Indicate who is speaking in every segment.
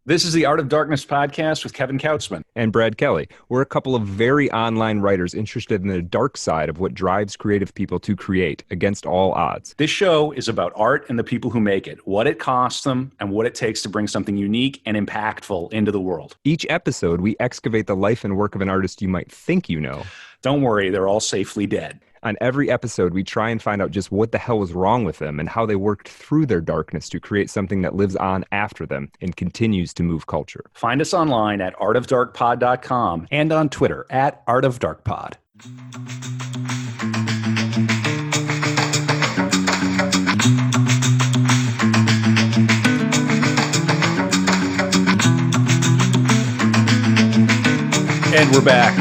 Speaker 1: This is the Art of Darkness podcast with Kevin Kautzman.
Speaker 2: And Brad Kelly. We're a couple of very online writers interested in the dark side of what drives creative people to create against all odds.
Speaker 1: This show is about art and the people who make it, what it costs them, and what it takes to bring something unique and impactful into the world.
Speaker 2: Each episode, we excavate the life and work of an artist you might think you know.
Speaker 1: Don't worry, they're all safely dead.
Speaker 2: On every episode, we try and find out just what the hell was wrong with them and how they worked through their darkness to create something that lives on after them and continues to move culture.
Speaker 1: Find us online at artofdarkpod.com and on Twitter at artofdarkpod. And we're back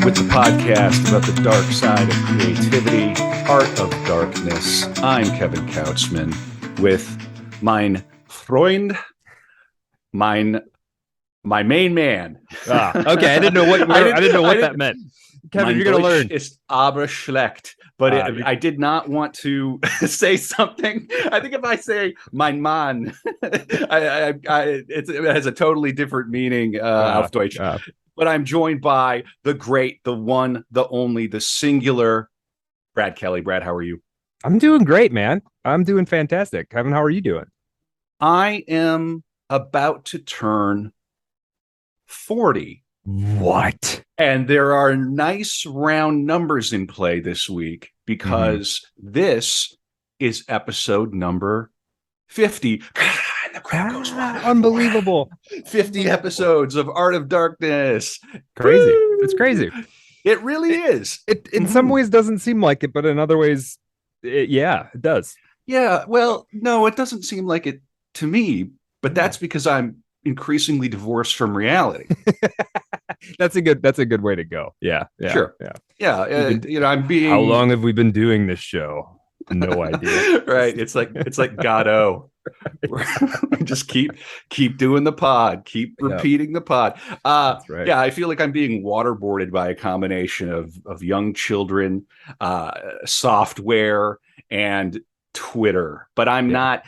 Speaker 1: with the podcast about the dark side of creativity, Art of Darkness. I'm Kevin Kautzman with mein Freund, my main man.
Speaker 2: Okay, I didn't know what that meant. Kevin, you're going to learn.
Speaker 1: It's aber schlecht, but I did not want to say something. I think if I say mein Mann, it has a totally different meaning auf Deutsch. But I'm joined by the great, the one, the only, the singular Brad Kelly. Brad, how are you?
Speaker 2: I'm doing great, man. I'm doing fantastic. Kevin, how are you doing?
Speaker 1: I am about to turn 40.
Speaker 2: What?
Speaker 1: And there are nice round numbers in play this week because this is episode number 50. The crowd goes wild.
Speaker 2: Unbelievable.
Speaker 1: 50 episodes of Art of Darkness.
Speaker 2: Crazy.
Speaker 1: Woo!
Speaker 2: It's crazy.
Speaker 1: It really is.
Speaker 2: It in some ways doesn't seem like it, but in other ways, it does.
Speaker 1: Yeah. Well, no, it doesn't seem like it to me, but that's because I'm increasingly divorced from reality.
Speaker 2: That's a good way to go. Yeah.
Speaker 1: Sure. Yeah. I'm being.
Speaker 2: How long have we been doing this show? No idea.
Speaker 1: Right. It's like Godot. Just keep doing the pod, keep repeating the pod. That's right. Yeah, I feel like I'm being waterboarded by a combination of young children, software, and Twitter. But I'm not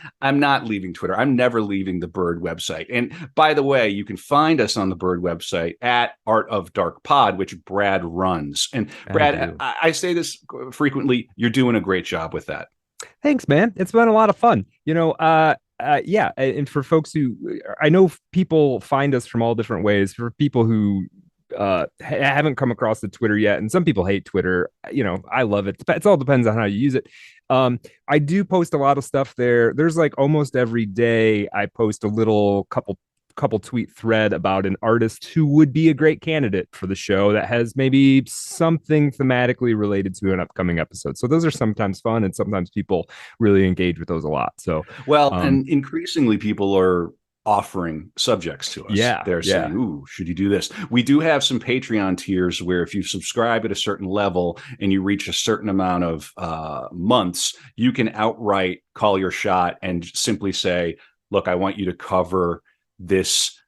Speaker 1: leaving Twitter. I'm never leaving the Bird website. And by the way, you can find us on the Bird website at Art of Dark Pod, which Brad runs. And Brad, I say this frequently, you're doing a great job with that.
Speaker 2: Thanks, man. It's been a lot of fun. And for folks who, I know people find us from all different ways. For people who haven't come across the Twitter yet, and some people hate Twitter, I love it. It all depends on how you use it. I do post a lot of stuff there. There's like almost every day I post a little couple tweet thread about an artist who would be a great candidate for the show that has maybe something thematically related to an upcoming episode. So those are sometimes fun, and sometimes people really engage with those a lot. So
Speaker 1: and increasingly people are offering subjects to us.
Speaker 2: Yeah,
Speaker 1: they're saying, "Ooh, should you do this?" We do have some Patreon tiers where if you subscribe at a certain level and you reach a certain amount of months, you can outright call your shot and simply say, "Look, I want you to cover this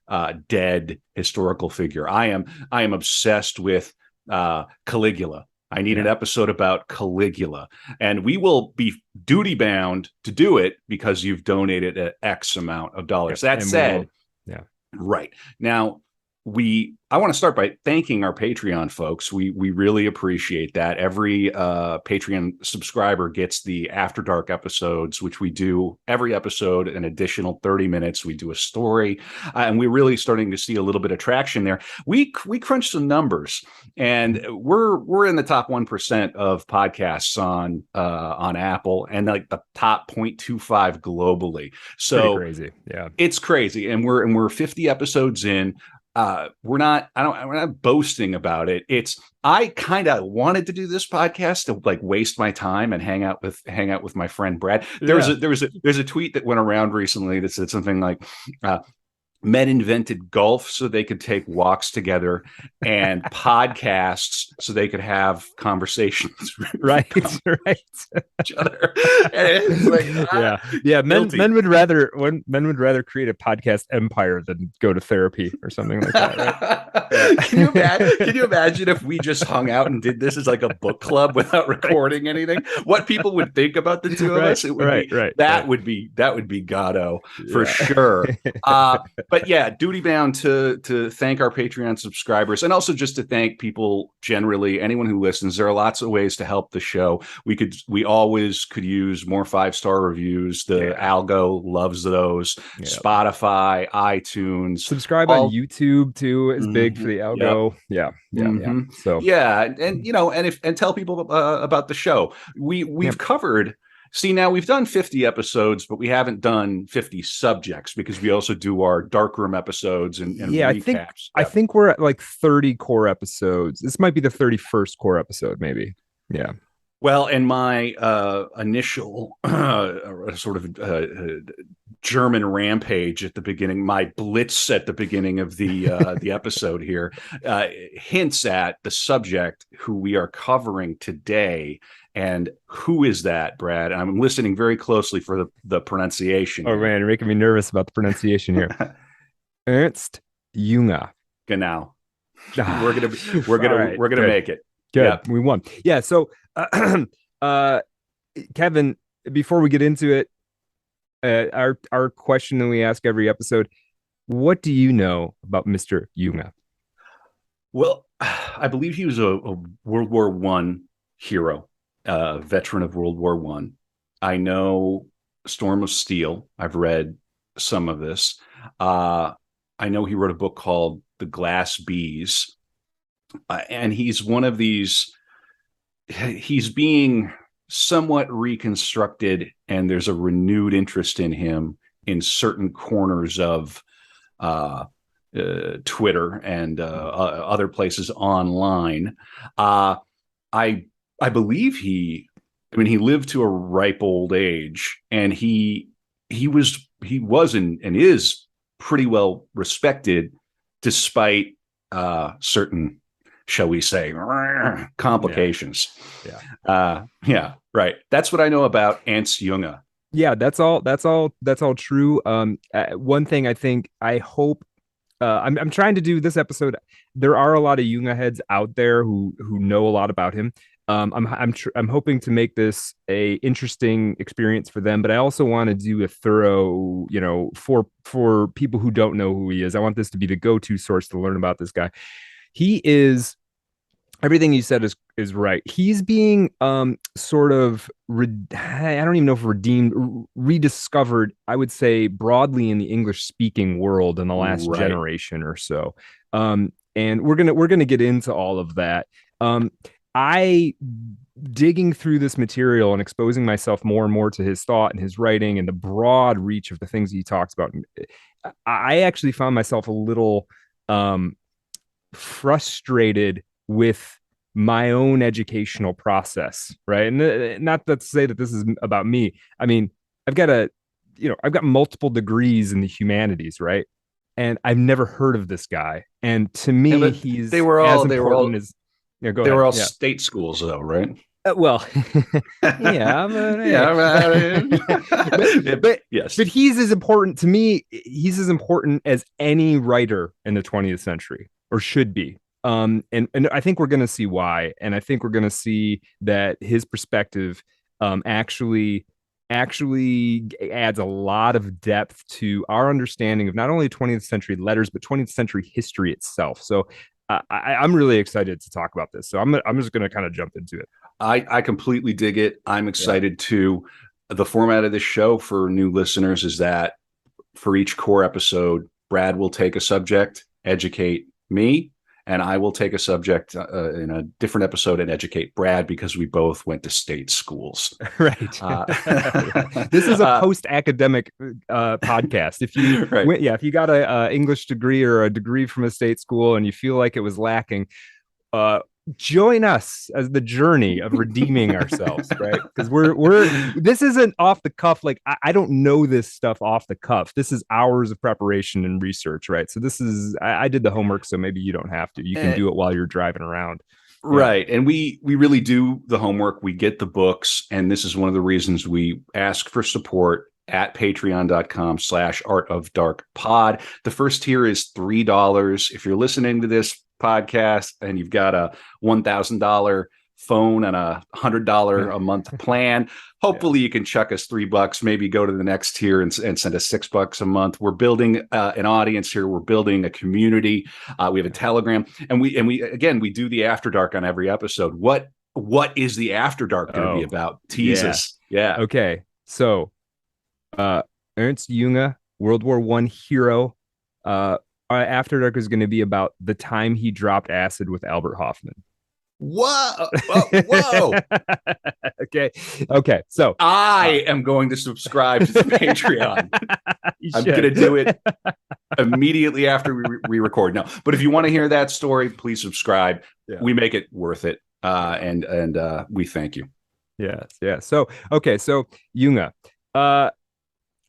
Speaker 1: dead historical figure." I am obsessed with Caligula. I need an episode about Caligula, and we will be duty bound to do it because you've donated an X amount of dollars. That said, right now, I want to start by thanking our Patreon folks. We really appreciate that. Every Patreon subscriber gets the After Dark episodes, which we do every episode, an additional 30 minutes. We do a story, and we're really starting to see a little bit of traction there. We crunched some numbers, and we're in the top 1% of podcasts on Apple, and like the top 0.25 globally. So
Speaker 2: crazy. Yeah,
Speaker 1: it's crazy, and we're 50 episodes in. We're not boasting about it. I kind of wanted to do this podcast to like waste my time and hang out with my friend Brad. There's a tweet that went around recently that said something like, men invented golf so they could take walks together, and podcasts so they could have conversations
Speaker 2: right
Speaker 1: each other. And it's like,
Speaker 2: men would rather create a podcast empire than go to therapy or something like that, right?
Speaker 1: Can you imagine if we just hung out and did this as like a book club without recording anything? What people would think about the two of us? It would that would be Godot for sure. But yeah, duty bound to thank our Patreon subscribers, and also just to thank people generally, anyone who listens. There are lots of ways to help the show. We always could use more 5-star reviews. The algo loves those. Spotify, iTunes,
Speaker 2: subscribe on YouTube too is big for the algo. Yeah. So
Speaker 1: and tell people about the show. We've covered. See, now we've done 50 episodes, but we haven't done 50 subjects because we also do our darkroom episodes and recaps.
Speaker 2: I think we're at like 30 core episodes. This might be the 31st core episode, maybe. Yeah.
Speaker 1: Well, and my initial sort of German rampage at the beginning, my blitz at the beginning of the episode here, hints at the subject who we are covering today. And who is that, Brad? I'm listening very closely for the pronunciation.
Speaker 2: Oh, man, you're making me nervous about the pronunciation here. Ernst Jünger.
Speaker 1: Genau. We're gonna make it.
Speaker 2: Good. Yep. We won. Yeah. So, Kevin, before we get into it, our question that we ask every episode: what do you know about Mr. Jünger?
Speaker 1: Well, I believe he was a World War I hero. Veteran of World War I. I know Storm of Steel. I've read some of this. I know he wrote a book called The Glass Bees. And he's one of these, he's being somewhat reconstructed, and there's a renewed interest in him in certain corners of Twitter and other places online. I believe he lived to a ripe old age, and he was and is pretty well respected despite certain, shall we say, complications. Yeah. Right. That's what I know about Ernst Jünger.
Speaker 2: Yeah, that's all true. One thing I hope I'm trying to do this episode. There are a lot of Jünger heads out there who know a lot about him. I'm hoping to make this a interesting experience for them, but I also want to do a thorough, for people who don't know who he is. I want this to be the go-to source to learn about this guy. He is everything you said is right. He's being sort of I don't even know if redeemed, rediscovered, I would say broadly in the English speaking world in the last generation or so. And we're gonna get into all of that. I digging through this material and exposing myself more and more to his thought and his writing and the broad reach of the things he talks about. I actually found myself a little frustrated with my own educational process, right? And not to say that this is about me. I mean, I've got multiple degrees in the humanities, right? And I've never heard of this guy. And to me,
Speaker 1: they were all state schools, though, right?
Speaker 2: Well, yeah, but yes, but he's as important to me. He's as important as any writer in the 20th century, or should be. And I think we're going to see why, and I think we're going to see that his perspective actually adds a lot of depth to our understanding of not only 20th century letters but 20th century history itself. So I'm really excited to talk about this. So I'm just going to kind of jump into it.
Speaker 1: I completely dig it. I'm excited too. The format of this show for new listeners is that for each core episode, Brad will take a subject, educate me, and I will take a subject in a different episode and educate Brad because we both went to state schools.
Speaker 2: Right. This is a post-academic podcast. If you, if you got a English degree or a degree from a state school and you feel like it was lacking, join us as the journey of redeeming ourselves, right? Because this isn't off the cuff. Like I don't know this stuff off the cuff. This is hours of preparation and research, right? So this is I did the homework, so maybe you don't have to. You can do it while you're driving around.
Speaker 1: Right. And we really do the homework. We get the books, and this is one of the reasons we ask for support at patreon.com/artofdarkpod. The first tier is $3. If you're listening to this podcast and you've got a $1,000 phone on a $100 a month plan. Hopefully you can chuck us $3, maybe go to the next tier and send us $6 a month. We're building an audience here. We're building a community. We have a Telegram, and we do the After Dark on every episode. What is the After Dark going to be about? Tease us. Yeah.
Speaker 2: Okay. So, Ernst Jünger, World War I hero. After Dark is going to be about the time he dropped acid with Albert Hoffman.
Speaker 1: Whoa. Whoa.
Speaker 2: Okay. So
Speaker 1: I am going to subscribe to the Patreon. I'm going to do it immediately after we record. No, but if you want to hear that story, please subscribe. Yeah. We make it worth it. And we thank you.
Speaker 2: Yes. Yeah. So Jünger,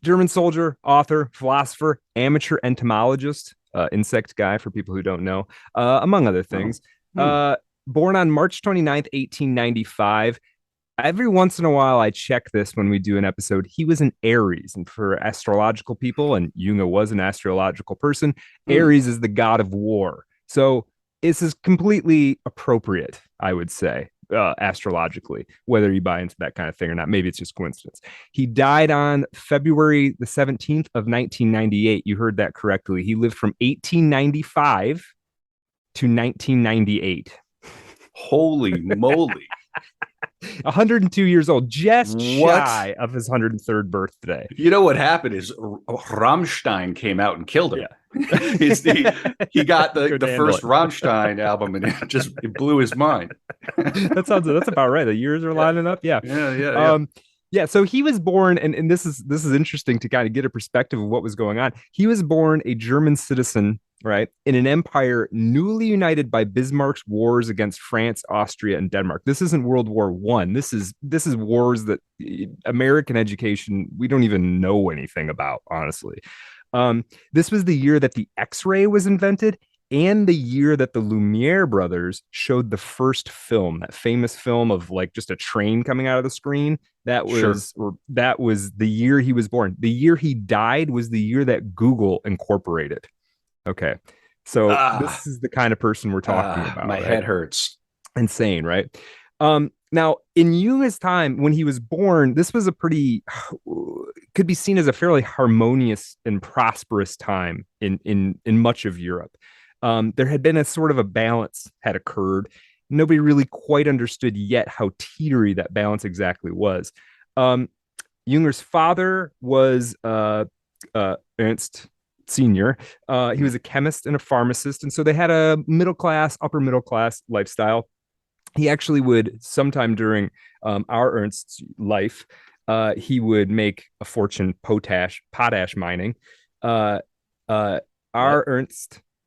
Speaker 2: German soldier, author, philosopher, amateur entomologist, insect guy for people who don't know, among other things. Born on March 29th, 1895. Every once in a while, I check this when we do an episode. He was an Aries, and for astrological people, and Jünger was an astrological person, Aries is the god of war. So this is completely appropriate, I would say, astrologically, whether you buy into that kind of thing or not. Maybe it's just coincidence. He died on February the 17th of 1998. You heard that correctly. He lived from 1895 to 1998.
Speaker 1: Holy moly.
Speaker 2: 102 years old, just shy of his 103rd birthday.
Speaker 1: You know what happened is Rammstein came out and killed him. Yeah. He got the first Rammstein album, and it blew his mind.
Speaker 2: That's about right. The years are lining up. Yeah. Yeah. So he was born, and this is interesting to kind of get a perspective of what was going on. He was born a German citizen, right, in an empire newly united by Bismarck's wars against France, Austria, and Denmark. This isn't World War I. This is wars that American education, we don't even know anything about, honestly. This was the year that the X-ray was invented, and the year that the Lumiere brothers showed the first film, that famous film of like just a train coming out of the screen. That was the year he was born. The year he died was the year that Google incorporated. Okay. So this is the kind of person we're talking about.
Speaker 1: My head hurts.
Speaker 2: Insane, right? Now, in Jung's time, when he was born, this was could be seen as a fairly harmonious and prosperous time in much of Europe. There had been a sort of a balance had occurred. Nobody really quite understood yet how teetery that balance exactly was. Jünger's father was Ernst Senior. He was a chemist and a pharmacist, and so they had a upper middle class lifestyle. He actually would, sometime during our Ernst's life, he would make a fortune potash mining. Ernst,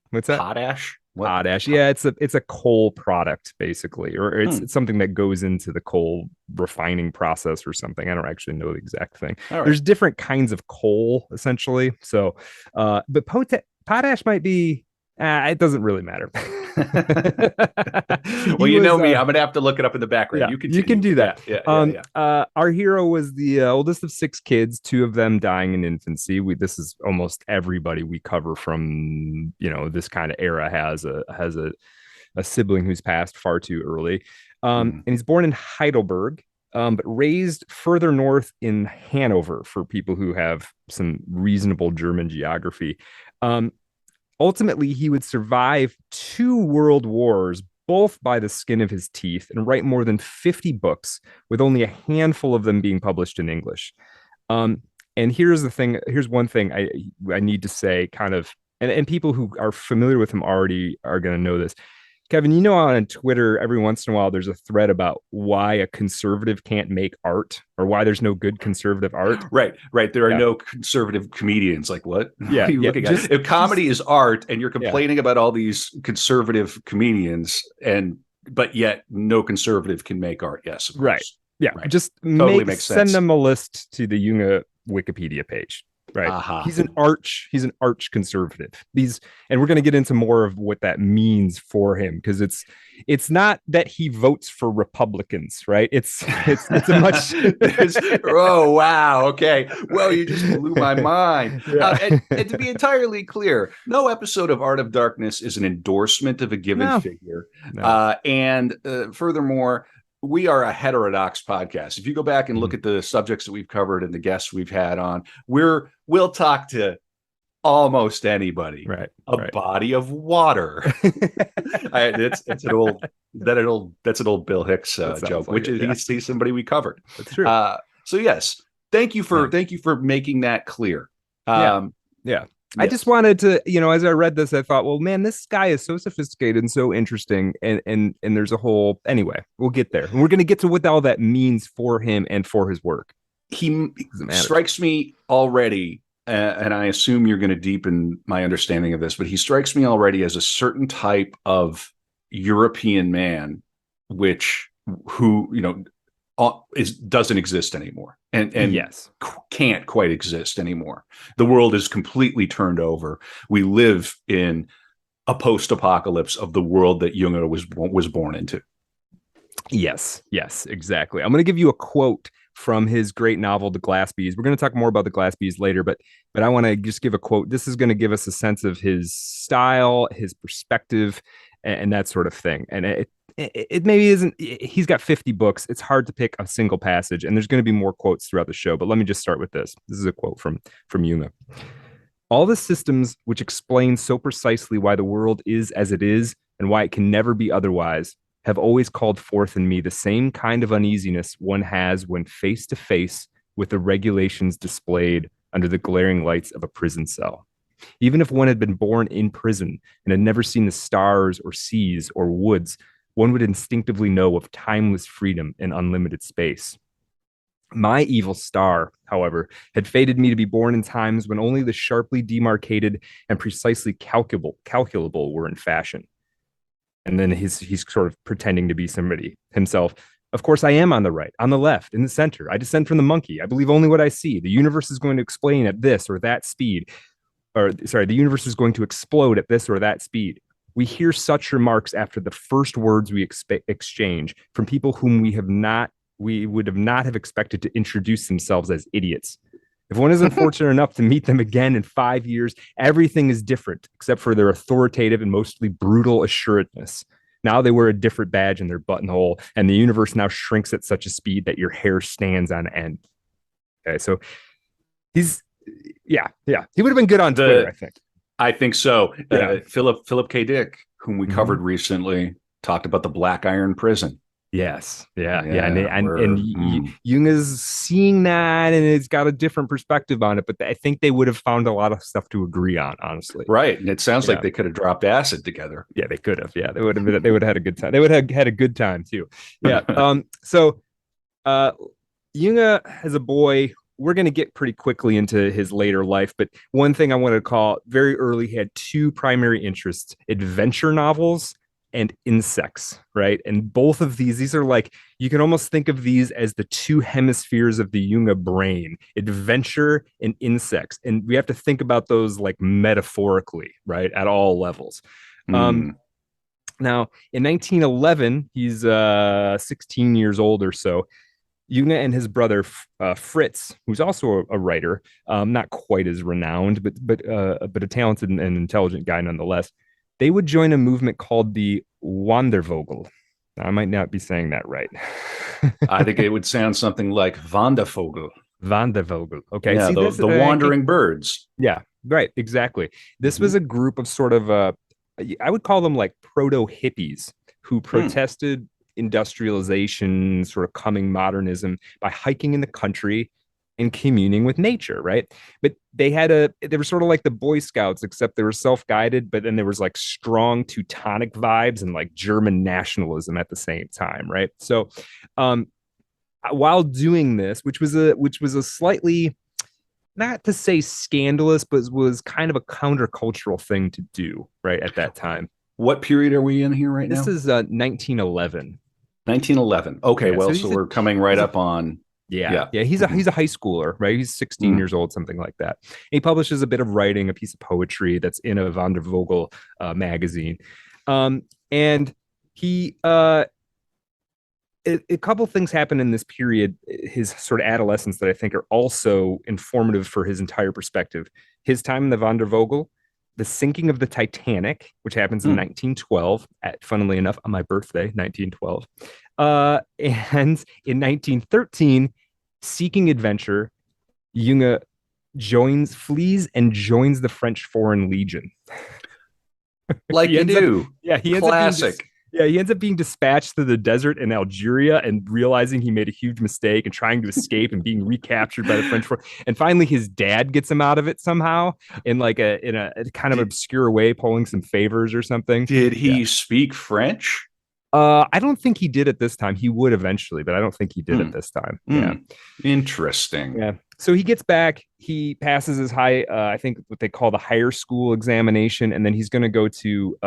Speaker 2: what's that?
Speaker 1: Potash?
Speaker 2: What? Potash. Yeah, it's a coal product, basically, or it's something that goes into the coal refining process or something. I don't actually know the exact thing. Right. There's different kinds of coal, essentially. So, but potash might be. It doesn't really matter.
Speaker 1: Well, you know me. I'm gonna have to look it up in the background.
Speaker 2: Yeah, you can do that. Yeah. Our hero was the oldest of 6 kids, 2 of them dying in infancy. This is almost everybody we cover from this kind of era has a sibling who's passed far too early. And he's born in Heidelberg, but raised further north in Hanover for people who have some reasonable German geography. Ultimately, he would survive 2 world wars, both by the skin of his teeth, and write more than 50 books, with only a handful of them being published in English. And here's one thing I need to say, kind of, and people who are familiar with him already are going to know this. Kevin, on Twitter, every once in a while, there's a thread about why a conservative can't make art, or why there's no good conservative art.
Speaker 1: Right. There are no conservative comedians. Like, what?
Speaker 2: Yeah.
Speaker 1: If comedy is art and you're complaining about all these conservative comedians, but yet no conservative can make art. Yes.
Speaker 2: Right. Yeah. Right. Just
Speaker 1: totally
Speaker 2: send them a list to the Jünger Wikipedia page. right?
Speaker 1: Aha.
Speaker 2: He's an arch conservative. And we're going to get into more of what that means for him, because it's not that he votes for Republicans, right? It's a much
Speaker 1: Oh wow, okay. Well, you just blew my mind.
Speaker 2: Yeah.
Speaker 1: And to be entirely clear, no episode of Art of Darkness is an endorsement of a given
Speaker 2: No.
Speaker 1: figure.
Speaker 2: No.
Speaker 1: And furthermore, we are a heterodox podcast. If you go back and look at the subjects that we've covered and the guests we've had on, we'll talk to almost anybody.
Speaker 2: Right.
Speaker 1: Body of water. It's an old Bill Hicks joke, which he's somebody we covered.
Speaker 2: That's true.
Speaker 1: So yes, thank you for making that clear.
Speaker 2: Yeah. I just wanted to, as I read this, I thought, well, man, this guy is so sophisticated and so interesting, and there's a whole. Anyway, we'll get there, and we're going to get to what all that means for him and for his work.
Speaker 1: He strikes me already, and I assume you're going to deepen my understanding of this, but he strikes me already as a certain type of European man, who doesn't exist anymore, and
Speaker 2: yes,
Speaker 1: can't quite exist anymore. The world is completely turned over. We live in a post-apocalypse of the world that Jünger was born into.
Speaker 2: Yes, exactly. I'm going to give you a quote from his great novel, The Glass Bees. We're going to talk more about The Glass Bees later, but I want to just give a quote. This is going to give us a sense of his style, his perspective, and that sort of thing. And it maybe isn't. He's got 50 books. It's hard to pick a single passage, and there's going to be more quotes throughout the show. But let me just start with this. This is a quote from Jünger. All the systems which explain so precisely why the world is as it is and why it can never be otherwise have always called forth in me the same kind of uneasiness one has when face to face with the regulations displayed under the glaring lights of a prison cell. Even if one had been born in prison and had never seen the stars or seas or woods, one would instinctively know of timeless freedom and unlimited space. My evil star, however, had fated me to be born in times when only the sharply demarcated and precisely calculable were in fashion. And then he's sort of pretending to be somebody himself. Of course, I am on the right, on the left, in the center. I descend from the monkey. I believe only what I see. The universe is going to explain at this or that speed. The universe is going to explode at this or that speed. We hear such remarks after the first words we exchange from people whom we would not have expected to introduce themselves as idiots. If one isn't fortunate enough to meet them again in 5 years, everything is different except for their authoritative and mostly brutal assuredness. Now they wear a different badge in their buttonhole, and the universe now shrinks at such a speed that your hair stands on end. Okay, so he would have been good on Twitter, I think.
Speaker 1: I think so.
Speaker 2: Yeah.
Speaker 1: Philip K. Dick, whom we covered recently, talked about the Black Iron Prison.
Speaker 2: Yes. Yeah. And Jünger's seeing that, and it's got a different perspective on it, but I think they would have found a lot of stuff to agree on, honestly.
Speaker 1: Right. And it sounds like they could have dropped acid together.
Speaker 2: Yeah, they could have. Yeah, they would have had a good time. They would have had a good time too. Yeah. So Jünger as a boy, we're going to get pretty quickly into his later life, but one thing I want to call very early, he had two primary interests: adventure novels and insects, right? And both of these are like, you can almost think of these as the two hemispheres of the Jünger brain: adventure and insects. And we have to think about those like metaphorically, right? At all levels. Now, in 1911, he's 16 years old or so. Jünger and his brother Fritz, who's also a writer, not quite as renowned, but a talented and intelligent guy nonetheless, they would join a movement called the Wandervogel. Now, I might not be saying that right.
Speaker 1: I think it would sound something like Wandervogel.
Speaker 2: Wandervogel. Okay.
Speaker 1: Yeah, the wandering birds.
Speaker 2: Yeah, right. Exactly. This was a group of sort of, I would call them like proto-hippies who protested industrialization, sort of coming modernism, by hiking in the country and communing with nature, right? But they were sort of like the Boy Scouts, except they were self-guided, but then there was like strong Teutonic vibes and like German nationalism at the same time, right? So while doing this, which was a slightly, not to say scandalous, but was kind of a countercultural thing to do, right, at that time.
Speaker 1: What period are we in here right now?
Speaker 2: This is 1911.
Speaker 1: 1911. Okay, yeah, so we're coming right up on
Speaker 2: Yeah,
Speaker 1: Yeah.
Speaker 2: yeah, he's a high schooler, right? He's 16
Speaker 1: Mm.
Speaker 2: years old, something like that. He publishes a bit of writing, a piece of poetry that's in a Van der Vogel magazine, and he a couple things happen in this period, his sort of adolescence, that I think are also informative for his entire perspective. His time in the Van der Vogel, the sinking of the Titanic, which happens in
Speaker 1: Mm.
Speaker 2: 1912, funnily enough, on my birthday, 1912. And in 1913, seeking adventure, Jung flees and joins the French Foreign Legion.
Speaker 1: Like
Speaker 2: he
Speaker 1: you
Speaker 2: ends up
Speaker 1: do.
Speaker 2: yeah he ends up being
Speaker 1: Classic.
Speaker 2: yeah he ends up being dispatched to the desert in Algeria and realizing he made a huge mistake and trying to escape and being recaptured by the French force. And finally his dad gets him out of it somehow in like a kind of
Speaker 1: Did
Speaker 2: obscure way, pulling some favors or something.
Speaker 1: did
Speaker 2: Yeah.
Speaker 1: he speak French?
Speaker 2: I don't think he did it this time. He would eventually, but I don't think he did it
Speaker 1: Mm.
Speaker 2: this time. Yeah.
Speaker 1: Mm. Interesting.
Speaker 2: Yeah. So he gets back, he passes his I think what they call the higher school examination, and then he's going to go to,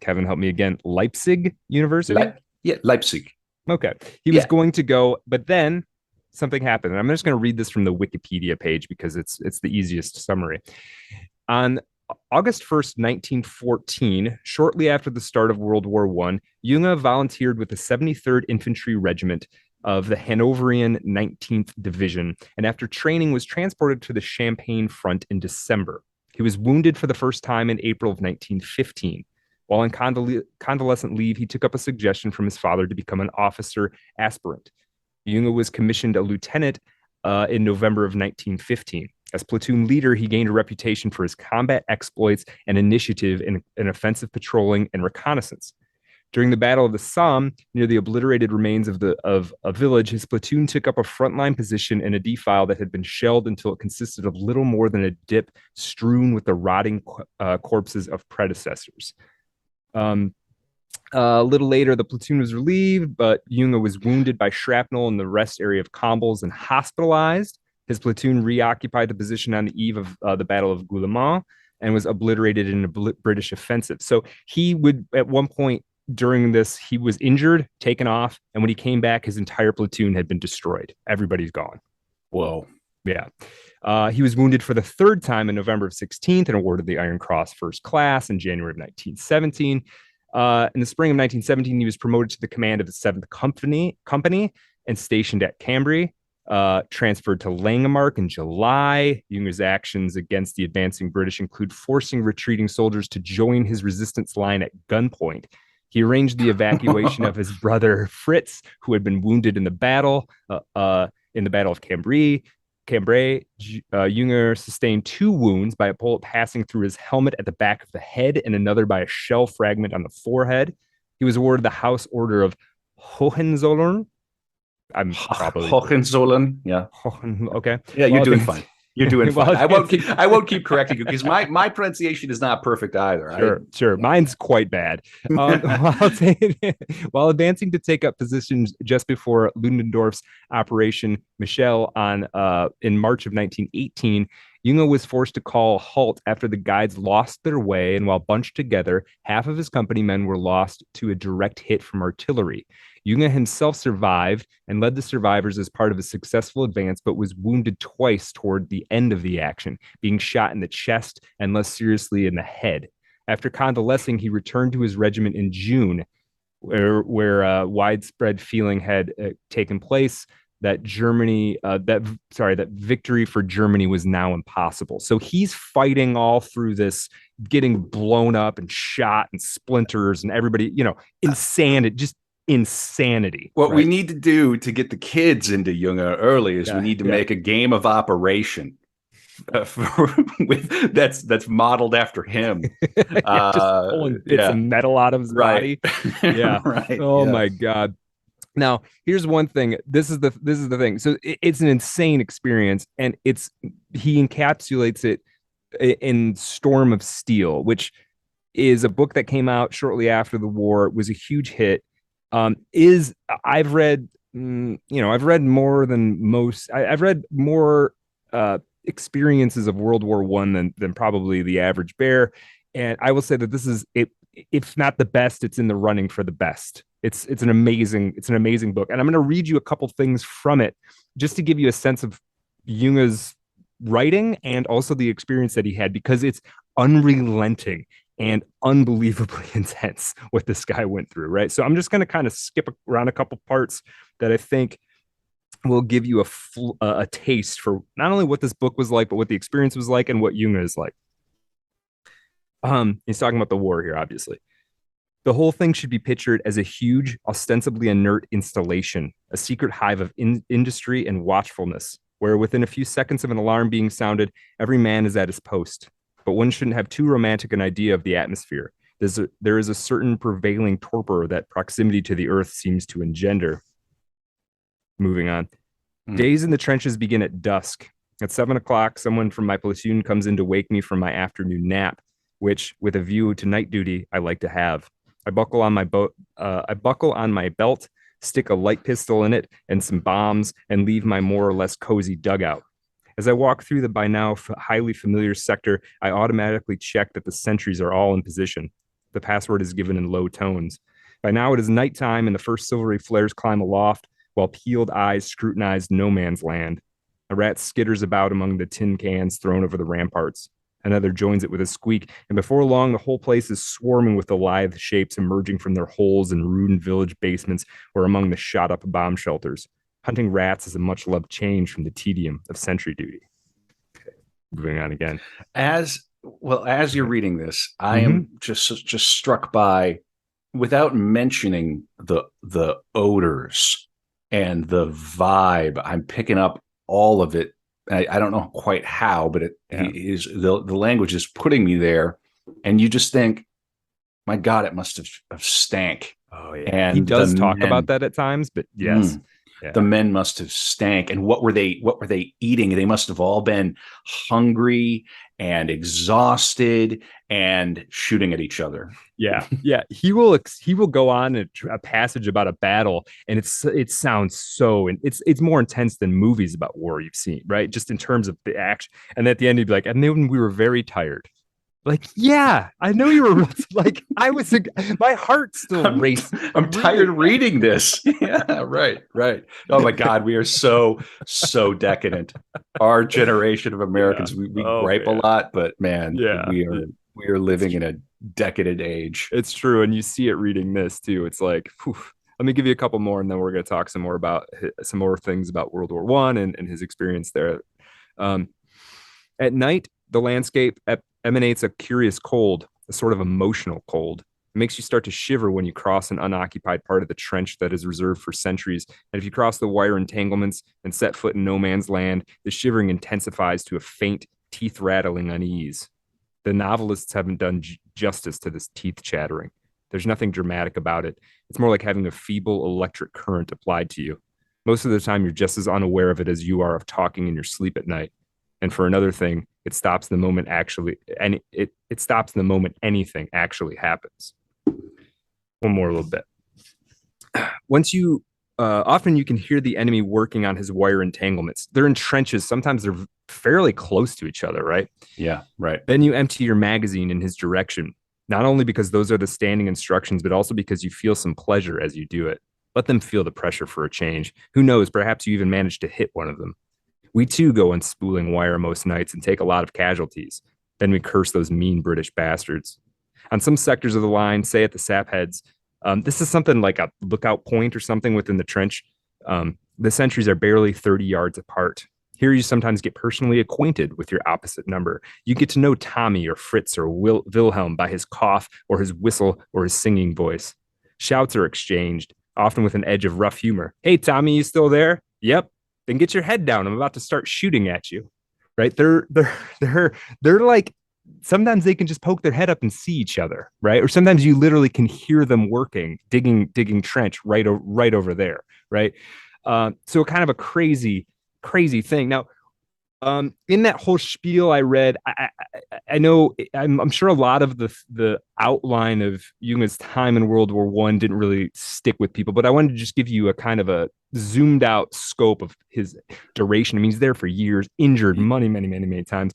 Speaker 2: Kevin, help me again, Leipzig University.
Speaker 1: Yeah, Leipzig.
Speaker 2: Okay. He was
Speaker 1: Yeah.
Speaker 2: going to go, but then something happened. And I'm just going to read this from the Wikipedia page because it's the easiest summary. On August 1st, 1914, shortly after the start of World War I, Jung volunteered with the 73rd Infantry Regiment of the Hanoverian 19th Division, and after training was transported to the Champagne front in December. He was wounded for the first time in April of 1915. While on convalescent leave, he took up a suggestion from his father to become an officer aspirant. Jung was commissioned a lieutenant in November of 1915. As platoon leader, he gained a reputation for his combat exploits and initiative in offensive patrolling and reconnaissance. During the Battle of the Somme, near the obliterated remains of a village, his platoon took up a frontline position in a defile that had been shelled until it consisted of little more than a dip strewn with the rotting corpses of predecessors. A little later, the platoon was relieved, but Jung was wounded by shrapnel in the rest area of Combles and hospitalized. His platoon reoccupied the position on the eve of the Battle of Guillemont and was obliterated in a British offensive. So he would, at one point during this, he was injured, taken off, and when he came back, his entire platoon had been destroyed. Everybody's gone.
Speaker 1: Whoa.
Speaker 2: Yeah. He was wounded for the third time in November of 16th and awarded the Iron Cross First Class in January of 1917. In the spring of 1917, he was promoted to the command of the 7th Company and stationed at Cambrai. Transferred to Langemarck in July. Junger's actions against the advancing British include forcing retreating soldiers to join his resistance line at gunpoint. He arranged the evacuation of his brother Fritz, who had been wounded in the battle of Cambrai. Jünger sustained 2 wounds by a bullet passing through his helmet at the back of the head and another by a shell fragment on the forehead. He was awarded the House Order of Hohenzollern. I'm probably
Speaker 1: Hohenzollern. Yeah.
Speaker 2: Okay.
Speaker 1: Yeah, you're doing fine. You're doing fine. I won't keep correcting you because my pronunciation is not perfect either.
Speaker 2: Sure. Mine's quite bad. While advancing to take up positions just before Ludendorff's Operation Michel in March of 1918, Jung was forced to call a halt after the guides lost their way, and while bunched together, half of his company men were lost to a direct hit from artillery. Jung himself survived and led the survivors as part of a successful advance, but was wounded twice toward the end of the action, being shot in the chest and less seriously in the head. After convalescing, he returned to his regiment in June, where widespread feeling had taken place that that victory for Germany was now impossible. So he's fighting all through this, getting blown up and shot and splinters and everybody, insanity.
Speaker 1: What we need to do to get the kids into Jünger early is we need to make a game of Operation that's modeled after him.
Speaker 2: Just pulling bits of metal out of his body. Yeah.
Speaker 1: Right.
Speaker 2: Oh my God. Now, here's one thing. This is the thing. So it's an insane experience, and he encapsulates it in Storm of Steel, which is a book that came out shortly after the war. It was a huge hit. I've read more than most. I've read more experiences of World War I than probably the average bear, and I will say that this is it. If not the best, it's in the running for the best It's an amazing book, and I'm going to read you a couple things from it just to give you a sense of Junger's writing and also the experience that he had, because it's unrelenting and unbelievably intense what this guy went through, right? So I'm just going to kind of skip around a couple parts that I think will give you a taste for not only what this book was like, but what the experience was like and what Junger is like. He's talking about the war here, obviously. The whole thing should be pictured as a huge, ostensibly inert installation, a secret hive of industry and watchfulness, where within a few seconds of an alarm being sounded, every man is at his post. But one shouldn't have too romantic an idea of the atmosphere. There is a certain prevailing torpor that proximity to the earth seems to engender. Moving on. Days in the trenches begin at dusk. At 7 o'clock, someone from my platoon comes in to wake me from my afternoon nap, which, with a view to night duty, I like to have. I buckle on my belt, stick a light pistol in it and some bombs, and leave my more or less cozy dugout. As I walk through the by now highly familiar sector, I automatically check that the sentries are all in position. The password is given in low tones. By now it is nighttime, and the first silvery flares climb aloft, while peeled eyes scrutinize no man's land. A rat skitters about among the tin cans thrown over the ramparts. Another joins it with a squeak, and before long the whole place is swarming with the lithe shapes emerging from their holes in ruined village basements or among the shot-up bomb shelters. Hunting rats is a much-loved change from the tedium of sentry duty. Okay. Moving on again.
Speaker 1: As you're reading this, I am just struck by, without mentioning the odors and the vibe, I'm picking up all of it. I don't know quite how, but the language is putting me there, and you just think, my God, it must have stank.
Speaker 2: Oh yeah, and he does talk about that at times, but yes.
Speaker 1: The men must have stank. And what were they eating? They must have all been hungry and exhausted and shooting at each other.
Speaker 2: Yeah. He will go on a passage about a battle, and it sounds so, and it's more intense than movies about war you've seen, right? Just in terms of the action. And at the end, he'd be like, and then we were very tired. Like, yeah, I know you were like, my heart still raced.
Speaker 1: I'm tired of reading this. Yeah, right. Oh my God, we are so decadent. Our generation of Americans, we gripe a lot, but man, we are living in a decadent age.
Speaker 2: It's true. And you see it reading this too. It's like, whew. Let me give you a couple more, and then we're going to talk some more things about World War I and his experience there. At night, the landscape emanates a curious cold, a sort of emotional cold. It makes you start to shiver when you cross an unoccupied part of the trench that is reserved for sentries. And if you cross the wire entanglements and set foot in no man's land, the shivering intensifies to a faint, teeth-rattling unease. The novelists haven't done justice to this teeth chattering. There's nothing dramatic about it. It's more like having a feeble electric current applied to you. Most of the time, you're just as unaware of it as you are of talking in your sleep at night. And for another thing, it stops the moment it stops the moment anything actually happens. One more little bit. Often you can hear the enemy working on his wire entanglements. They're in trenches. Sometimes they're fairly close to each other, right?
Speaker 1: Yeah, right.
Speaker 2: Then you empty your magazine in his direction, not only because those are the standing instructions, but also because you feel some pleasure as you do it. Let them feel the pressure for a change. Who knows, perhaps you even manage to hit one of them. We too go unspooling wire most nights and take a lot of casualties. Then we curse those mean British bastards. On some sectors of the line, say at the sap heads, this is something like a lookout point or something within the trench. The sentries are barely 30 yards apart. Here you sometimes get personally acquainted with your opposite number. You get to know Tommy or Fritz or Wilhelm by his cough or his whistle or his singing voice. Shouts are exchanged, often with an edge of rough humor. Hey, Tommy, you still there? Yep. Then get your head down. I'm about to start shooting at you. Right? They're like, sometimes they can just poke their head up and see each other, right? Or sometimes you literally can hear them working, digging trench right over there, right? So kind of a crazy thing. Now, in that whole spiel I read, I know I'm sure a lot of the outline of Junger's time in World War I didn't really stick with people, but I wanted to just give you a kind of a zoomed out scope of his duration. I mean, he's there for years, injured many times.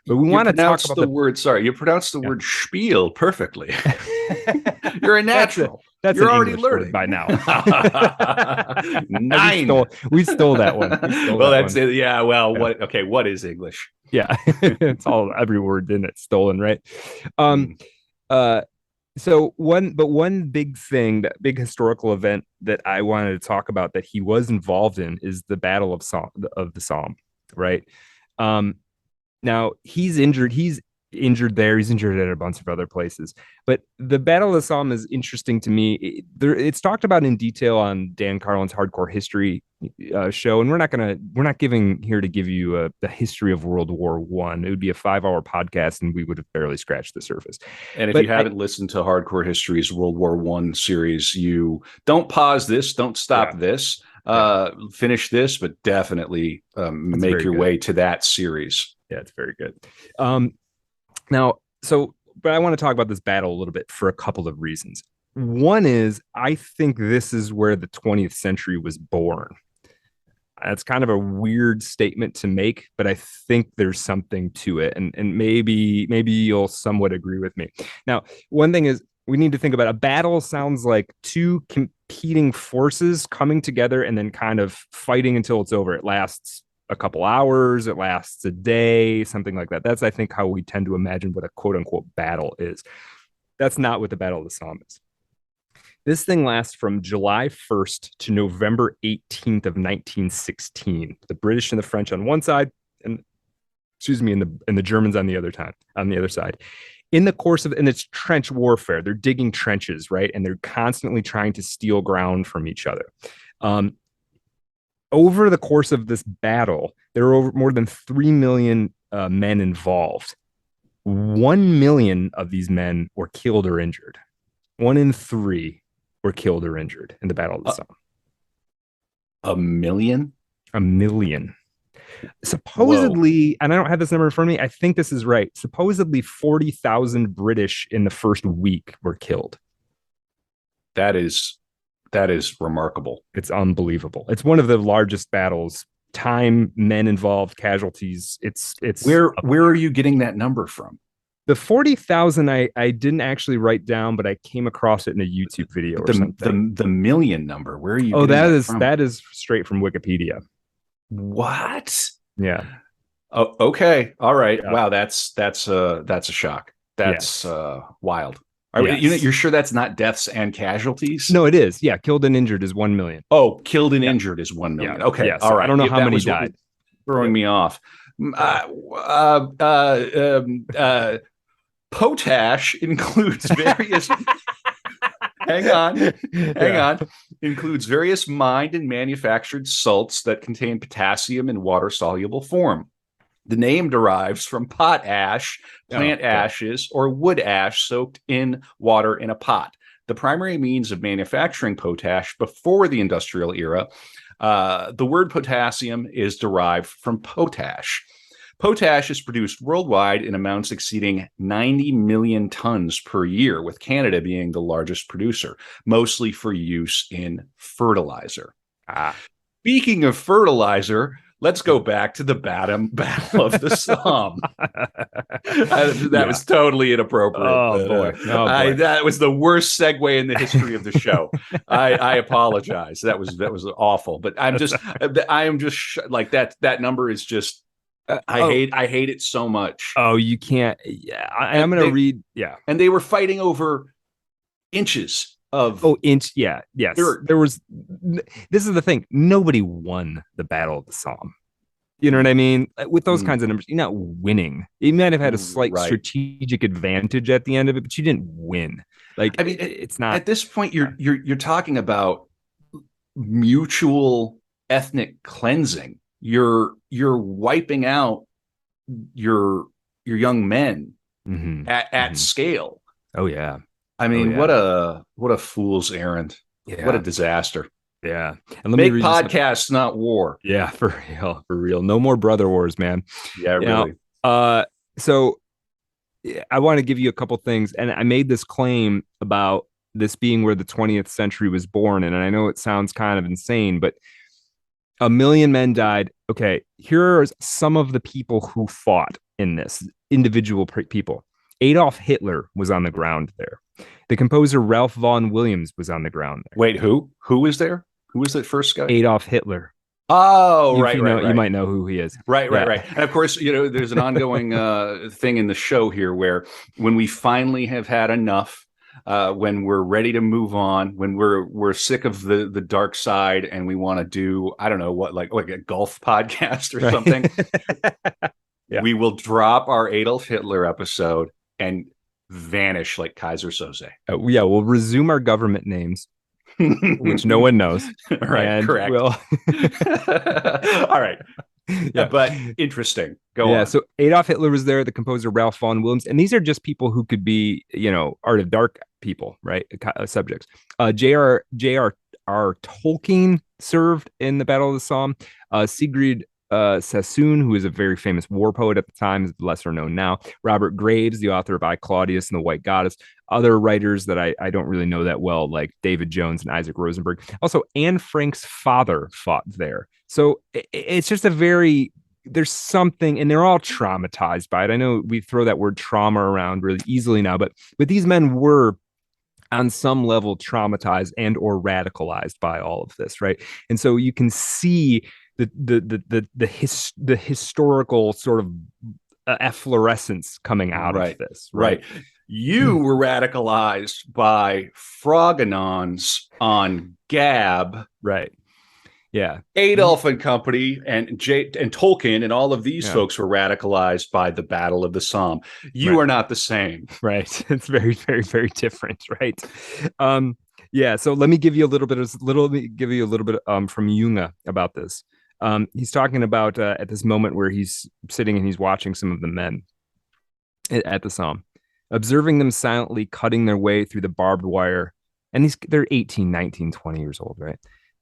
Speaker 2: But we want to talk about
Speaker 1: the word. Sorry, you pronounced the word spiel perfectly. You're a natural.
Speaker 2: That's
Speaker 1: You're
Speaker 2: an
Speaker 1: already
Speaker 2: English
Speaker 1: learning
Speaker 2: word by now.
Speaker 1: 9.
Speaker 2: We stole that one.
Speaker 1: Well, that's it. Yeah. Well,
Speaker 2: Yeah.
Speaker 1: what? Okay. What is English?
Speaker 2: Yeah. It's all every word in it stolen, right? Um,
Speaker 1: Mm.
Speaker 2: uh, one big thing, that big historical event that I wanted to talk about that he was involved in is the Battle of the Somme, right? Um, Now he's injured. He's injured there. He's injured at a bunch of other places. But the Battle of the Somme is interesting to me. It's talked about in detail on Dan Carlin's Hardcore History show, and we're not giving here to give you the history of World War One. It would be a 5 hour podcast, and we would have barely scratched the surface.
Speaker 1: And if
Speaker 2: But
Speaker 1: you haven't listened to Hardcore History's World War One series, you don't pause this, don't stop
Speaker 2: yeah,
Speaker 1: this,
Speaker 2: yeah,
Speaker 1: finish this, but definitely
Speaker 2: that's
Speaker 1: make
Speaker 2: very
Speaker 1: your
Speaker 2: good.
Speaker 1: way to that series.
Speaker 2: Yeah, it's very good. Um, Now, but I want to talk about this battle a little bit for a couple of reasons. One is I think this is where the 20th century was born. That's kind of a weird statement to make, but I think there's something to it, and maybe you'll somewhat agree with me. Now, one thing is we need to think about a battle sounds like two competing forces coming together and then kind of fighting until it's over. It lasts a couple hours, it lasts a day, something like that. That's, I think, how we tend to imagine what a quote unquote battle is. That's not what the Battle of the Somme is. This thing lasts from July 1st to November 18th of 1916. The British and the French on one side, and and the Germans on the other side. In the course of, and it's trench warfare. They're digging trenches, right? And they're constantly trying to steal ground from each other. Over the course of this battle, there were more than 3 million men involved. 1 million of these men were killed or injured. 1 in 3 were killed or injured in the Battle of the Somme.
Speaker 1: A million?
Speaker 2: A million.
Speaker 1: Whoa.
Speaker 2: Supposedly, and I don't have this number in front of me, I think this is right. Supposedly 40,000 British in the first week were killed.
Speaker 1: That is remarkable.
Speaker 2: It's unbelievable. It's one of the largest battles. Time, men involved, casualties. It's
Speaker 1: where are you getting that number from?
Speaker 2: The 40,000 I didn't actually write down, but I came across it in a YouTube video or something.
Speaker 1: The million number, where are you
Speaker 2: getting
Speaker 1: that from?
Speaker 2: That is straight from Wikipedia.
Speaker 1: What?
Speaker 2: Yeah.
Speaker 1: Oh, okay. All right.
Speaker 2: Yeah.
Speaker 1: Wow, that's a shock. That's wild. You're sure that's not deaths and casualties?
Speaker 2: No, it is. Yeah, killed and injured is 1 million.
Speaker 1: Oh, killed and injured is 1 million.
Speaker 2: Yeah.
Speaker 1: Okay.
Speaker 2: Yeah, so
Speaker 1: all right.
Speaker 2: I don't know how many died.
Speaker 1: Throwing me off. Potash includes various. hang on. Includes various mined and manufactured salts that contain potassium in water-soluble form. The name derives from potash, plant ashes, or wood ash soaked in water in a pot. The primary means of manufacturing potash before the industrial era. The word potassium is derived from potash. Potash is produced worldwide in amounts exceeding 90 million tons per year, with Canada being the largest producer, mostly for use in fertilizer. Speaking of fertilizer, let's go back to the Battle of the Somme. That was totally inappropriate.
Speaker 2: Oh, boy.
Speaker 1: That was the worst segue in the history of the show. I apologize. That was awful. But I am just like that. That number is just. I hate it so much.
Speaker 2: Oh, you can't. Yeah, I'm going to read. Yeah,
Speaker 1: and they were fighting over inches of.
Speaker 2: Oh, inch. Yeah, yes. There was. This is the thing. Nobody won the Battle of the Somme. You know what I mean? With those kinds of numbers, you're not winning. You might have had a slight strategic advantage at the end of it, but you didn't win. Like, I mean, it's not.
Speaker 1: At this point, you're talking about mutual ethnic cleansing. You're wiping out your young men at scale.
Speaker 2: Oh yeah.
Speaker 1: I mean, what a fool's errand. Yeah. What a disaster.
Speaker 2: Yeah.
Speaker 1: And let me make podcasts, not war.
Speaker 2: Yeah, for real. No more brother wars, man.
Speaker 1: Yeah, really.
Speaker 2: So I want to give you a couple things, and I made this claim about this being where the 20th century was born, and I know it sounds kind of insane, but 1 million men died. Okay, here are some of the people who fought in this, individual people. Adolf Hitler was on the ground there. The composer Ralph Vaughan Williams was on the ground there.
Speaker 1: Wait, who? Who was there? Who was that first guy?
Speaker 2: Adolf Hitler.
Speaker 1: Oh,
Speaker 2: If
Speaker 1: right,
Speaker 2: you
Speaker 1: right,
Speaker 2: know, you
Speaker 1: right.
Speaker 2: might know who he is.
Speaker 1: Right, right,
Speaker 2: Yeah.
Speaker 1: right. And of course, there's an ongoing thing in the show here where when we finally have had enough, when we're ready to move on, when we're sick of the dark side and we want to do, I don't know what, like a golf podcast or something,
Speaker 2: Yeah.
Speaker 1: we will drop our Adolf Hitler episode and vanish like Kaiser Soze.
Speaker 2: Yeah, we'll resume our government names, which no one knows.
Speaker 1: Right,
Speaker 2: And
Speaker 1: correct.
Speaker 2: we'll
Speaker 1: All right.
Speaker 2: Yeah.
Speaker 1: But interesting. Go
Speaker 2: Yeah,
Speaker 1: on.
Speaker 2: so Adolf Hitler was there, the composer Ralph Vaughan Williams, and these are just people who could be, Art of Dark people, right? Subjects. J.R.R. Tolkien served in the Battle of the Somme. Sigrid Sassoon, who is a very famous war poet at the time, is lesser known now. Robert Graves, the author of I, Claudius and the White Goddess. Other writers that I don't really know that well, like David Jones and Isaac Rosenberg. Also, Anne Frank's father fought there. So it's just there's something, and they're all traumatized by it. I know we throw that word trauma around really easily now, but these men were on some level traumatized and or radicalized by all of this, right? And so you can see the historical sort of efflorescence coming out of this, right?
Speaker 1: You were radicalized by Froganons on Gab,
Speaker 2: right? Yeah,
Speaker 1: Adolf and company, and Tolkien, and all of these folks were radicalized by the Battle of the Somme. You are not the same,
Speaker 2: right? It's very, very, very different, right? Yeah. So let me give you a little bit from Jünger about this. He's talking about at this moment where he's sitting and he's watching some of the men at the Somme, observing them silently cutting their way through the barbed wire. And they're 18, 19, 20 years old, right?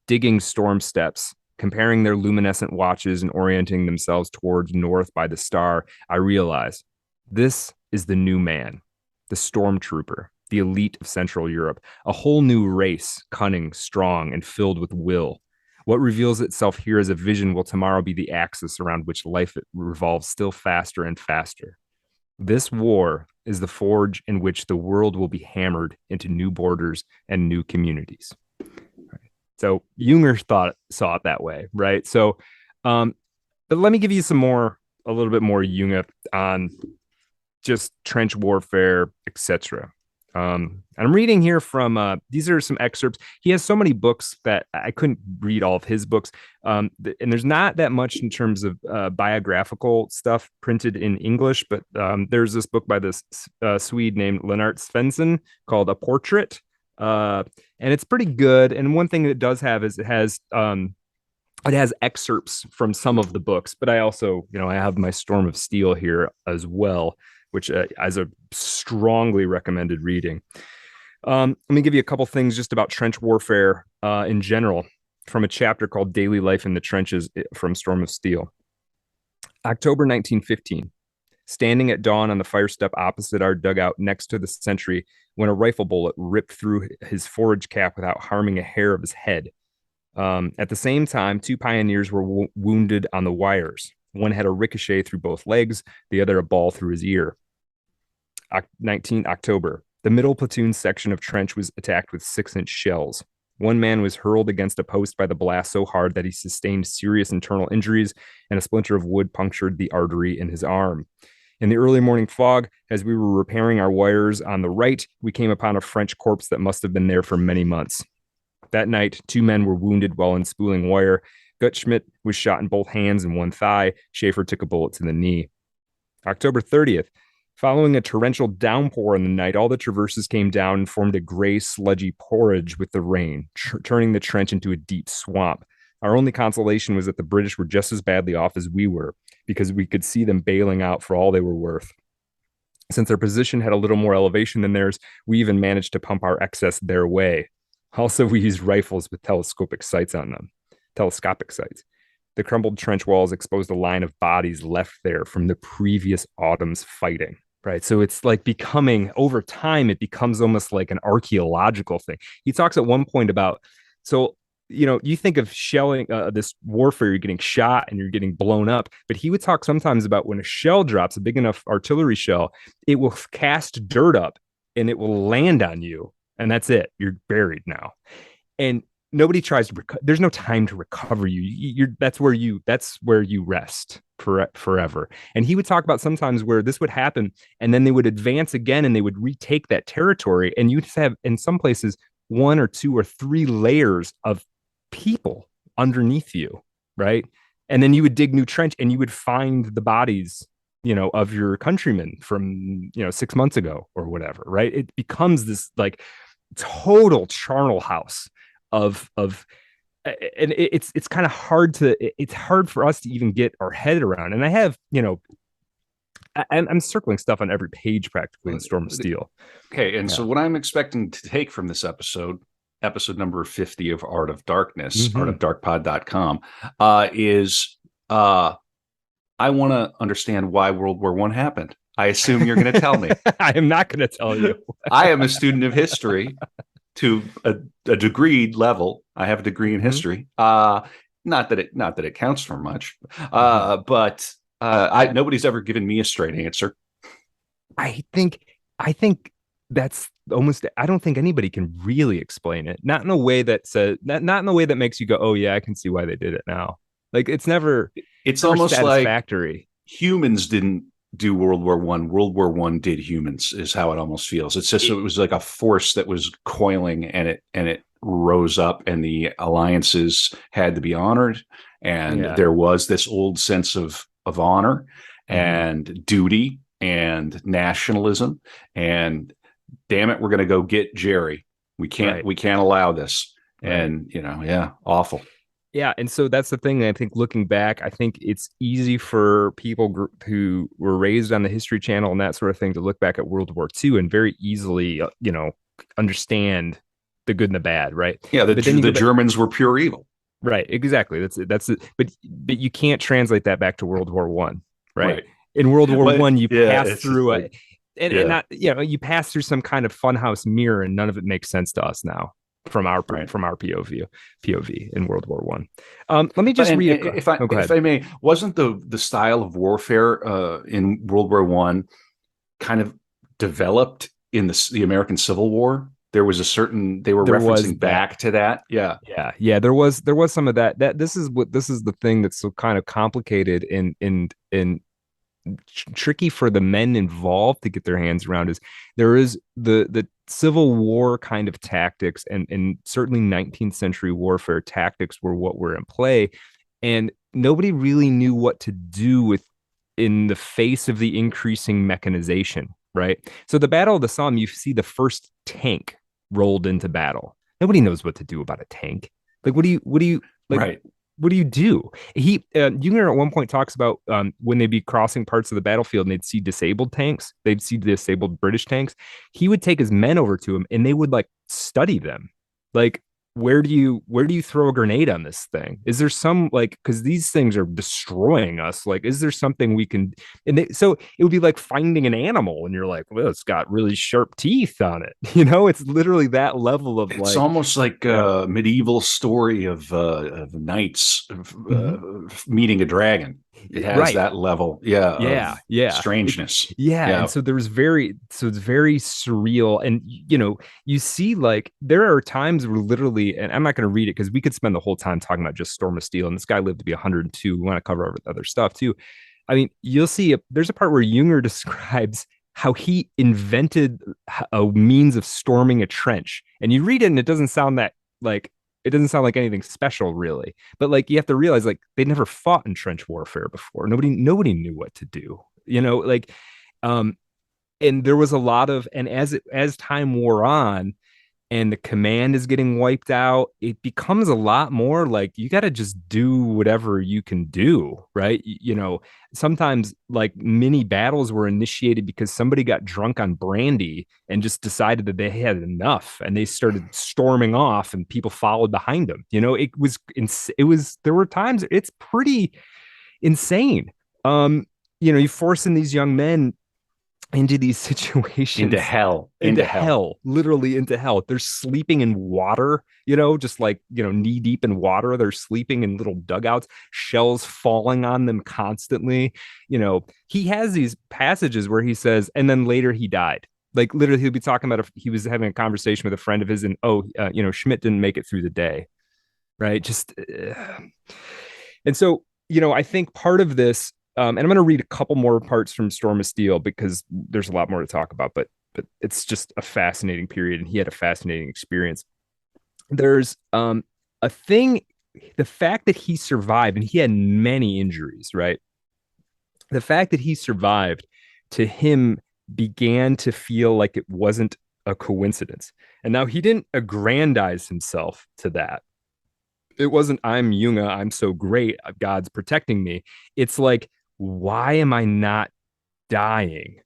Speaker 2: Digging storm steps, comparing their luminescent watches and orienting themselves towards north by the star. I realize this is the new man, the stormtrooper, the elite of Central Europe, a whole new race, cunning, strong, and filled with will. What reveals itself here as a vision will tomorrow be the axis around which life revolves still faster and faster. This war is the forge in which the world will be hammered into new borders and new communities. So Jünger saw it that way, right? So, but let me give you a little bit more Jünger on just trench warfare, etc. And I'm reading here from these are some excerpts. He has so many books that I couldn't read all of his books, and there's not that much in terms of biographical stuff printed in English. But there's this book by this Swede named Lennart Svensson called A Portrait. And it's pretty good. And one thing it does have is it has excerpts from some of the books, but I also, I have my Storm of Steel here as well, which is a strongly recommended reading. Let me give you a couple things just about trench warfare in general from a chapter called Daily Life in the Trenches from Storm of Steel. October 1915. Standing at dawn on the fire step opposite our dugout next to the sentry when a rifle bullet ripped through his forage cap without harming a hair of his head. At the same time, two pioneers were wounded on the wires. One had a ricochet through both legs, the other a ball through his ear. 19 October. The middle platoon section of trench was attacked with 6-inch shells. One man was hurled against a post by the blast so hard that he sustained serious internal injuries, and a splinter of wood punctured the artery in his arm. In the early morning fog, as we were repairing our wires on the right, we came upon a French corpse that must have been there for many months. That night, 2 men were wounded while unspooling wire. Gutschmidt was shot in both hands and one thigh. Schaefer took a bullet to the knee. October 30th. Following a torrential downpour in the night, all the traverses came down and formed a gray, sludgy porridge with the rain, turning the trench into a deep swamp. Our only consolation was that the British were just as badly off as we were, because we could see them bailing out for all they were worth. Since their position had a little more elevation than theirs, we even managed to pump our excess their way. Also, we used rifles with telescopic sights on them. The crumbled trench walls exposed a line of bodies left there from the previous autumn's fighting. Right. So it's like becoming, over time, it becomes almost like an archaeological thing. He talks at one point about, so you think of shelling, this warfare, you're getting shot and you're getting blown up. But he would talk sometimes about when a shell drops, a big enough artillery shell, it will cast dirt up and it will land on you. And that's it. You're buried now. And nobody tries to, there's no time to recover you. That's where you rest forever. And he would talk about sometimes where this would happen and then they would advance again and they would retake that territory. And you'd have in some places one or two or three layers of people underneath you, right? And then you would dig new trench and you would find the bodies, of your countrymen from, 6 months ago or whatever, right? It becomes this like total charnel house of and it's kind of it's hard for us to even get our head around. And I have, I'm circling stuff on every page practically in Storm of Steel.
Speaker 1: Okay, and so what I'm expecting to take from this episode number 50 of Art of Darkness, artofdarkpod.com, is I want to understand why World War I happened. I assume you're going to tell me.
Speaker 2: I am not going to tell you.
Speaker 1: I am a student of history to a degree level. I have a degree in history. Not that it counts for much. But nobody's ever given me a straight answer.
Speaker 2: I think that's almost, I don't think anybody can really explain it. Not in a way that says, not in a way that makes you go, oh yeah, I can see why they did it now. Like it's
Speaker 1: almost
Speaker 2: satisfactory.
Speaker 1: Like humans didn't do World War I. World War I did humans, is how it almost feels. It's just, it was like a force that was coiling and it rose up, and the alliances had to be honored. And there was this old sense of honor and duty and nationalism. And damn it, we're going to go get Jerry. We can't allow this. Right. And, awful.
Speaker 2: Yeah. And so that's the thing. I think looking back, I think it's easy for people who were raised on the History Channel and that sort of thing to look back at World War II and very easily, understand the good and the bad. Right.
Speaker 1: Yeah. The Germans were pure evil.
Speaker 2: Right. Exactly. That's it. But you can't translate that back to World War I. Right. In World War I, you pass through and not, you pass through some kind of funhouse mirror and none of it makes sense to us now. From our POV in World War I. Let me just read it.
Speaker 1: If I may, wasn't the style of warfare in World War I kind of developed in the American Civil War? There was they were referencing back to that. Yeah.
Speaker 2: There was some of that. This is the thing that's so kind of complicated and tricky for the men involved to get their hands around. Is there is the Civil War kind of tactics and certainly 19th century warfare tactics were what were in play, and nobody really knew what to do in the face of the increasing mechanization, right? So the Battle of the Somme, you see the first tank rolled into battle. Nobody knows what to do about a tank. Like, what do you like?
Speaker 1: Right.
Speaker 2: What do you do? Jünger at one point talks about when they'd be crossing parts of the battlefield and they'd see disabled tanks, they'd see disabled British tanks. He would take his men over to him and they would like study them. Like, where do you throw a grenade on this thing? Is there some because these things are destroying us. Like, is there something we can? So it would be like finding an animal and you're like, well, it's got really sharp teeth on it. It's literally that level of
Speaker 1: it's almost like a medieval story of knights meeting a dragon. It has that level, strangeness.
Speaker 2: And so it's very surreal. And you see, like, there are times where literally, and I'm not going to read it because we could spend the whole time talking about just Storm of Steel, and this guy lived to be 102. We want to cover other stuff too. I mean, you'll see there's a part where Jünger describes how he invented a means of storming a trench, and you read it and it doesn't sound like anything special, really. But like, you have to realize, like, they never fought in trench warfare before. Nobody knew what to do, and there was a lot of, and as time wore on and the command is getting wiped out, it becomes a lot more like you got to just do whatever you can do, right? Sometimes like mini battles were initiated because somebody got drunk on brandy and just decided that they had enough and they started storming off and people followed behind them. There were times it's pretty insane. You're forcing these young men into these
Speaker 1: Into
Speaker 2: situations,
Speaker 1: hell,
Speaker 2: into
Speaker 1: into hell.
Speaker 2: hell, literally into hell. They're sleeping in water, just like, knee deep in water. They're sleeping in little dugouts, shells falling on them constantly. He has these passages where he says, and then later he died. Like literally, he'll be talking about he was having a conversation with a friend of his, and Schmidt didn't make it through the day, right? Just and so I think part of this, and I'm going to read a couple more parts from Storm of Steel because there's a lot more to talk about, but it's just a fascinating period, and he had a fascinating experience. There's a thing, the fact that he survived, and he had many injuries, right? The fact that he survived to him began to feel like it wasn't a coincidence. And now he didn't aggrandize himself to that. It wasn't, I'm Jünger, I'm so great, God's protecting me. It's like, why am I not dying?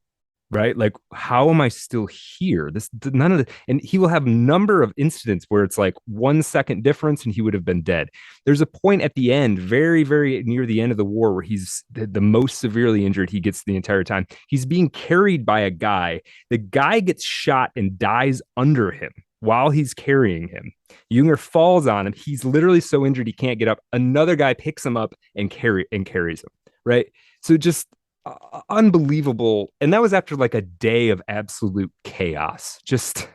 Speaker 2: Right? Like, how am I still here? This none of the, and he will have a number of incidents where it's like 1 second difference and he would have been dead. There's a point at the end, very, very near the end of the war, where he's the most severely injured he gets the entire time. He's being carried by a guy. The guy gets shot and dies under him while he's carrying him. Jünger falls on him. He's literally so injured he can't get up. Another guy picks him up and carries him. Right. So just unbelievable. And that was after like a day of absolute chaos. Just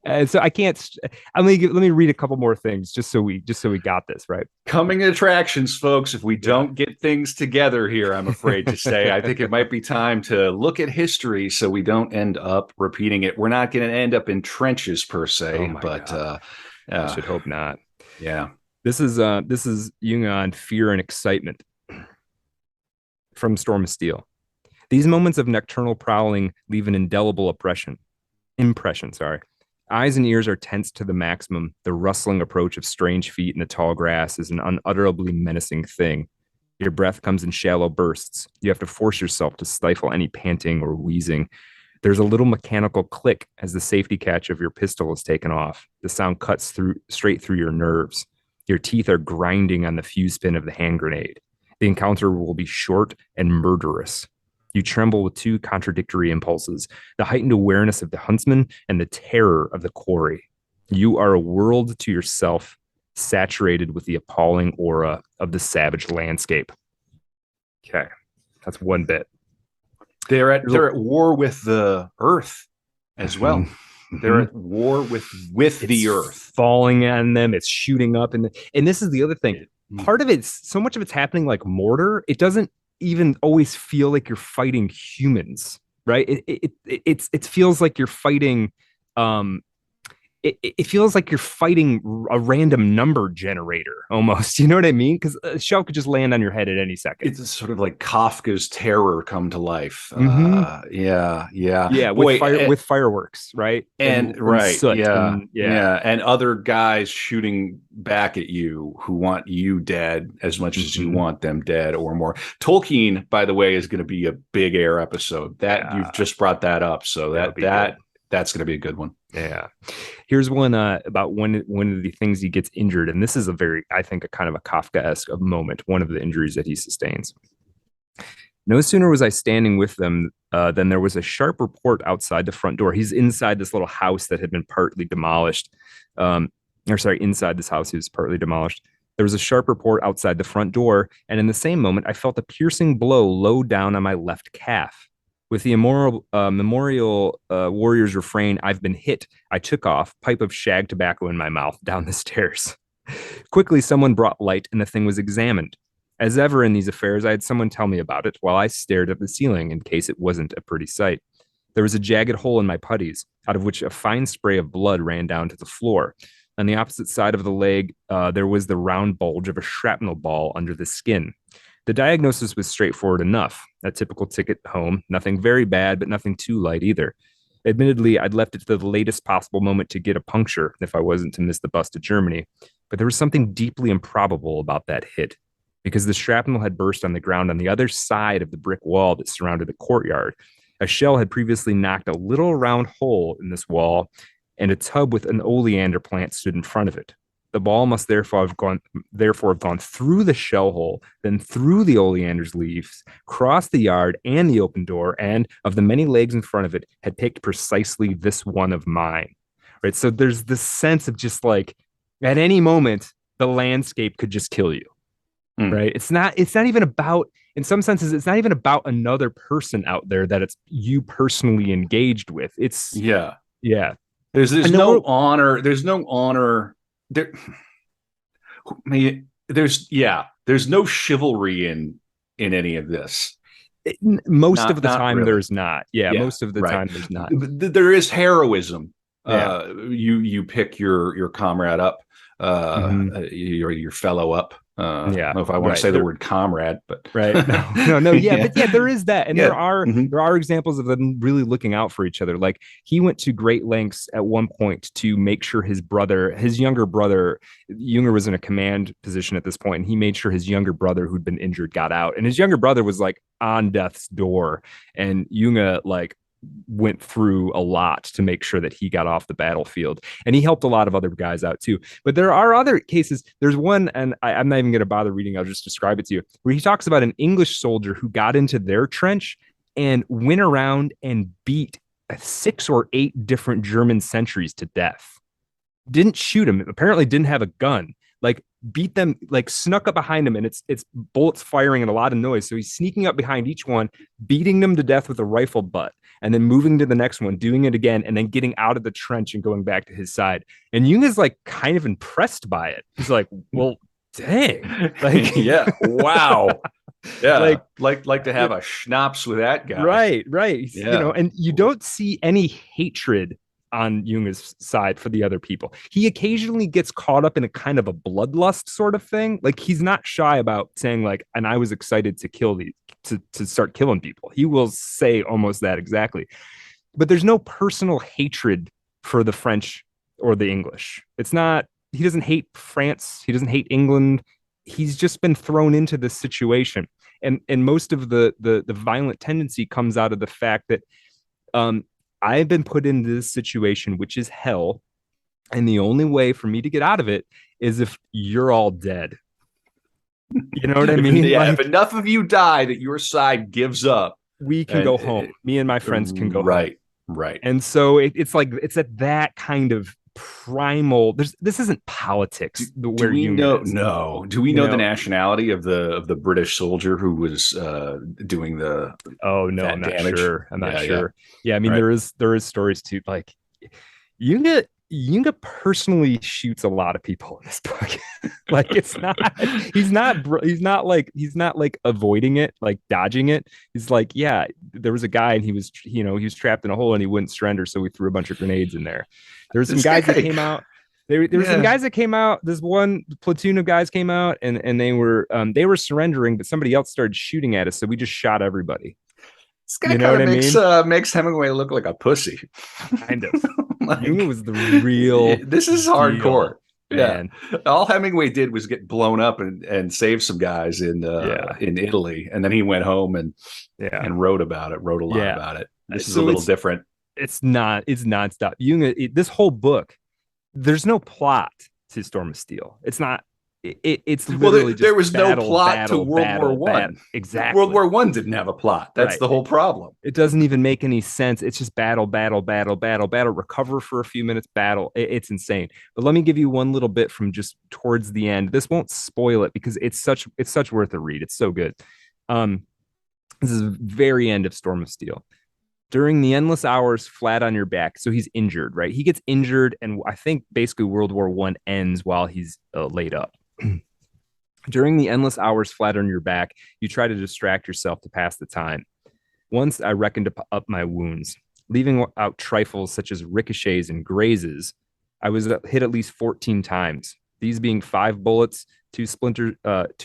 Speaker 2: and so I can't. Let me read a couple more things just so we got this right.
Speaker 1: Coming attractions, folks. If we don't get things together here, I'm afraid to say, I think it might be time to look at history so we don't end up repeating it. We're not going to end up in trenches per se, but
Speaker 2: I should hope not.
Speaker 1: Yeah,
Speaker 2: this is Jung on fear and excitement from Storm of Steel. These moments of nocturnal prowling leave an indelible impression. Eyes and ears are tensed to the maximum. The rustling approach of strange feet in the tall grass is an unutterably menacing thing. Your breath comes in shallow bursts. You have to force yourself to stifle any panting or wheezing. There's a little mechanical click as the safety catch of your pistol is taken off. The sound cuts straight through your nerves. Your teeth are grinding on the fuse pin of the hand grenade. The encounter will be short and murderous. You tremble with two contradictory impulses, the heightened awareness of the huntsman and the terror of the quarry. You are a world to yourself, saturated with the appalling aura of the savage landscape. Okay, that's one bit.
Speaker 1: They're at war with the earth as well. Mm-hmm. They're at war with the earth.
Speaker 2: Falling on them, it's shooting up. And this is the other thing. Part of it's so much of it's happening like mortar. It doesn't even always feel like you're fighting humans, right? It feels like you're fighting it feels like you're fighting a random number generator almost. You know what I mean? Because a shell could just land on your head at any second.
Speaker 1: It's sort of like Kafka's Terror come to life.
Speaker 2: Yeah. With fireworks, right?
Speaker 1: And soot, and other guys shooting back at you who want you dead as much as you want them dead or more. Tolkien, by the way, is going to be a big Air episode. That you've just brought that up, so that's going to be a good one.
Speaker 2: Yeah. Here's one about one of the things he gets injured. And this is I think, a kind of a Kafka-esque moment, one of the injuries that he sustains. No sooner was I standing with them than there was a sharp report outside the front door. He's inside this little house that had been partly demolished. Inside this house, he was partly demolished. There was a sharp report outside the front door. And in the same moment, I felt a piercing blow low down on my left calf. With the memorial warrior's refrain, "I've been hit," I took off, pipe of shag tobacco in my mouth, down the stairs. Quickly, someone brought light, and the thing was examined. As ever in these affairs, I had someone tell me about it, while I stared at the ceiling in case it wasn't a pretty sight. There was a jagged hole in my puttees, out of which a fine spray of blood ran down to the floor. On the opposite side of the leg, there was the round bulge of a shrapnel ball under the skin. The diagnosis was straightforward enough. A typical ticket home, nothing very bad, but nothing too light either. Admittedly, I'd left it to the latest possible moment to get a puncture if I wasn't to miss the bus to Germany, but there was something deeply improbable about that hit, because the shrapnel had burst on the ground on the other side of the brick wall that surrounded the courtyard. A shell had previously knocked a little round hole in this wall, and a tub with an oleander plant stood in front of it. The ball must therefore have gone through the shell hole, then through the oleander's leaves, crossed the yard and the open door, and of the many legs in front of it, had picked precisely this one of mine. Right. So there's this sense of just like at any moment, the landscape could just kill you.
Speaker 1: Mm.
Speaker 2: Right. It's not even about, in some senses, it's not even about another person out there that it's you personally engaged with. It's
Speaker 1: Yeah.
Speaker 2: yeah.
Speaker 1: There's
Speaker 2: And
Speaker 1: no honor. There's no honor. There's no chivalry in any of this.
Speaker 2: Most of the
Speaker 1: Not
Speaker 2: time
Speaker 1: really.
Speaker 2: there's not. Yeah,
Speaker 1: Yeah,
Speaker 2: most of the
Speaker 1: right.
Speaker 2: time there's not.
Speaker 1: There is heroism.
Speaker 2: Yeah.
Speaker 1: You pick your comrade up,
Speaker 2: Mhm.
Speaker 1: your fellow up. I
Speaker 2: Yeah.
Speaker 1: don't know if I want to
Speaker 2: Right.
Speaker 1: say the word comrade, but
Speaker 2: Right. No. Yeah.
Speaker 1: yeah,
Speaker 2: But yeah, there is that. And
Speaker 1: yeah.
Speaker 2: there are examples of them really looking out for each other. Like he went to great lengths at one point to make sure his younger brother, Jünger was in a command position at this point, and he made sure his younger brother who'd been injured got out. And his younger brother was like on death's door. And Jünger like went through a lot to make sure that he got off the battlefield, and he helped a lot of other guys out too. But there are other cases. There's one, and I'm not even going to bother reading, I'll just describe it to you, where he talks about an English soldier who got into their trench and went around and beat 6 or 8 different German sentries to death. Didn't shoot him, apparently didn't have a gun, like beat them, like snuck up behind him, and it's bullets firing and a lot of noise, so he's sneaking up behind each one, beating them to death with a rifle butt, and then moving to the next one, doing it again, and then getting out of the trench and going back to his side. And Jung is like kind of impressed by it. He's like, well, dang, like
Speaker 1: yeah, wow, yeah, like to
Speaker 2: uh,
Speaker 1: have a schnapps with that guy.
Speaker 2: right,
Speaker 1: Yeah.
Speaker 2: and you don't see any hatred on Jung's side for the other people. He occasionally gets caught up in a kind of a bloodlust sort of thing. Like he's not shy about saying like, and I was excited to kill these, to start killing people. He will say almost that exactly. But there's no personal hatred for the French or the English. It's not, he doesn't hate France. He doesn't hate England. He's just been thrown into this situation. And most of the violent tendency comes out of the fact that I've been put into this situation, which is hell. And the only way for me to get out of it is if you're all dead. You know what I mean?
Speaker 1: Yeah,
Speaker 2: like,
Speaker 1: if enough of you die that your side gives up,
Speaker 2: we can go home. Me and my friends can go
Speaker 1: right,
Speaker 2: home.
Speaker 1: right.
Speaker 2: And so it's like it's at that kind of primal. This isn't politics.
Speaker 1: Do we know?
Speaker 2: Is.
Speaker 1: No. Do we know the nationality of the British soldier who was doing the?
Speaker 2: Oh no, I'm not
Speaker 1: damage?
Speaker 2: sure. I'm not
Speaker 1: Yeah,
Speaker 2: sure. Yeah, I mean
Speaker 1: right.
Speaker 2: there is stories too. Like Jung personally shoots a lot of people in this book. Like it's not he's not like avoiding it, like dodging it. He's like, yeah, there was a guy and he was he was trapped in a hole and he wouldn't surrender, so we threw a bunch of grenades in there. There's some guys that came out. There were some guys that came out. This one platoon of guys came out and they were surrendering, but somebody else started shooting at us, so we just shot everybody.
Speaker 1: This guy kind of makes Hemingway look like a pussy.
Speaker 2: Kind of. Like, Jung was the real.
Speaker 1: This is hardcore.
Speaker 2: Man.
Speaker 1: Yeah. All Hemingway did was get blown up and save some guys in Italy, and then he went home and wrote about it. Wrote a lot about it. This is a little different.
Speaker 2: It's nonstop. Jung, this whole book, there's no plot to Storm of Steel. It's not. It's literally
Speaker 1: there was no plot to World War One.
Speaker 2: Exactly.
Speaker 1: World War One didn't have a plot. That's the whole problem.
Speaker 2: It doesn't even make any sense. It's just battle. Recover for a few minutes. Battle. It's insane. But let me give you one little bit from just towards the end. This won't spoil it because it's such worth a read. It's so good. This is the very end of Storm of Steel. During the endless hours flat on your back. So he's injured, right? He gets injured, and I think basically World War One ends while he's laid up. During the endless hours flat on your back, you try to distract yourself to pass the time. Once I reckoned up my wounds, leaving out trifles such as ricochets and grazes. I was hit at least 14 times. These being 5 bullets, 2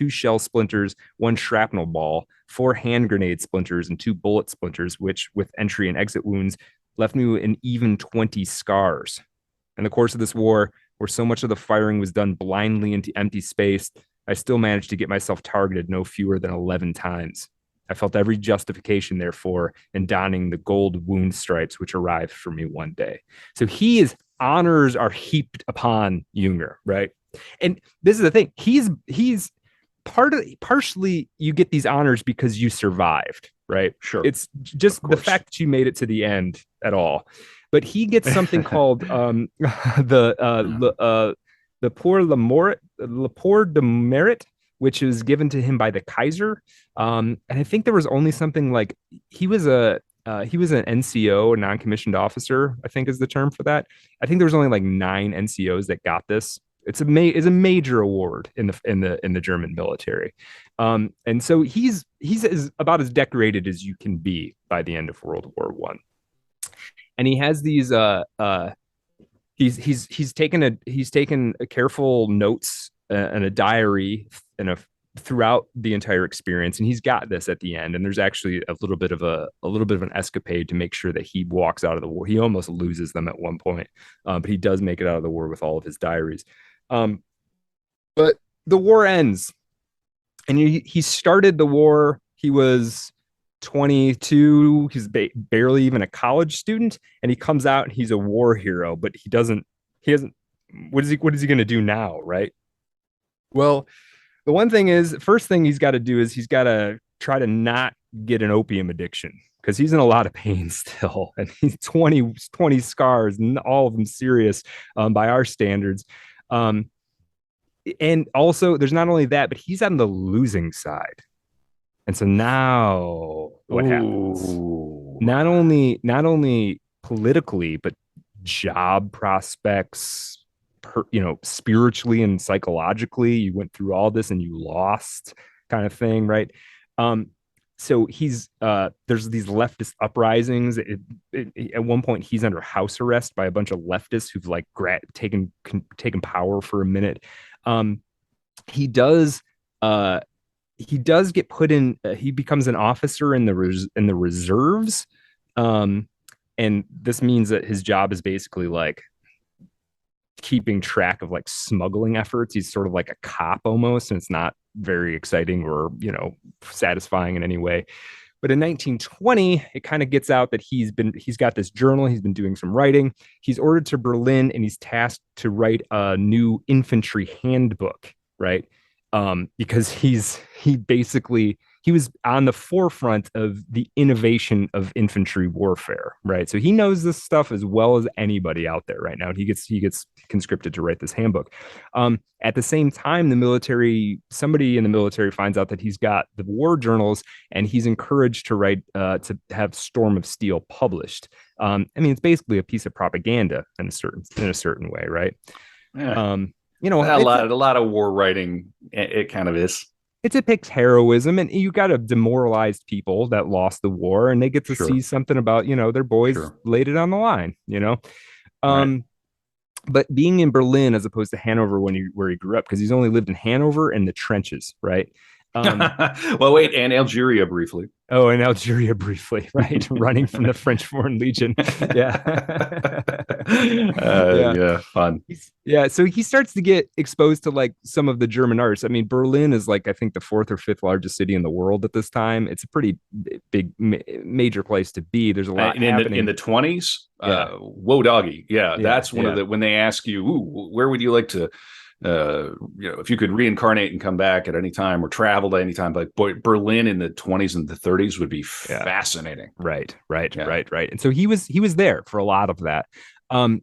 Speaker 2: shell splinters, 1 shrapnel ball, 4 hand grenade splinters, and 2 bullet splinters, which, with entry and exit wounds, left me with an even 20 scars. In the course of this war, where so much of the firing was done blindly into empty space, I still managed to get myself targeted no fewer than 11 times. I felt every justification, therefore, in donning the gold wound stripes which arrived for me one day. So honors are heaped upon Jünger, right? And this is the thing. He's partially you get these honors because you survived, right?
Speaker 1: Sure,
Speaker 2: It's just
Speaker 1: of
Speaker 2: the
Speaker 1: course.
Speaker 2: fact that you made it to the end at all. But he gets something called the Pour de Merit, which is given to him by the Kaiser. And I think there was only something like he was an NCO, a non-commissioned officer, I think is the term for that. I think there was only like 9 NCOs that got this. It's a major award in the German military, and so he's about as decorated as you can be by the end of World War I. And he has these he's taken a careful notes and a diary and a throughout the entire experience, and he's got this at the end. And there's actually a little bit of an escapade to make sure that he walks out of the war. He almost loses them at one point, but he does make it out of the war with all of his diaries. um but the war ends, and he started the war. He was 22. He's barely even a college student, and he comes out and he's a war hero. But he hasn't. What is he going to do now, right? Well, the one thing is, first thing he's got to do is he's got to try to not get an opium addiction, because he's in a lot of pain still, and he's 20 scars, and all of them serious, by our standards. Um, and also, there's not only that, but he's on the losing side. And so now what happens?
Speaker 1: Ooh.
Speaker 2: Not only politically, but job prospects, spiritually and psychologically. You went through all this and you lost, kind of thing, right? Um, so there's these leftist uprisings. At one point, he's under house arrest by a bunch of leftists who've like taken power for a minute. Um, he does uh he does get put in. He becomes an officer in the reserves, um, and this means that his job is basically like keeping track of like smuggling efforts. He's sort of like a cop almost, and it's not very exciting or satisfying in any way. But in 1920, it kind of gets out that he's got this journal. He's been doing some writing. He's ordered to Berlin, and he's tasked to write a new infantry handbook, right? Because he was on the forefront of the innovation of infantry warfare, right? So he knows this stuff as well as anybody out there right now. And he gets conscripted to write this handbook. At the same time, somebody in the military finds out that he's got the war journals, and he's encouraged to write to have Storm of Steel published. I mean, it's basically a piece of propaganda in a certain way, right?
Speaker 1: Yeah.
Speaker 2: Um,
Speaker 1: A lot of war writing. It kind of is.
Speaker 2: it depicts heroism, and you got a demoralized people that lost the war, and they get to
Speaker 1: Sure.
Speaker 2: see something about their boys
Speaker 1: Sure.
Speaker 2: laid it on the line.
Speaker 1: Right.
Speaker 2: um but being in Berlin as opposed to Hanover, where he grew up, because he's only lived in Hanover and the trenches, right? um
Speaker 1: Well, wait, and Algeria briefly.
Speaker 2: Oh, and Algeria briefly, right? Running from the French Foreign Legion. Yeah. Yeah.
Speaker 1: Yeah, fun.
Speaker 2: Yeah. So he starts to get exposed to like some of the German arts. I mean, Berlin is like, I think, the fourth or fifth largest city in the world at this time. It's a pretty big, major place to be. There's a lot happening.
Speaker 1: In the 20s.
Speaker 2: Yeah.
Speaker 1: Whoa, doggy. Yeah,
Speaker 2: Yeah.
Speaker 1: that's one of the when they ask you, ooh, where would you like to if you could reincarnate and come back at any time or travel to any time, like Berlin in the 20s and the 30s would be fascinating.
Speaker 2: Right.
Speaker 1: Yeah.
Speaker 2: Right. And so he was there for a lot of that. And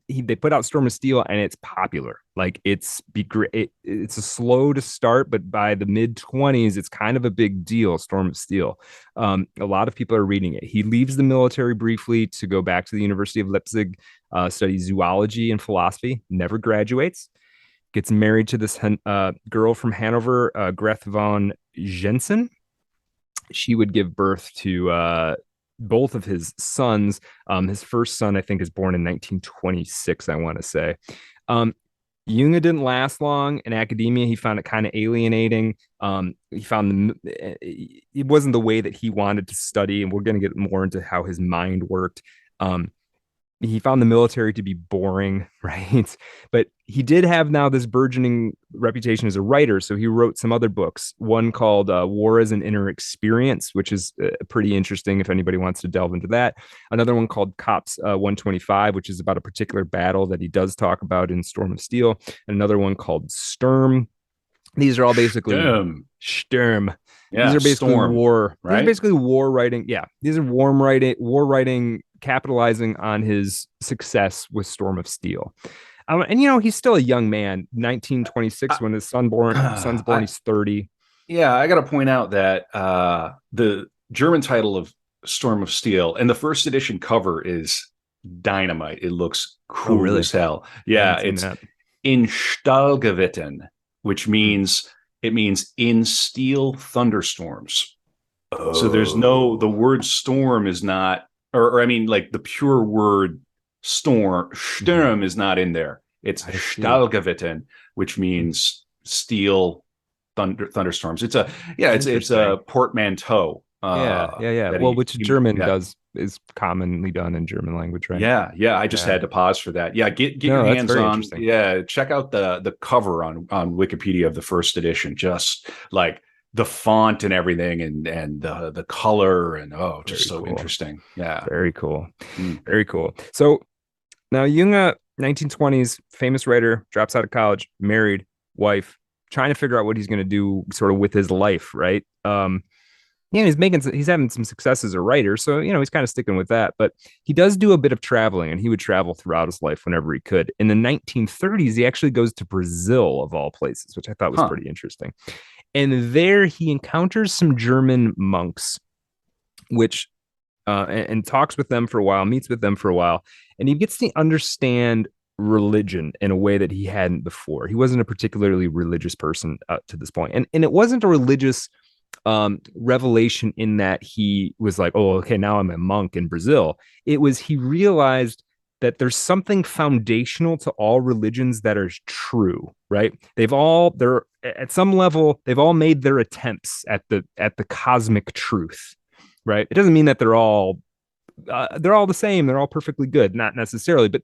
Speaker 2: they put out Storm of Steel, and it's popular. Like it's a slow to start, but by the mid 20s, it's kind of a big deal. Storm of Steel. A lot of people are reading it. He leaves the military briefly to go back to the University of Leipzig, study zoology and philosophy. Never graduates. Gets married to this girl from Hanover, Greth von Jensen. She would give birth to both of his sons. His first son, I think, is born in 1926, I want to say. Jünger didn't last long in academia. He found it kind of alienating. He found it wasn't the way that he wanted to study, and we're going to get more into how his mind worked. he found the military to be boring, right? But he did have now this burgeoning reputation as a writer. So he wrote some other books, one called War as an Inner Experience, which is pretty interesting if anybody wants to delve into that. Another one called Cops 125, which is about a particular battle that he does talk about in Storm of Steel. And another one called Sturm. These are all basically Sturm. These
Speaker 1: Yeah,
Speaker 2: are basically
Speaker 1: storm,
Speaker 2: war. These are
Speaker 1: right?
Speaker 2: basically war writing. Yeah, these are war writing, capitalizing on his success with Storm of Steel. And he's still a young man, 1926 when his son's born.
Speaker 1: I,
Speaker 2: He's 30.
Speaker 1: yeah, I got to point out that the German title of Storm of Steel and the first edition cover is dynamite. It looks
Speaker 2: Oh,
Speaker 1: cool
Speaker 2: really?
Speaker 1: as hell.
Speaker 2: I
Speaker 1: Yeah,
Speaker 2: haven't seen
Speaker 1: it's
Speaker 2: that.
Speaker 1: in Stahlgewittern, which
Speaker 2: Hmm.
Speaker 1: means it means in steel thunderstorms. So there's no
Speaker 2: Oh,
Speaker 1: the word storm is not, or I mean, like the pure word storm,
Speaker 2: mhm.
Speaker 1: Sturm is not in there. It's
Speaker 2: I see.
Speaker 1: Stahlgewittern, which
Speaker 2: Hmm.
Speaker 1: means steel thunderstorms. It's a
Speaker 2: Interesting.
Speaker 1: portmanteau.
Speaker 2: Yeah, yeah, yeah.
Speaker 1: That
Speaker 2: Well, which German
Speaker 1: yeah.
Speaker 2: does is commonly done in German language, right?
Speaker 1: Yeah. I just
Speaker 2: Yeah.
Speaker 1: had to pause for that. Yeah, get your
Speaker 2: No, that's
Speaker 1: hands
Speaker 2: very
Speaker 1: on.
Speaker 2: interesting.
Speaker 1: Yeah, check out the cover on Wikipedia of the first edition. Just like the font and everything, and the color, and oh, just
Speaker 2: Very
Speaker 1: so
Speaker 2: cool.
Speaker 1: interesting. Yeah.
Speaker 2: Very cool.
Speaker 1: Mm.
Speaker 2: Very cool. So now Jung, 1920s, famous writer, drops out of college, married, wife, trying to figure out what he's going to do sort of with his life, right? He's having some success as a writer, so he's kind of sticking with that. But he does do a bit of traveling, and he would travel throughout his life whenever he could. In the 1930s, he actually goes to Brazil, of all places, which I thought was
Speaker 1: Huh.
Speaker 2: pretty interesting. And there he encounters some German monks, which and talks with them for a while, meets with them for a while, and he gets to understand religion in a way that he hadn't before. He wasn't a particularly religious person to this point, and it wasn't a religious revelation in that he was like, oh, okay, now I'm a monk in Brazil. It was he realized that there's something foundational to all religions that are true, right? They're at some level, they've all made their attempts at the cosmic truth, right? It doesn't mean that they're all the same. They're all perfectly good, not necessarily, but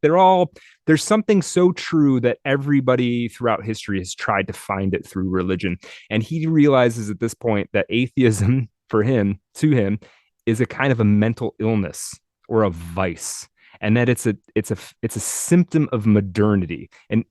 Speaker 2: there's something so true that everybody throughout history has tried to find it through religion. And he realizes at this point that atheism to him, is a kind of a mental illness or a vice. And that it's a symptom of modernity. And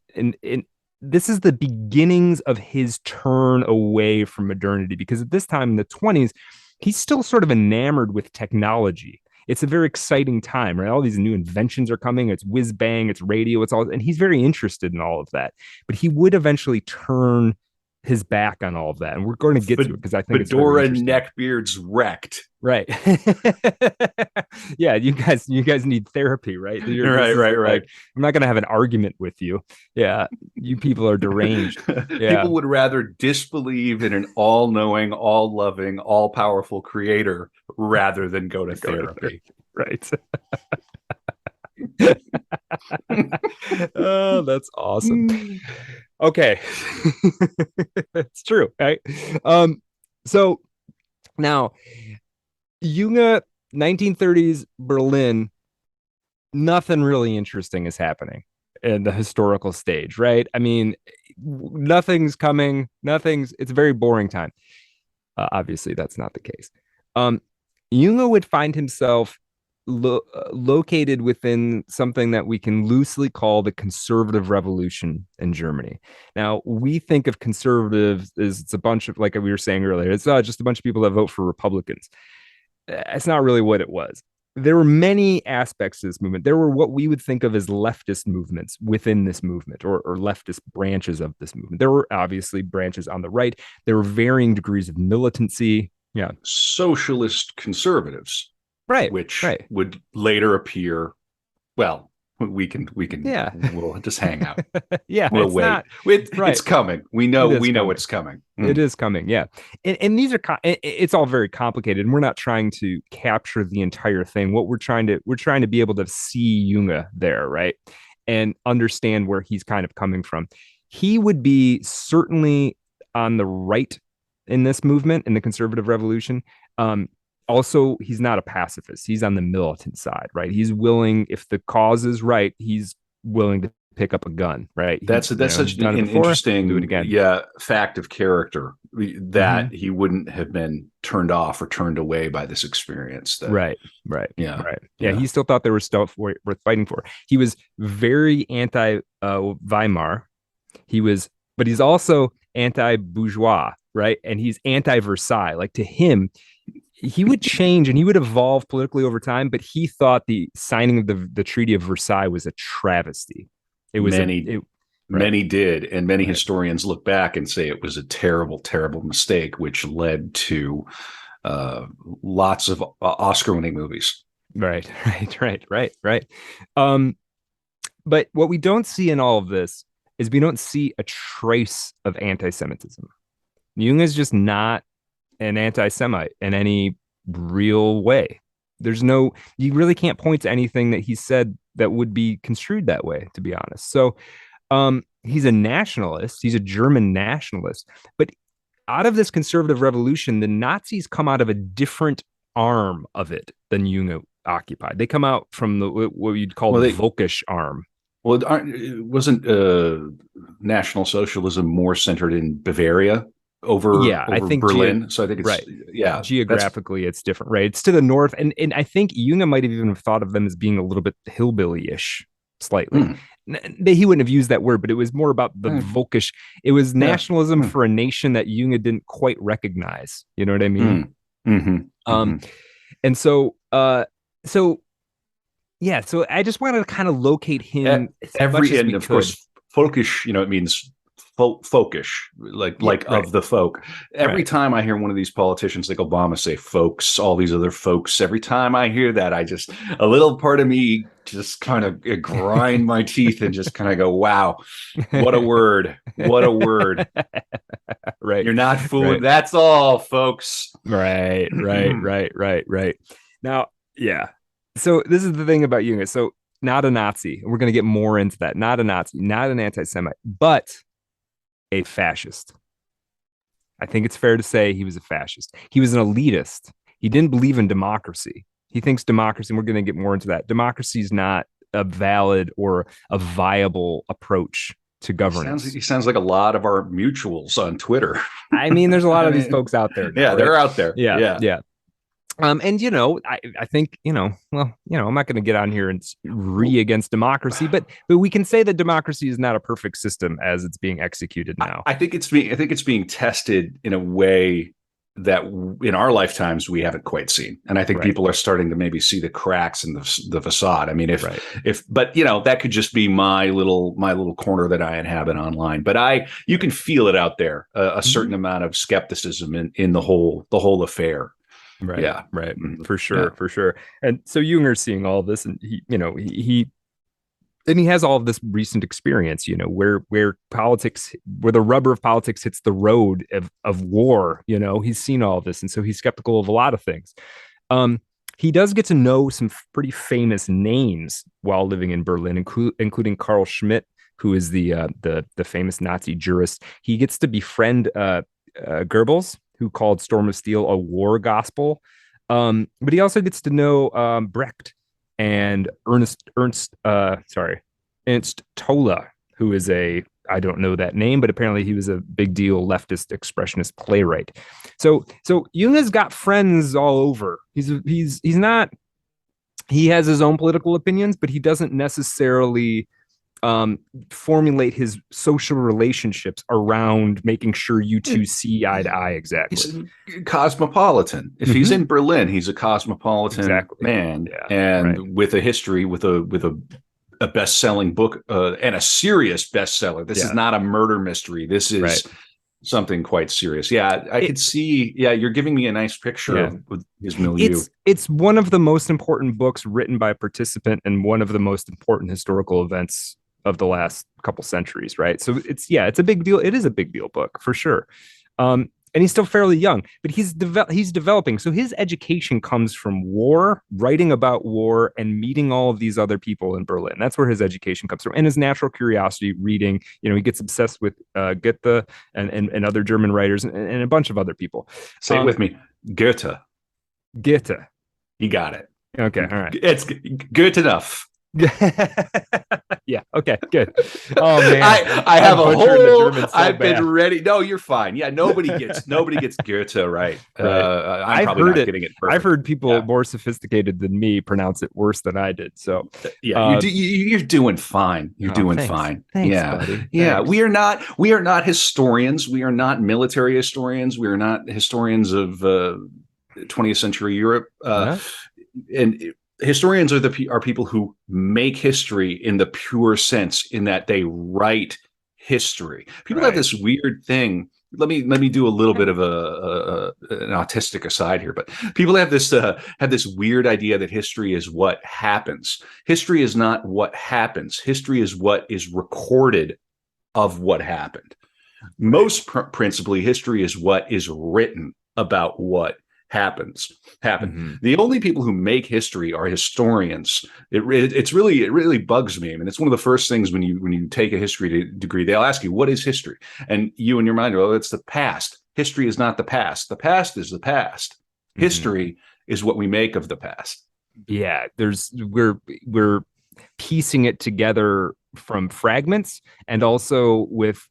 Speaker 2: this is the beginnings of his turn away from modernity, because at this time in the 20s, he's still sort of enamored with technology. It's a very exciting time, right? All these new inventions are coming. It's whiz bang, it's radio, it's all, and he's very interested in all of that. But he would eventually turn his back on all of that, and we're going to get to it because I think it's very
Speaker 1: Fedora
Speaker 2: interesting.
Speaker 1: neckbeards wrecked.
Speaker 2: Right. Yeah, you guys need therapy, right? This
Speaker 1: Right,
Speaker 2: is
Speaker 1: right, right.
Speaker 2: like I'm not going to have an argument with you. Yeah, you people are deranged. Yeah.
Speaker 1: People would rather disbelieve in an all-knowing, all-loving, all-powerful creator rather than go to
Speaker 2: To go to therapy.
Speaker 1: therapy.
Speaker 2: Right. Oh, that's awesome. Okay. It's true, right? So now Junge, 1930s Berlin, nothing really interesting is happening in the historical stage, right? I mean, nothing's coming, it's a very boring time. Obviously, that's not the case. Um, Junge would find himself located within something that we can loosely call the conservative revolution in Germany. Now, we think of conservatives as it's a bunch of, like we were saying earlier, it's just a bunch of people that vote for Republicans. It's not really what it was. There were many aspects to this movement. There were what we would think of as leftist movements within this movement, or leftist branches of this movement. There were obviously branches on the right. There were varying degrees of militancy. Yeah.
Speaker 1: Socialist conservatives,
Speaker 2: Right.
Speaker 1: which
Speaker 2: Right.
Speaker 1: would later appear. Well,
Speaker 2: Yeah.
Speaker 1: we'll just hang out.
Speaker 2: Yeah.
Speaker 1: We'll
Speaker 2: It's
Speaker 1: wait.
Speaker 2: not
Speaker 1: It's
Speaker 2: right.
Speaker 1: coming.
Speaker 2: It is
Speaker 1: We know
Speaker 2: coming.
Speaker 1: it's coming.
Speaker 2: It
Speaker 1: Mm.
Speaker 2: is coming, yeah. And these are it's all very complicated, and we're not trying to capture the entire thing. What we're trying to be able to see Junge there, right, and understand where he's kind of coming from. He would be certainly on the right in this movement in the conservative revolution. Um, Also, he's not a pacifist. He's on the militant side, right? He's willing, if the cause is right, he's willing to pick up a gun, right?
Speaker 1: That's such
Speaker 2: Done it
Speaker 1: an
Speaker 2: before, do it
Speaker 1: interesting,
Speaker 2: again.
Speaker 1: yeah, fact of character
Speaker 2: Mm-hmm.
Speaker 1: that he wouldn't have been turned off or turned away by this experience. That,
Speaker 2: Right, right,
Speaker 1: yeah,
Speaker 2: right. Yeah,
Speaker 1: yeah,
Speaker 2: he still thought there was stuff worth fighting for. He was very anti Weimar. He was, but he's also anti bourgeois, right? And he's anti Versailles. Like to him, he would change and he would evolve politically over time, but he thought the signing of the Treaty of Versailles was a travesty. It was
Speaker 1: many
Speaker 2: right,
Speaker 1: many did, and many
Speaker 2: right,
Speaker 1: historians look back and say it was a terrible, terrible mistake, which led to uh, lots of Oscar-winning movies.
Speaker 2: right, right. Um, but what we don't see in all of this is we don't see a trace of anti-Semitism. Jung is just not an anti-Semite in any real way. There's no, you really can't point to anything that he said that would be construed that way, to be honest. So he's a nationalist, he's a German nationalist, but out of this conservative revolution, the Nazis come out of a different arm of it than Jung occupied. They come out from the what you'd call
Speaker 1: Well,
Speaker 2: the
Speaker 1: they
Speaker 2: Völkisch arm.
Speaker 1: well, wasn't National Socialism more centered in Bavaria
Speaker 2: Yeah, I
Speaker 1: over
Speaker 2: think
Speaker 1: Berlin? So I think it's,
Speaker 2: right.
Speaker 1: yeah, that's
Speaker 2: Geographically, it's different, right? It's to the north, and I think Jung might have even thought of them as being a little bit hillbilly-ish, slightly.
Speaker 1: mm,
Speaker 2: He wouldn't have used that word, but it was more about the
Speaker 1: mm,
Speaker 2: Völkisch. It was
Speaker 1: yeah,
Speaker 2: nationalism
Speaker 1: mm,
Speaker 2: for a nation that Jung didn't quite recognize. You know what I mean?
Speaker 1: mm, mm-hmm,
Speaker 2: Um,
Speaker 1: mm-hmm.
Speaker 2: and so yeah, so I just wanted to kind of locate him as much
Speaker 1: Every
Speaker 2: as
Speaker 1: and
Speaker 2: we
Speaker 1: of
Speaker 2: could.
Speaker 1: course folkish, it means folkish,
Speaker 2: Yeah,
Speaker 1: like
Speaker 2: right,
Speaker 1: of the folk. Every
Speaker 2: right.
Speaker 1: time I hear one of these politicians like Obama say folks, all these other folks, every time I hear that, I just, a little part of me just kind of grind my teeth and just kind of go, wow, what a word, what a word.
Speaker 2: Right,
Speaker 1: You're not fooling,
Speaker 2: right.
Speaker 1: that's all, folks.
Speaker 2: Right. Now, yeah. So this is the thing about Jung. So not a Nazi. We're going to get more into that. Not a Nazi, not an anti-Semite, but a fascist. I think it's fair to say he was a fascist. He was an elitist. He didn't believe in democracy. He thinks democracy, and we're going to get more into that. Democracy is not a valid or a viable approach to governance.
Speaker 1: He sounds like a lot of our mutuals on Twitter.
Speaker 2: I mean, there's a lot
Speaker 1: I
Speaker 2: of these
Speaker 1: mean,
Speaker 2: folks out there now,
Speaker 1: yeah,
Speaker 2: right?
Speaker 1: they're out there.
Speaker 2: Yeah,
Speaker 1: Yeah.
Speaker 2: yeah. And I think well, I'm not going to get on here and against democracy, but we can say that democracy is not a perfect system as it's being executed now.
Speaker 1: I think it's being tested in a way that in our lifetimes we haven't quite seen, and I think
Speaker 2: Right,
Speaker 1: people are starting to maybe see the cracks in the facade. I mean,
Speaker 2: right.
Speaker 1: if but that could just be my little corner that I inhabit online, but you can feel it out there, a
Speaker 2: Mhm.
Speaker 1: certain amount of skepticism in the whole affair.
Speaker 2: Right,
Speaker 1: Yeah.
Speaker 2: right.
Speaker 1: Mhm.
Speaker 2: For
Speaker 1: Yeah.
Speaker 2: sure, for sure. And so Junger's seeing all this, and he has all of this recent experience, where politics, where the rubber of politics hits the road of war. He's seen all of this, and so he's skeptical of a lot of things. Um, he does get to know some pretty famous names while living in Berlin, including Carl Schmitt, who is the famous Nazi jurist. He gets to befriend Goebbels, who called Storm of Steel a war gospel. But he also gets to know Brecht and Ernst Tola, who is I don't know that name, but apparently he was a big deal leftist expressionist playwright. So Jung has got friends all over. He's not, he has his own political opinions, but he doesn't necessarily formulate his social relationships around making sure you two see eye to eye exactly.
Speaker 1: He's cosmopolitan. If he's
Speaker 2: Mm-hmm.
Speaker 1: in Berlin, he's a cosmopolitan
Speaker 2: Exactly.
Speaker 1: man,
Speaker 2: Yeah. Right.
Speaker 1: and with a history, with a best-selling book, and a serious bestseller. This is
Speaker 2: Yeah.
Speaker 1: not a murder mystery. This
Speaker 2: Right.
Speaker 1: is something quite serious. Yeah, I could see. Yeah, you're giving me a nice picture
Speaker 2: Yeah.
Speaker 1: of his milieu.
Speaker 2: It's one of the most important books written by a participant and one of the most important historical events of the last couple centuries, right? So it's a big deal. It is a big deal book for sure. And he's still fairly young, but he's developing. So his education comes from war, writing about war, and meeting all of these other people in Berlin. That's where his education comes from, and his natural curiosity, reading. He gets obsessed with Goethe and other German writers and a bunch of other people.
Speaker 1: Say it with me, Goethe.
Speaker 2: Goethe.
Speaker 1: You got it.
Speaker 2: Okay, all right.
Speaker 1: It's good enough.
Speaker 2: Yeah. Okay. Good. Oh man,
Speaker 1: I
Speaker 2: I'm
Speaker 1: have a
Speaker 2: butchering the
Speaker 1: whole.
Speaker 2: German so
Speaker 1: I've been
Speaker 2: bad.
Speaker 1: ready. No, you're fine. Yeah, nobody gets Goethe right.
Speaker 2: Right.
Speaker 1: I'm
Speaker 2: I've
Speaker 1: probably
Speaker 2: heard
Speaker 1: not
Speaker 2: it.
Speaker 1: getting it
Speaker 2: I've
Speaker 1: perfect.
Speaker 2: heard people
Speaker 1: Yeah,
Speaker 2: more sophisticated than me pronounce it worse than I did. So,
Speaker 1: yeah.
Speaker 2: uh,
Speaker 1: You're doing fine. You're
Speaker 2: oh,
Speaker 1: doing
Speaker 2: thanks.
Speaker 1: fine.
Speaker 2: Thanks,
Speaker 1: Yeah,
Speaker 2: buddy.
Speaker 1: yeah.
Speaker 2: Thanks.
Speaker 1: We are not historians. We are not military historians. We are not historians of 20th century Europe.
Speaker 2: Yeah.
Speaker 1: And historians are people who make history in the pure sense, in that they write history. People have
Speaker 2: Right.
Speaker 1: this weird thing. Let me do a little bit of an autistic aside here, but people have this weird idea that history is what happens. History is not what happens. History is what is recorded of what happened.
Speaker 2: Right.
Speaker 1: Most principally, history is what is written about what happened.
Speaker 2: Mm-hmm.
Speaker 1: The only people who make history are historians. It really bugs me. I mean, it's one of the first things when you take a history degree, they'll ask you, what is history? And you in your mind, oh, it's the past. History is not the past. The past is the past.
Speaker 2: Mm-hmm.
Speaker 1: History is what we make of the past.
Speaker 2: Yeah. We're piecing it together from fragments and also with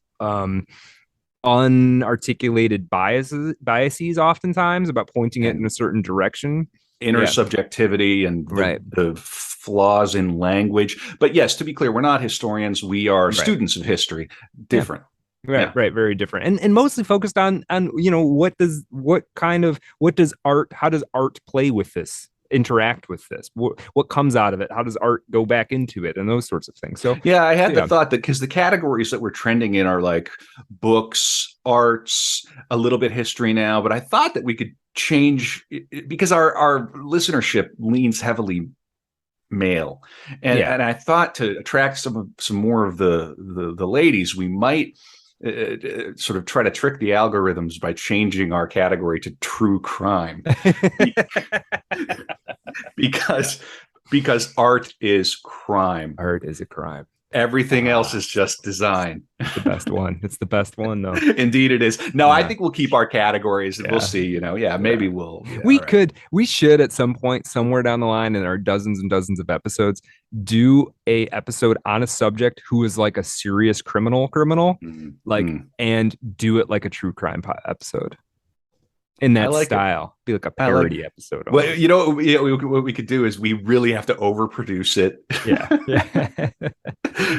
Speaker 2: unarticulated biases oftentimes about pointing it in
Speaker 1: And
Speaker 2: a certain direction.
Speaker 1: inner
Speaker 2: Yeah.
Speaker 1: subjectivity and the
Speaker 2: Right.
Speaker 1: the flaws in language. But yes, to be clear, we're not historians. We are
Speaker 2: Right.
Speaker 1: students of history.
Speaker 2: Yeah.
Speaker 1: Different.
Speaker 2: Right,
Speaker 1: Yeah.
Speaker 2: right, very different, and mostly focused on what does art, how does art play with this, interact with this, what comes out of it, how does art go back into it, and those sorts of things. So
Speaker 1: Yeah, I had the
Speaker 2: yeah,
Speaker 1: thought that because the categories that we're trending in are like books, arts, a little bit history now, but I thought that we could change because our listenership leans heavily male, and
Speaker 2: yeah.
Speaker 1: and I thought to attract some more of the ladies, we might sort of try to trick the algorithms by changing our category to true crime because because art is crime.
Speaker 2: Art is a crime.
Speaker 1: Everything else
Speaker 2: Ah,
Speaker 1: is just design.
Speaker 2: it's the best one. It's the best one though.
Speaker 1: Indeed, it is. No, I
Speaker 2: Yeah,
Speaker 1: think we'll keep our categories and we'll
Speaker 2: yeah,
Speaker 1: see. Yeah,
Speaker 2: yeah.
Speaker 1: maybe we'll. Yeah, all right.
Speaker 2: We should at some point somewhere down the line in our dozens and dozens of episodes do a episode on a subject who is like a serious criminal, like,
Speaker 1: Mm-hmm.
Speaker 2: and do it like a true crime episode in
Speaker 1: I
Speaker 2: that
Speaker 1: like it.
Speaker 2: style. Be like a
Speaker 1: I like.
Speaker 2: parody episode
Speaker 1: Well,
Speaker 2: almost.
Speaker 1: what we could do is we really have to overproduce it.
Speaker 2: Yeah, yeah,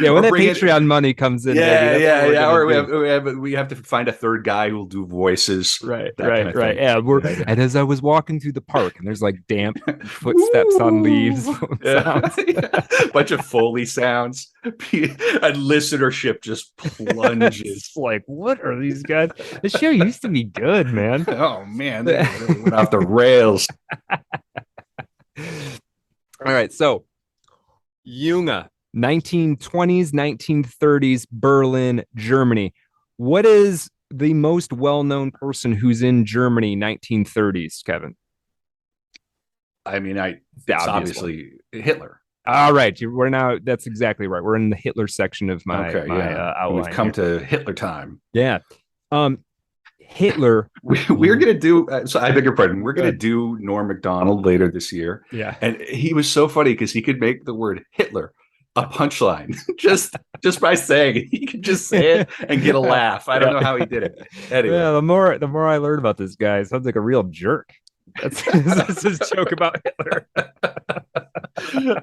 Speaker 2: yeah. When
Speaker 1: Or
Speaker 2: that
Speaker 1: bring it.
Speaker 2: Patreon money comes in, baby,
Speaker 1: Yeah,
Speaker 2: that's what
Speaker 1: yeah,
Speaker 2: we're
Speaker 1: yeah.
Speaker 2: gonna
Speaker 1: Or we
Speaker 2: do.
Speaker 1: have we have to find a third guy who'll do voices,
Speaker 2: Right,
Speaker 1: that kind
Speaker 2: right,
Speaker 1: of
Speaker 2: right.
Speaker 1: thing.
Speaker 2: Yeah, we're
Speaker 1: Yeah, yeah.
Speaker 2: and as I was walking through the park, and there's like damp footsteps on leaves
Speaker 1: Ooh. Yeah.
Speaker 2: sounds.
Speaker 1: Yeah. Bunch of Foley sounds. And listenership just plunges.
Speaker 2: It's like, what are these guys? The show used to be good, man.
Speaker 1: Oh man, they really went off the rails.
Speaker 2: All right, so Jünger, 1920s, 1930s, Berlin, Germany. What is the most well-known person who's in Germany 1930s, Kevin?
Speaker 1: I mean,
Speaker 2: The
Speaker 1: it's
Speaker 2: obvious one.
Speaker 1: obviously Hitler.
Speaker 2: All right, we're now. That's exactly right. We're in the Hitler section of my
Speaker 1: Okay,
Speaker 2: my
Speaker 1: yeah. We've
Speaker 2: outline
Speaker 1: come
Speaker 2: here.
Speaker 1: to Hitler time.
Speaker 2: Yeah, Hitler.
Speaker 1: We're gonna do. So I beg your pardon. We're gonna
Speaker 2: Good.
Speaker 1: do Norm Macdonald later this year,
Speaker 2: Yeah.
Speaker 1: and he was so funny because he could make the word Hitler a punchline just by saying it. He could just say it and get a laugh. I don't know how he did it. Anyway,
Speaker 2: Yeah, the more I learn about this guy, it sounds like a real jerk. That's his joke about Hitler.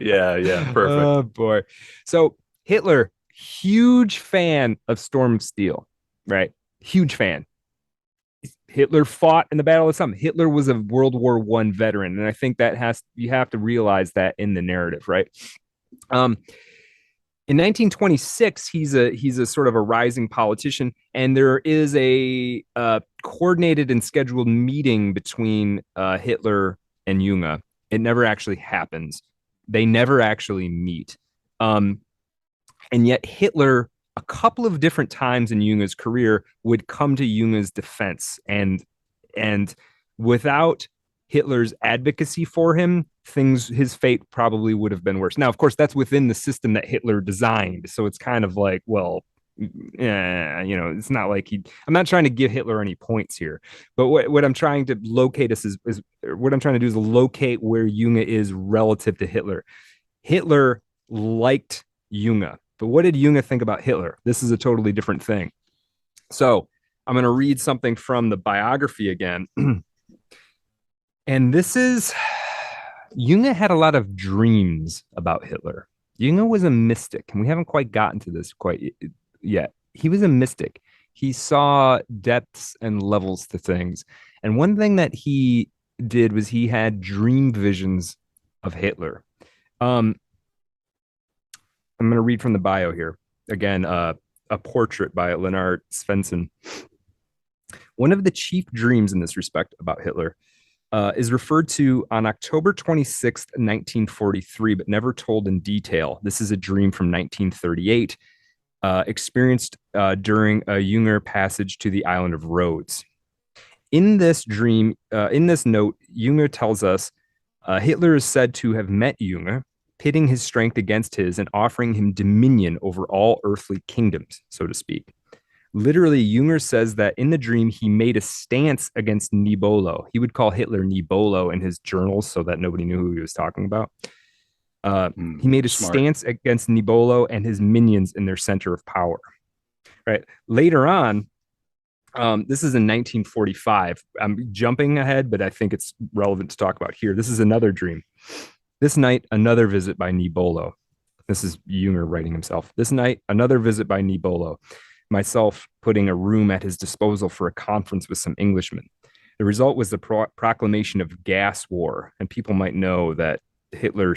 Speaker 1: yeah, perfect.
Speaker 2: Oh boy. So Hitler, huge fan of Storm of Steel, right? Huge fan. Hitler fought in the Battle of Somme. Hitler was a World War I veteran, and I think you have to realize that in the narrative, right? In 1926, he's a sort of a rising politician, and there is a coordinated and scheduled meeting between Hitler and Jünger. It never actually happens. They never actually meet. And yet Hitler, a couple of different times in Jünger's career, would come to Jünger's defense, and without Hitler's advocacy for him, his fate probably would have been worse. Now, of course, that's within the system that Hitler designed, so it's kind of like, well, it's not like I'm not trying to give Hitler any points here, but what I'm trying to locate is what I'm trying to do is locate where Jung is relative to Hitler. Hitler liked Jung, but what did Jung think about Hitler? This is a totally different thing. So I'm going to read something from the biography again. And this is Jung had a lot of dreams about Hitler. Jung was a mystic, and we haven't quite gotten to this quite yet. He was a mystic. He saw depths and levels to things. And one thing that he did was he had dream visions of Hitler. I'm going to read from the bio here. Again, a portrait by Leonard Svensson. One of the chief dreams in this respect about Hitler is referred to on October 26th, 1943, but never told in detail. This is a dream from 1938, experienced during a Jünger passage to the island of Rhodes. In this dream, in this note, Jünger tells us Hitler is said to have met Jünger, pitting his strength against his and offering him dominion over all earthly kingdoms, so to speak. Literally, Jünger says that in the dream, he made a stance against Nibolo. He would call Hitler Nibolo in his journals so that nobody knew who he was talking about. He made a stance against Nibolo and his minions in their center of power. Right. Later on, this is in 1945. I'm jumping ahead, but I think it's relevant to talk about here. This is another dream. This night, another visit by Nibolo. This is Jünger writing himself. This night, another visit by Nibolo. Myself putting a room at his disposal for a conference with some Englishmen. The result was the proclamation of gas war, and people might know that Hitler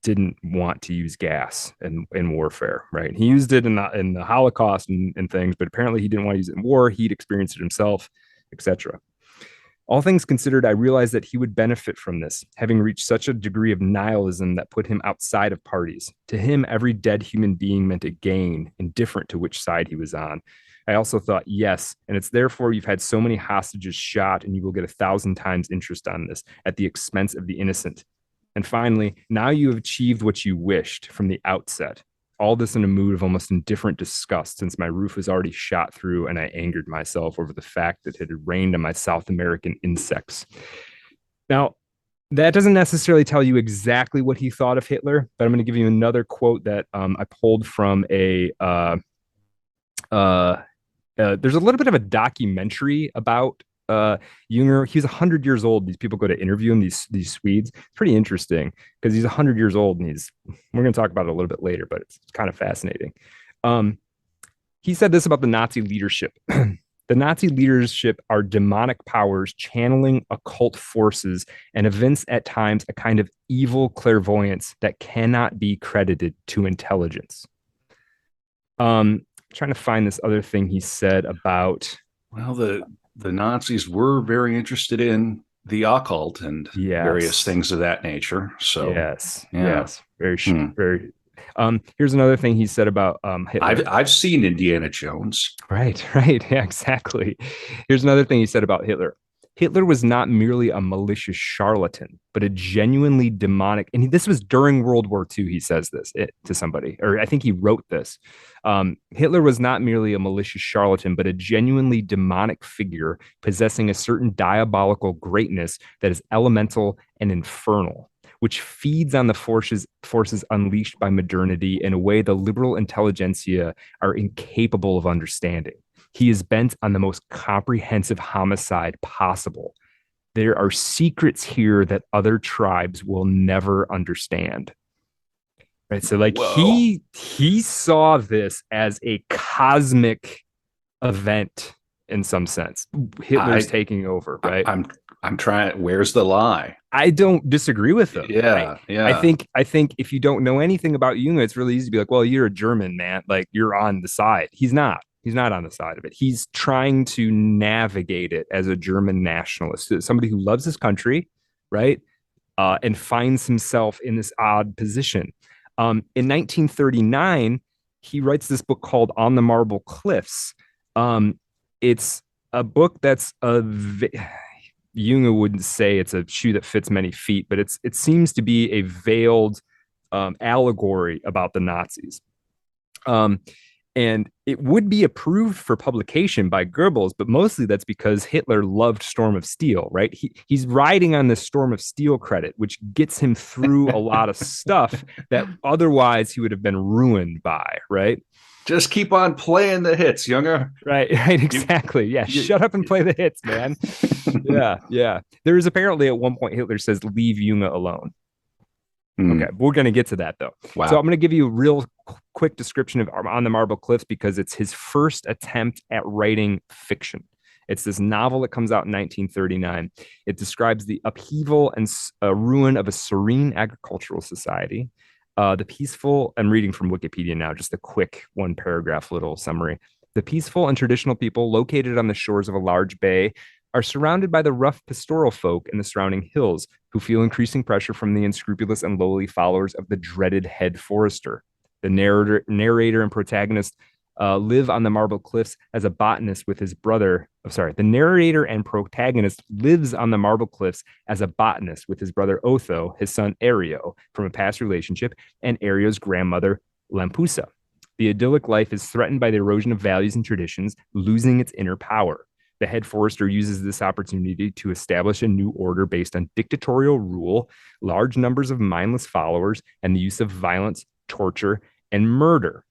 Speaker 2: didn't want to use gas in warfare, right? He used it in the Holocaust and things, but apparently he didn't want to use it in war. He'd experienced it himself, etc. All things considered, I realized that he would benefit from this, having reached such a degree of nihilism that put him outside of parties. To him, every dead human being meant a gain, indifferent to which side he was on. I also thought, yes, and it's therefore you've had so many hostages shot, and you will get 1,000 times interest on this at the expense of the innocent. And finally, now you have achieved what you wished from the outset. All this in a mood of almost indifferent disgust, since my roof was already shot through and I angered myself over the fact that it had rained on my South American insects. Now, that doesn't necessarily tell you exactly what he thought of Hitler, but I'm going to give you another quote that I pulled from a there's a little bit of a documentary about Jünger. He's 100 years old. These people go to interview him, these Swedes. It's pretty interesting because he's 100 years old, and we're going to talk about it a little bit later, but it's kind of fascinating. He said this about the Nazi leadership. The Nazi leadership are demonic powers channeling occult forces and evince at times a kind of evil clairvoyance that cannot be credited to intelligence. Trying to find this other thing he said about.
Speaker 1: Well, the Nazis were very interested in the occult and various things of that nature. So
Speaker 2: yes, very. Here's another thing he said about Hitler.
Speaker 1: I've seen Indiana Jones.
Speaker 2: Right, yeah, exactly. Here's another thing he said about Hitler. Hitler was not merely a malicious charlatan, but a genuinely demonic. And this was during World War II. He says this to somebody, or I think he wrote this. Hitler was not merely a malicious charlatan, but a genuinely demonic figure possessing a certain diabolical greatness that is elemental and infernal, which feeds on the forces unleashed by modernity in a way the liberal intelligentsia are incapable of understanding. He is bent on the most comprehensive homicide possible. There are secrets here that other tribes will never understand. Right. So like he saw this as a cosmic event in some sense. Hitler's taking over, right?
Speaker 1: I'm trying. Where's the lie?
Speaker 2: I don't disagree with them.
Speaker 1: Yeah,
Speaker 2: right?
Speaker 1: yeah.
Speaker 2: I think if you don't know anything about Jung, it's really easy to be like, well, you're a German, man. Like you're on the side. He's not. He's not on the side of it. He's trying to navigate it as a German nationalist, somebody who loves his country, right? And finds himself in this odd position. In 1939, he writes this book called On the Marble Cliffs. It's a book that's Jung wouldn't say it's a shoe that fits many feet, but it seems to be a veiled allegory about the Nazis. And it would be approved for publication by Goebbels, but mostly that's because Hitler loved Storm of Steel, right? He's riding on this Storm of Steel credit, which gets him through a lot of stuff that otherwise he would have been ruined by, right?
Speaker 1: Just keep on playing the hits, Younger.
Speaker 2: Right, exactly. Yeah, shut up and play the hits, man. Yeah. There is apparently at one point Hitler says, "Leave Junge alone." Okay, we're going to get to that though.
Speaker 1: Wow.
Speaker 2: So I'm going to give you a real quick description of On the Marble Cliffs because it's his first attempt at writing fiction. It's this novel that comes out in 1939. It describes the upheaval and ruin of a serene agricultural society. The peaceful, I'm reading from Wikipedia now, just a quick one paragraph little summary. The peaceful and traditional people located on the shores of a large bay are surrounded by the rough pastoral folk in the surrounding hills who feel increasing pressure from the unscrupulous and lowly followers of the dreaded head forester. The narrator and protagonist live on the Marble Cliffs as a botanist with his brother. The narrator and protagonist lives on the Marble Cliffs as a botanist with his brother Otho, his son Ario, from a past relationship, and Ario's grandmother Lampusa. The idyllic life is threatened by the erosion of values and traditions, losing its inner power. The head forester uses this opportunity to establish a new order based on dictatorial rule, large numbers of mindless followers, and the use of violence, torture, and murder.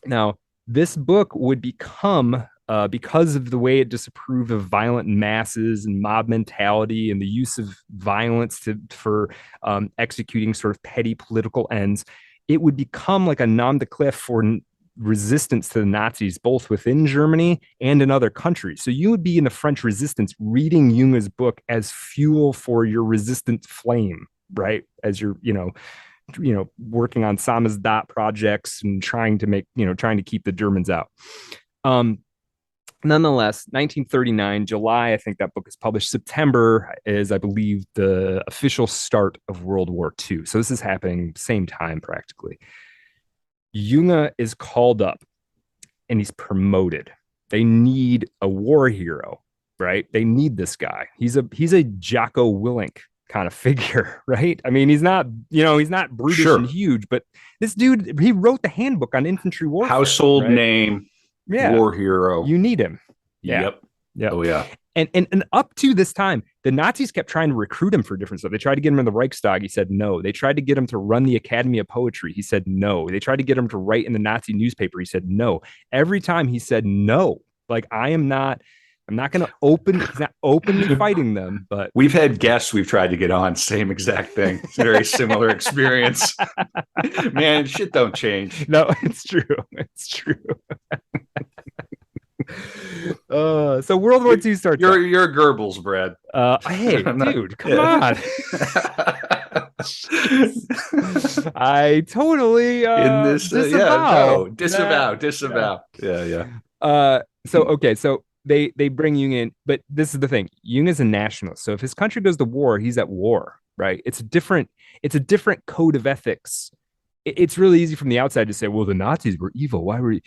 Speaker 2: Now, this book would become, because of the way it disapproved of violent masses and mob mentality and the use of violence for executing sort of petty political ends, it would become like a nom de cliff for resistance to the Nazis, both within Germany and in other countries. So you would be in the French resistance reading Junge's book as fuel for your resistance flame, right? As you're, working on Samizdat projects and trying to keep the Germans out. Nonetheless, 1939, July, I think that book is published. September is, I believe, the official start of World War II. So this is happening same time practically. Junge is called up and he's promoted. They need a war hero, right? They need this guy. He's a Jocko Willink kind of figure, right? I mean, he's not brutish and huge, but this dude, he wrote the handbook on infantry warfare.
Speaker 1: Household name, war hero.
Speaker 2: You need him.
Speaker 1: Yep. Oh, yeah.
Speaker 2: And up to this time, the Nazis kept trying to recruit him for different stuff. They tried to get him in the Reichstag. He said no. They tried to get him to run the Academy of Poetry. He said no. They tried to get him to write in the Nazi newspaper. He said no. Every time he said no. Like, I'm not going to he's not openly fighting them, but
Speaker 1: we've had guests we've tried to get on, same exact thing. It's a very similar experience. Man, shit don't change.
Speaker 2: No, it's true. It's true. So World War II starts.
Speaker 1: You're Goebbels, Brad.
Speaker 2: Hey, dude, come on. I totally
Speaker 1: in this
Speaker 2: disavow.
Speaker 1: Disavow. Yeah.
Speaker 2: So they bring Jung in, but this is the thing. Jung is a nationalist. So if his country goes to war, he's at war, right? It's a different code of ethics. It's really easy from the outside to say, well, the Nazis were evil. Why were you?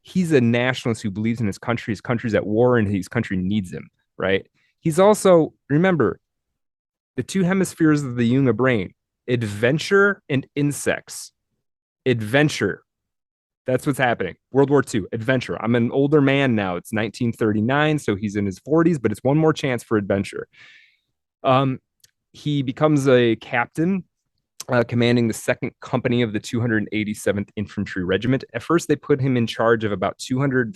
Speaker 2: He's a nationalist who believes in his country. His country's at war and his country needs him, right? He's also, remember, the two hemispheres of the Jung brain, adventure and insects. Adventure. That's what's happening. World War II, adventure. I'm an older man now. It's 1939, so he's in his 40s, but it's one more chance for adventure. He becomes a captain, commanding the 2nd Company of the 287th Infantry Regiment. At first, they put him in charge of about 200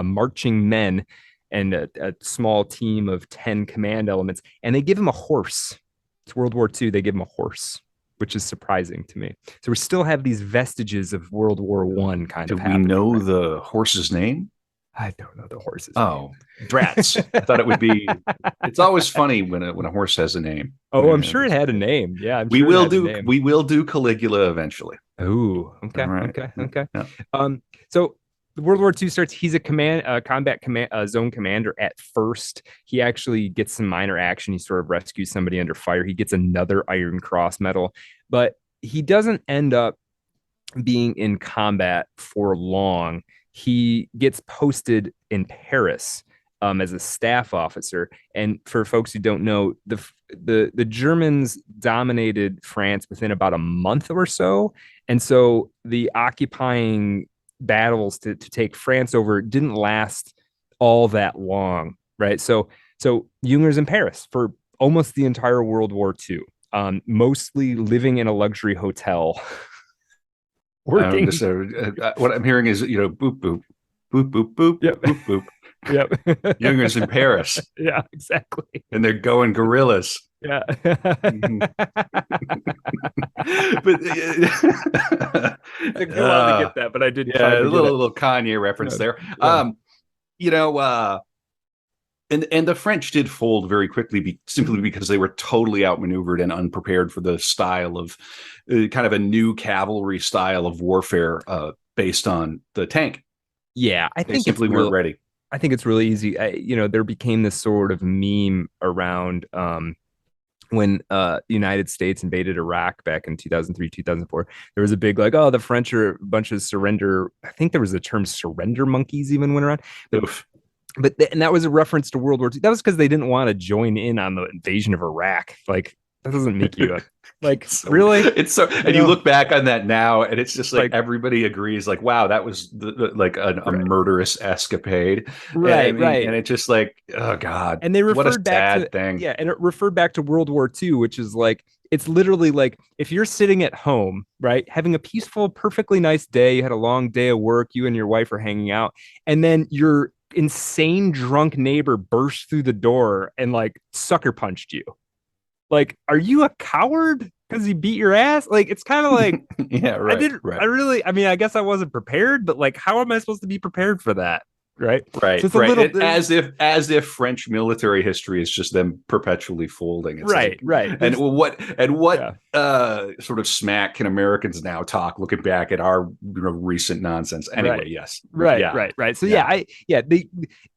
Speaker 2: marching men and a small team of 10 command elements, and they give him a horse. It's World War II. They give him a horse, which is surprising to me. So we still have these vestiges of World War I kind of happening.
Speaker 1: Do we know the horse's name?
Speaker 2: I don't know the horse's
Speaker 1: name. Drats. I thought it would be. It's always funny when a horse has a name.
Speaker 2: Oh, I'm sure it had a name. Yeah,
Speaker 1: we will do Caligula eventually.
Speaker 2: Oh, okay,
Speaker 1: right.
Speaker 2: Okay.
Speaker 1: Yeah.
Speaker 2: So World War II starts. He's a combat zone commander at first. He actually gets some minor action. He sort of rescues somebody under fire. He gets another Iron Cross medal, but he doesn't end up being in combat for long. He gets posted in Paris as a staff officer. And for folks who don't know, the Germans dominated France within about a month or so. And so the occupying battles to take France over didn't last all that long, right? So Junger's in Paris for almost the entire World War II, mostly living in a luxury hotel, working.
Speaker 1: What I'm hearing is, boop, boop, boop, boop, boop,
Speaker 2: Yep.
Speaker 1: boop, boop.
Speaker 2: Yep.
Speaker 1: Junger's in Paris.
Speaker 2: Yeah, exactly.
Speaker 1: And they're going gorillas.
Speaker 2: Yeah.
Speaker 1: Mm-hmm. But
Speaker 2: it took me a while to get that, but I did.
Speaker 1: Yeah, a little Kanye reference there. Yeah. And the French did fold very quickly, simply because they were totally outmaneuvered and unprepared for the style of kind of a new cavalry style of warfare based on the tank.
Speaker 2: Yeah, I think
Speaker 1: simply weren't ready.
Speaker 2: I think it's really easy. There became this sort of meme around when the United States invaded Iraq back in 2003, 2004. There was a big like, oh, the French are a bunch of surrender. I think there was the term surrender monkeys even went around. And that was a reference to World War II. That was because they didn't want to join in on the invasion of Iraq. Like, that doesn't make you like really.
Speaker 1: It's so, and you look back on that now, and it's just like everybody agrees, like, wow, that was like a murderous escapade,
Speaker 2: right? Right,
Speaker 1: and it's just like, oh god,
Speaker 2: and they referred
Speaker 1: what a
Speaker 2: back
Speaker 1: sad thing.
Speaker 2: Yeah, and it referred back to World War II, which is like, it's literally like if you're sitting at home, right, having a peaceful, perfectly nice day, you had a long day of work, you and your wife are hanging out, and then your insane drunk neighbor burst through the door and like sucker punched you. Like, are you a coward because he beat your ass? Like, it's kind of like,
Speaker 1: yeah, right.
Speaker 2: I mean, I guess I wasn't prepared, but like, how am I supposed to be prepared for that? Right.
Speaker 1: Right. So it's right. As if French military history is just them perpetually folding. It's
Speaker 2: right. Right.
Speaker 1: And what sort of smack can Americans now talk looking back at our recent nonsense? Anyway,
Speaker 2: right.
Speaker 1: Yes.
Speaker 2: Right.
Speaker 1: Yeah.
Speaker 2: Right. So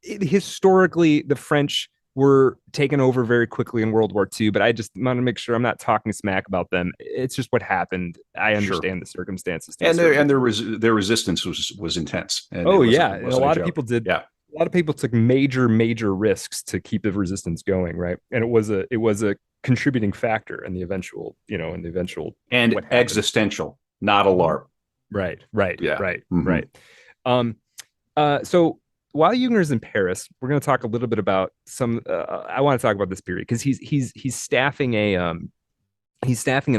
Speaker 2: historically the French were taken over very quickly in World War II, but I just want to make sure I'm not talking smack about them. It's just what happened. I understand the circumstances.
Speaker 1: And their resistance was intense. And
Speaker 2: a lot of people did. Yeah. A lot of people took major risks to keep the resistance going, right? And it was a contributing factor in the eventual,
Speaker 1: and existential, not a LARP.
Speaker 2: Right. Yeah. Right.
Speaker 1: Mm-hmm.
Speaker 2: Right. So while Junger's in Paris, we're going to talk a little bit about some. I want to talk about this period because he's staffing an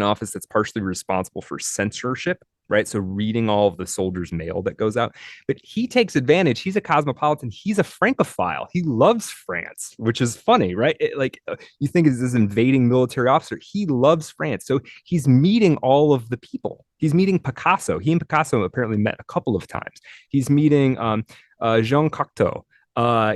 Speaker 2: office that's partially responsible for censorship, right? So reading all of the soldiers' mail that goes out. But he takes advantage. He's a cosmopolitan. He's a Francophile. He loves France, which is funny, right? You think is this invading military officer. He loves France. So he's meeting all of the people. He's meeting Picasso. He and Picasso apparently met a couple of times. He's meeting Jean Cocteau.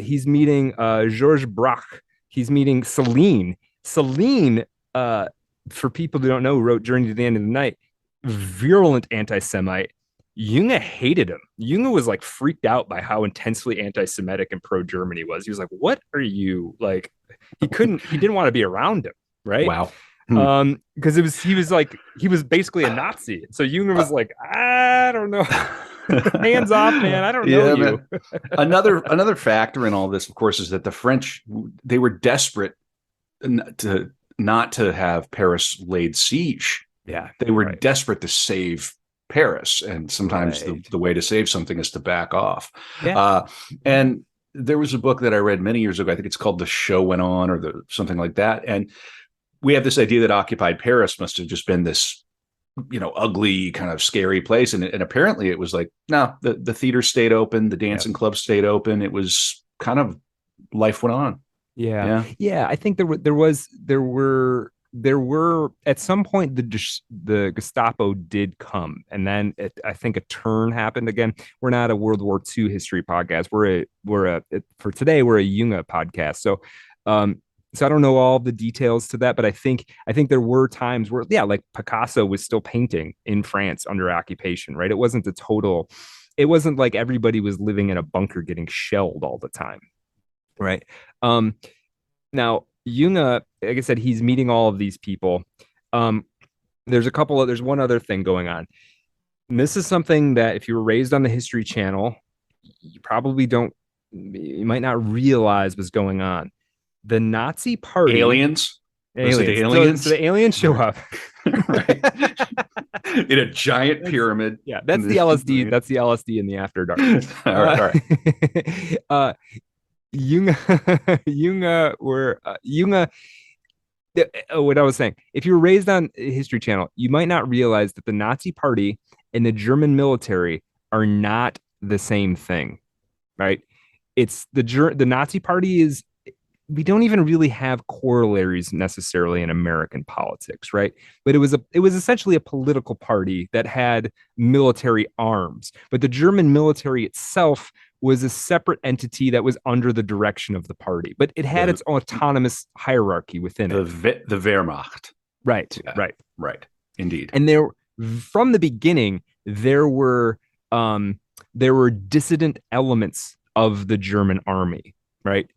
Speaker 2: He's meeting Georges Braque. He's meeting Celine. Celine, for people who don't know, wrote Journey to the End of the Night. Virulent anti-Semite. Jünger hated him. Jünger was like freaked out by how intensely anti-Semitic and pro-Germany was. He was like, "What are you like?" He didn't want to be around him, right?
Speaker 1: Wow.
Speaker 2: Because he was basically a Nazi. So Jünger was like, I don't know. Hands off, man. I don't know you.
Speaker 1: Another factor in all this, of course, is that the French, they were desperate to not to have Paris laid siege.
Speaker 2: Yeah,
Speaker 1: they were desperate to save Paris, and sometimes the way to save something is to back off.
Speaker 2: Yeah.
Speaker 1: And there was a book that I read many years ago. I think it's called "The Show Went On" or something like that. And we have this idea that occupied Paris must have just been this, ugly kind of scary place. And apparently it was like, no, the theater stayed open. The dancing club stayed open. It was kind of, life went on.
Speaker 2: Yeah. I think there were at some point the Gestapo did come, and then I think a turn happened again. We're not a World War II history podcast. For today we're a Jünger podcast. So I don't know all the details to that, but I think there were times where, like Picasso was still painting in France under occupation, right? It wasn't like everybody was living in a bunker getting shelled all the time, right? Now Jünger, like I said, he's meeting all of these people. There's one other thing going on. And this is something that if you were raised on the History Channel, you might not realize was going on. The Nazi Party.
Speaker 1: Aliens?
Speaker 2: So the aliens show up.
Speaker 1: Right. in a giant pyramid.
Speaker 2: Yeah, that's the LSD. That's the LSD in the After Dark.
Speaker 1: All right, all right.
Speaker 2: Jünger, Jünger. What I was saying, if you were raised on History Channel, you might not realize that the Nazi Party and the German military are not the same thing, right? It's the Nazi Party is, we don't even really have corollaries necessarily in American politics, right? But it was essentially a political party that had military arms. But the German military itself was a separate entity that was under the direction of the party, but it had its own autonomous hierarchy within it.
Speaker 1: The Wehrmacht.
Speaker 2: Right,
Speaker 1: Yeah,
Speaker 2: right,
Speaker 1: right. Indeed.
Speaker 2: And there, from the beginning, there were dissident elements of the German army, right?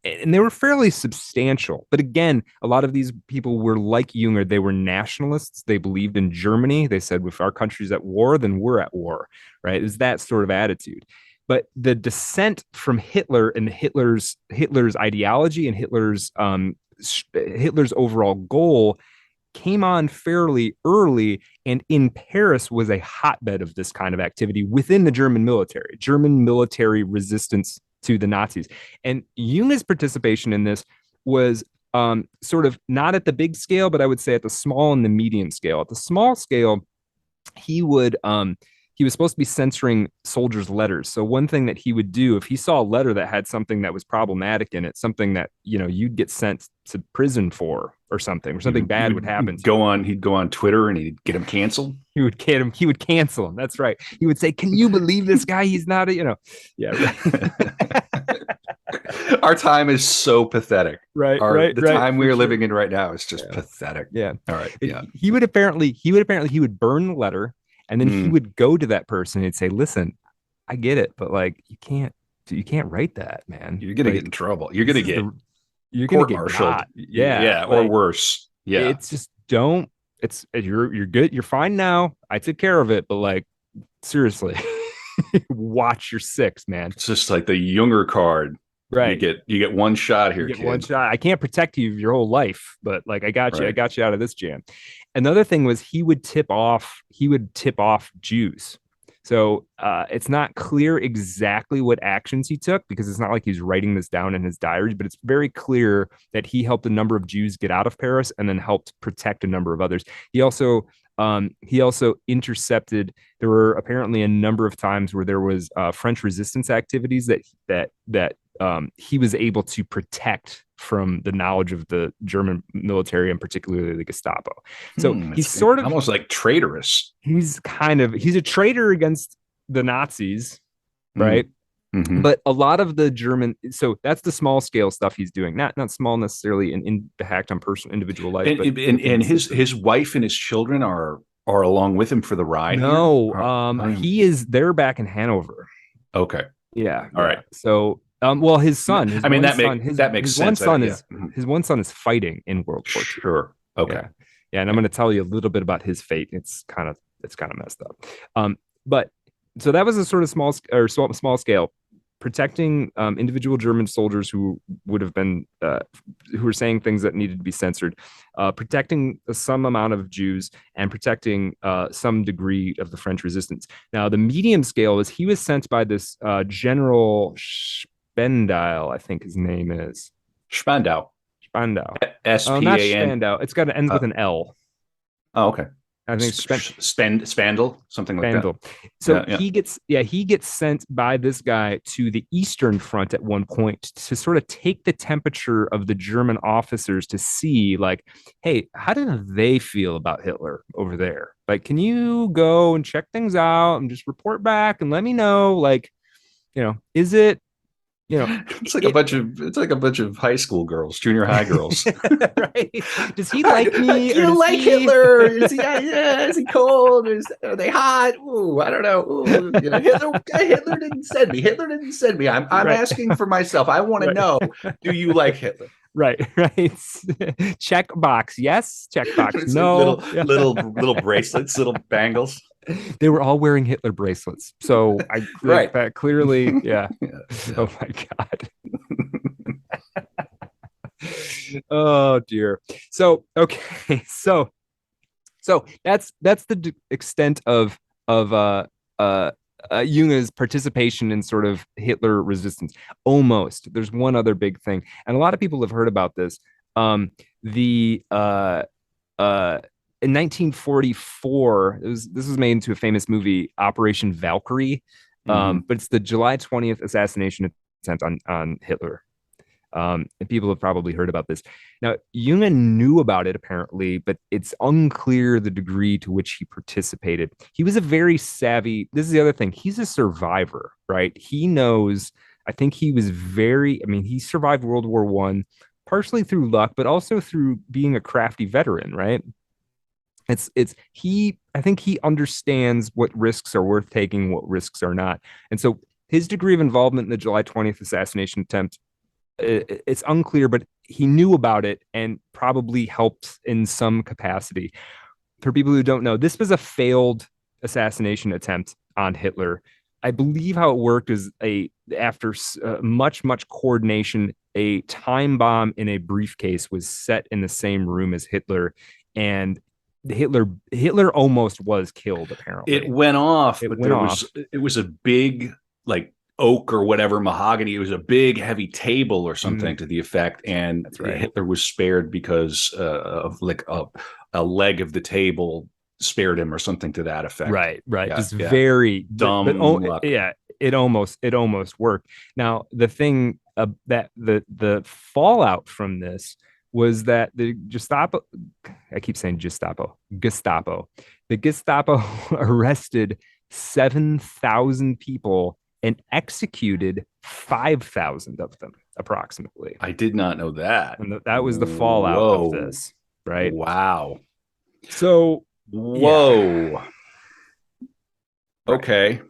Speaker 2: And they were fairly substantial. But again, a lot of these people were like Jünger. They were nationalists. They believed in Germany. They said, if our country's at war, then we're at war, right? It was that sort of attitude. But the descent from Hitler and Hitler's ideology and Hitler's overall goal came on fairly early, and in Paris was a hotbed of this kind of activity within the German military resistance to the Nazis. And Jung's participation in this was sort of not at the big scale, but I would say at the small and the medium scale. At the small scale, he was supposed to be censoring soldiers' letters. So one thing that he would do, if he saw a letter that had something that was problematic in it, something that, you'd get sent to prison for or something bad would happen.
Speaker 1: He'd go on Twitter and he'd get him canceled.
Speaker 2: He would cancel him. That's right. He would say, "Can you believe this guy? He's not yeah. Right.
Speaker 1: Our time is so pathetic.
Speaker 2: Right.
Speaker 1: The time we are living in right now is just pathetic.
Speaker 2: Yeah.
Speaker 1: All right. Yeah.
Speaker 2: He would burn the letter. And then he would go to that person and he'd say, "Listen, I get it, but like you can't write that, man.
Speaker 1: You're gonna get in trouble. You're gonna get
Speaker 2: court-martialed.
Speaker 1: Yeah, or worse. Yeah.
Speaker 2: It's just you're good. You're fine now. I took care of it, but like seriously, watch your six, man.
Speaker 1: It's just like the Jünger card.
Speaker 2: Right.
Speaker 1: You get one shot here,
Speaker 2: you get
Speaker 1: kid.
Speaker 2: One shot. I can't protect you your whole life, but like I got you. I got you out of this jam. Another thing was he would tip off Jews. So it's not clear exactly what actions he took because it's not like he's writing this down in his diaries, but it's very clear that he helped a number of Jews get out of Paris and then helped protect a number of others. He also intercepted. There were apparently a number of times where there was French resistance activities that he was able to protect from the knowledge of the German military and particularly the Gestapo. So he's sort of
Speaker 1: almost like traitorous.
Speaker 2: He's a traitor against the Nazis, right?
Speaker 1: Mm-hmm.
Speaker 2: But a lot of the German, so that's the small scale stuff he's doing. Not small necessarily in impact on individual life.
Speaker 1: And his wife and his children are along with him for the ride.
Speaker 2: No, he is. They're back in Hanover.
Speaker 1: Okay.
Speaker 2: Yeah.
Speaker 1: All right.
Speaker 2: So. Well, his son.
Speaker 1: That makes sense.
Speaker 2: His one son is fighting in World War II.
Speaker 1: Sure. Okay.
Speaker 2: Yeah, and I'm going to tell you a little bit about his fate. It's kind of messed up. But so that was a sort of small scale protecting individual German soldiers who would have been who were saying things that needed to be censored, protecting some amount of Jews, and protecting some degree of the French resistance. Now, the medium scale is he was sent by this General Spandau, I think his name is.
Speaker 1: Spandau. S-P-A-N.
Speaker 2: Not Spandau. It's got to end with an L.
Speaker 1: Oh, okay.
Speaker 2: I think
Speaker 1: Spandau, something like
Speaker 2: Spandau.
Speaker 1: that.
Speaker 2: So he gets sent by this guy to the Eastern Front at one point to sort of take the temperature of the German officers to see, like, hey, how do they feel about Hitler over there? Like, can you go and check things out and just report back and let me know, like, is it?
Speaker 1: It's like a bunch of high school girls, junior high girls.
Speaker 2: Right? Does he like me?
Speaker 1: Do you like Hitler? Is he cold? Are they hot? Ooh, I don't know. Ooh, Hitler didn't send me. I'm asking for myself. I want to know. Do you like Hitler?
Speaker 2: Right. Check box. Yes. Check box. No.
Speaker 1: Little bracelets, little bangles.
Speaker 2: They were all wearing Hitler bracelets. So I think that clearly, yeah. Oh my God. Oh dear. So, okay. So So that's the extent of Junger's participation in sort of Hitler resistance. Almost. There's one other big thing, and a lot of people have heard about this. The uh, in 1944, this was made into a famous movie, Operation Valkyrie. But it's the July 20th assassination attempt on Hitler. And people have probably heard about this. Now, Jung knew about it apparently, but it's unclear the degree to which he participated. He was a very savvy, this is the other thing, he's a survivor, right? He knows, I think he was very, I mean, he survived World War I, partially through luck, but also through being a crafty veteran, right? I think he understands what risks are worth taking, what risks are not. And so his degree of involvement in the July 20th assassination attempt, it's unclear, but he knew about it and probably helped in some capacity. For people who don't know, this was a failed assassination attempt on Hitler. I believe how it worked is after much coordination, a time bomb in a briefcase was set in the same room as Hitler, and Hitler almost was killed. Apparently,
Speaker 1: it went off, but it was a big, like, oak or whatever, mahogany. It was a big heavy table or something to the effect, and right. Hitler was spared because of like a leg of the table spared him or something to that effect.
Speaker 2: Right. Yeah, just very
Speaker 1: dumb luck.
Speaker 2: Yeah, it almost worked. Now the thing that the fallout from this was that the Gestapo, I keep saying Gestapo, the Gestapo arrested 7,000 people and executed 5,000 of them, approximately.
Speaker 1: I did not know that.
Speaker 2: And that was the fallout of this, right?
Speaker 1: Wow.
Speaker 2: So,
Speaker 1: whoa. Yeah. Okay.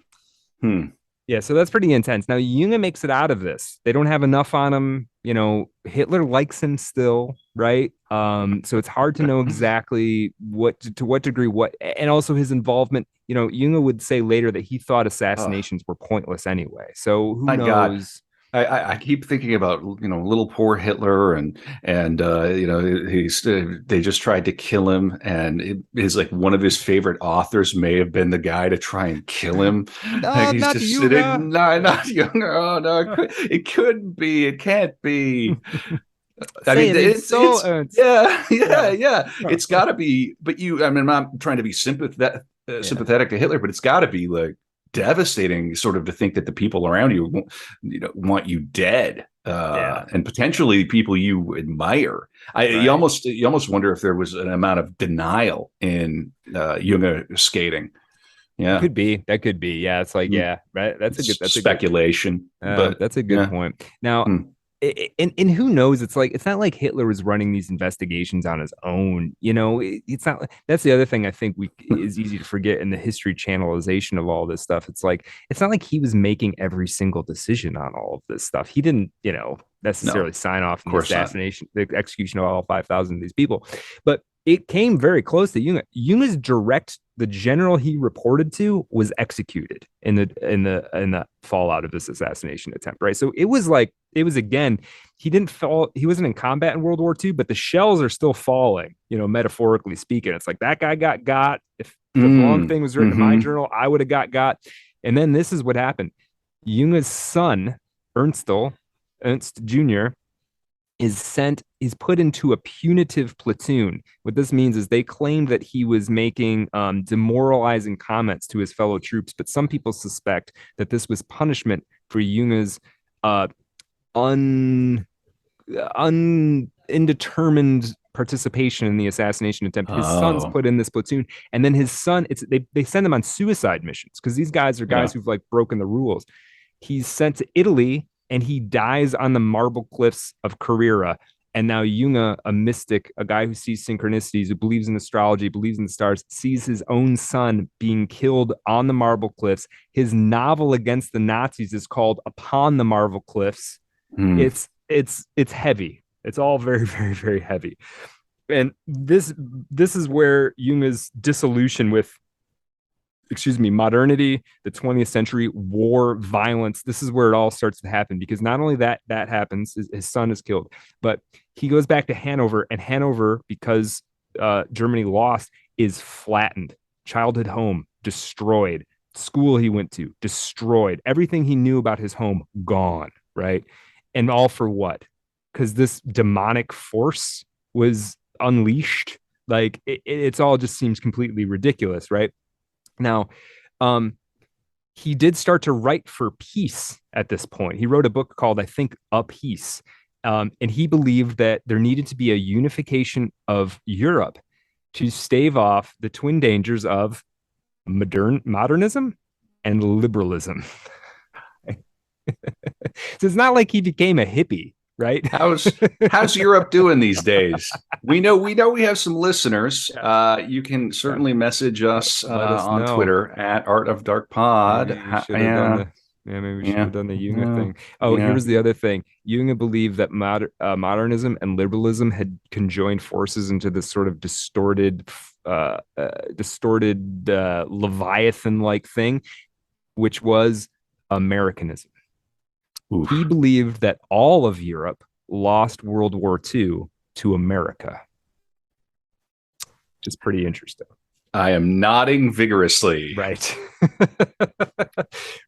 Speaker 2: Yeah, so that's pretty intense. Now, Jung makes it out of this. They don't have enough on him. You know, Hitler likes him still, right? So it's hard to know exactly to what degree and also his involvement. You know, Jung would say later that he thought assassinations were pointless anyway. So who knows?
Speaker 1: God. I keep thinking about, you know, little poor Hitler and you know, they just tried to kill him, and it is like one of his favorite authors may have been the guy to try and kill him.
Speaker 2: No,
Speaker 1: like he's
Speaker 2: not
Speaker 1: just
Speaker 2: sitting,
Speaker 1: not Jünger. Oh no, it couldn't be. It can't be.
Speaker 2: I mean, it's so
Speaker 1: yeah. It's got to be. But I mean, I'm not trying to be sympathetic to Hitler, but it's got to be like devastating, sort of, to think that the people around you, want you dead, and potentially people you admire. You almost wonder if there was an amount of denial in Jung skating. Yeah,
Speaker 2: that could be. Yeah, it's like right. That's
Speaker 1: speculation, but
Speaker 2: that's a good point. Now. And who knows? It's not like Hitler was running these investigations on his own. You know, it's not. That's the other thing I think is easy to forget in the history channelization of all this stuff. It's not like he was making every single decision on all of this stuff. He didn't, necessarily sign off on the execution of all 5,000 of these people, but it came very close to Jung. Jung's the general he reported to was executed in the fallout of this assassination attempt, right? So it was again, he didn't fall, he wasn't in combat in World War II, but the shells are still falling, metaphorically speaking. It's like that guy got. If the wrong thing was written in my journal, I would have got. And then this is what happened. Jung's son, Ernst Jünger, he's put into a punitive platoon. What this means is they claimed that he was making demoralizing comments to his fellow troops, but some people suspect that this was punishment for Jung's indetermined participation in the assassination attempt. His son's put in this platoon, and then his son, they send him on suicide missions because these guys are guys who've broken the rules. He's sent to Italy, and he dies on the marble cliffs of Carrera. And now Jung, a mystic, a guy who sees synchronicities, who believes in astrology, believes in the stars, sees his own son being killed on the marble cliffs. His novel against the Nazis is called Upon the Marble Cliffs. It's heavy. It's all very, very, very heavy. And this is where Jung's dissolution with modernity, the 20th century, war, violence. This is where it all starts to happen, because not only that happens, his son is killed, but he goes back to Hanover, and Hanover, because Germany lost, is flattened. Childhood home destroyed. School he went to destroyed. Everything he knew about his home gone, right? And all for what? Because this demonic force was unleashed. Like it's all just seems completely ridiculous, right? Now, he did start to write for peace at this point. He wrote a book called, I think, A Peace. And he believed that there needed to be a unification of Europe to stave off the twin dangers of modernism and liberalism. So it's not like he became a hippie, right?
Speaker 1: How's Europe doing these days? We know we have some listeners. You can certainly message us on
Speaker 2: know.
Speaker 1: Twitter at Art of Dark Pod.
Speaker 2: Maybe we should have done the maybe we should have done the Jünger thing. Oh, here's the other thing. Jünger believed that modernism and liberalism had conjoined forces into this sort of distorted Leviathan-like thing, which was Americanism. Oof. He believed that all of Europe lost World War II to America, which is pretty interesting.
Speaker 1: I am nodding vigorously.
Speaker 2: Right.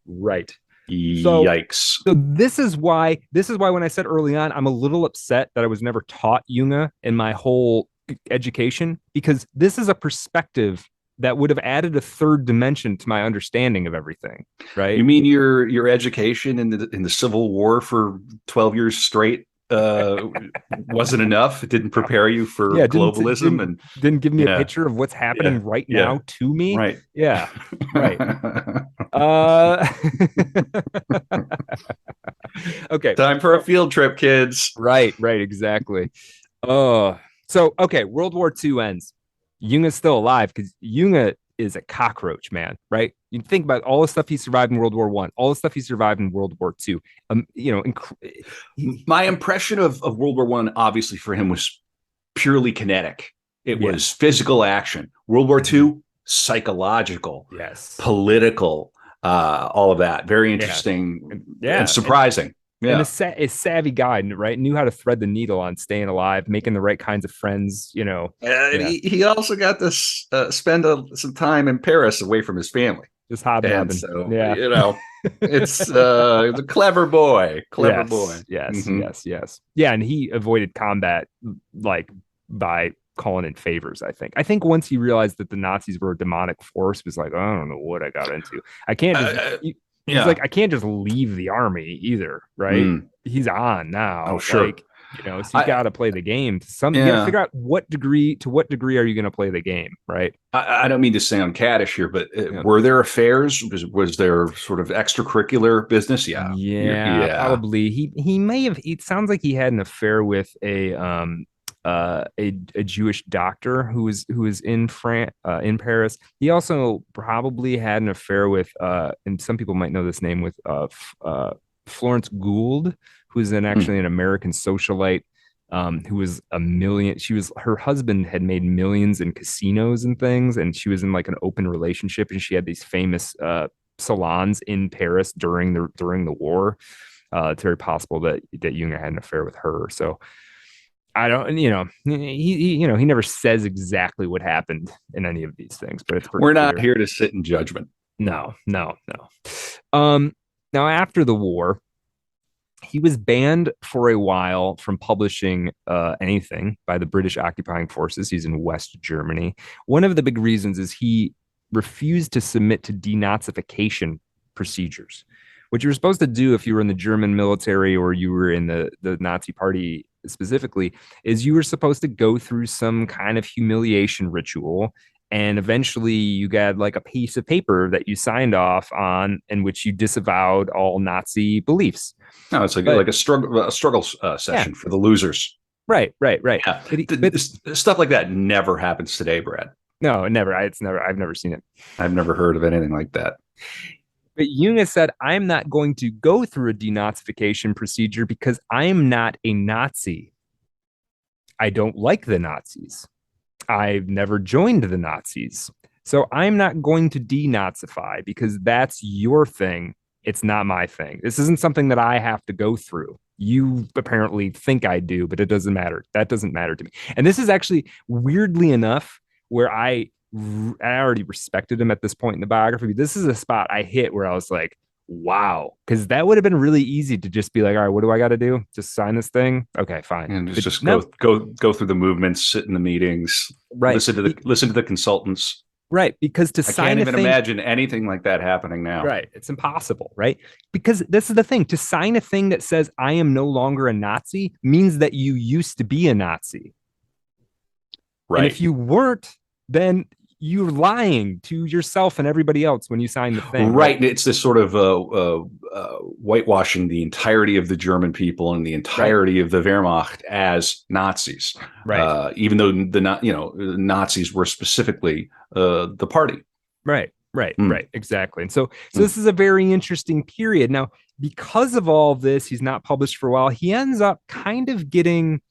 Speaker 2: Right.
Speaker 1: Yikes.
Speaker 2: So this is why when I said early on, I'm a little upset that I was never taught Jünger in my whole education, because this is a perspective that would have added a third dimension to my understanding of everything, right?
Speaker 1: You mean your education in the Civil War for 12 years straight wasn't enough? It didn't prepare you for globalism and
Speaker 2: didn't give me a picture of what's happening right now to me.
Speaker 1: Right.
Speaker 2: Yeah. Right. Okay.
Speaker 1: Time for a field trip, kids.
Speaker 2: Right. Exactly. So okay, World War II ends. Jünger's still alive because Jünger is a cockroach, man, right? You think about all the stuff he survived in World War I, all the stuff he survived in World War II.
Speaker 1: My impression of World War I, obviously for him, was purely kinetic. It was physical action. World War II, psychological, political, all of that. Very interesting and surprising.
Speaker 2: And a savvy guy, right? Knew how to thread the needle on staying alive, making the right kinds of friends,
Speaker 1: He also got to spend some time in Paris away from his family.
Speaker 2: Just hobnobbing.
Speaker 1: So, it's a clever boy.
Speaker 2: Yes. Yeah, and he avoided combat like by calling in favors, I think. I think once he realized that the Nazis were a demonic force, was like, I don't know what I got into. I can't just... He's like, I can't just leave the army either, right? He's on now.
Speaker 1: Oh, sure.
Speaker 2: So you got to play the game. You got to figure out to what degree are you going to play the game, right?
Speaker 1: I don't mean to sound caddish here, but were there affairs? Was there sort of extracurricular business?
Speaker 2: Yeah, probably. He may have. It sounds like he had an affair with a Jewish doctor who was in Paris. He also probably had an affair with and some people might know this name, with Florence Gould, who's actually an American socialite who was her husband had made millions in casinos and things, and she was in like an open relationship, and she had these famous salons in Paris during the war. It's very possible that Jünger had an affair with her. So I don't, he never says exactly what happened in any of these things, but it's
Speaker 1: we're not here to sit in judgment.
Speaker 2: No. Now after the war, he was banned for a while from publishing anything by the British occupying forces. He's in West Germany. One of the big reasons is he refused to submit to denazification procedures, which you were supposed to do if you were in the German military or you were in the Nazi party specifically, is you were supposed to go through some kind of humiliation ritual, and eventually you got like a piece of paper that you signed off on in which you disavowed all Nazi beliefs.
Speaker 1: No, it's like a struggle session for the losers.
Speaker 2: Right.
Speaker 1: Yeah. But stuff like that never happens today, Brad.
Speaker 2: No, never. I've never seen it.
Speaker 1: I've never heard of anything like that.
Speaker 2: But Jünger said, I'm not going to go through a denazification procedure because I'm not a Nazi. I don't like the Nazis. I've never joined the Nazis. So I'm not going to denazify because that's your thing. It's not my thing. This isn't something that I have to go through. You apparently think I do, but it doesn't matter. That doesn't matter to me. And this is actually, weirdly enough, where I I already respected him at this point in the biography. This is a spot I hit where I was like, wow, because that would have been really easy to just be like, all right, what do I got to do? Just sign this thing? Okay, fine.
Speaker 1: And
Speaker 2: But
Speaker 1: just
Speaker 2: no,
Speaker 1: go through the movements, sit in the meetings,
Speaker 2: right,
Speaker 1: listen to the consultants.
Speaker 2: right, because to
Speaker 1: I
Speaker 2: sign
Speaker 1: can't
Speaker 2: a
Speaker 1: even
Speaker 2: thing,
Speaker 1: imagine anything like that happening now.
Speaker 2: right, it's impossible, right? Because this is the thing: to sign a thing that says I am no longer a Nazi means that you used to be a Nazi. And if
Speaker 1: Right.
Speaker 2: you weren't, then you're lying to yourself and everybody else when you sign the thing,
Speaker 1: Right.
Speaker 2: right?
Speaker 1: And it's this sort of whitewashing the entirety of the German people and the
Speaker 2: Right,
Speaker 1: entirety of the Wehrmacht as Nazis,
Speaker 2: right,
Speaker 1: even though the Nazis were specifically the party.
Speaker 2: right, right,
Speaker 1: Mm,
Speaker 2: right, exactly. And so
Speaker 1: mm.
Speaker 2: this is a very interesting period. Now, because of all of this, he's not published for a while. He ends up kind of getting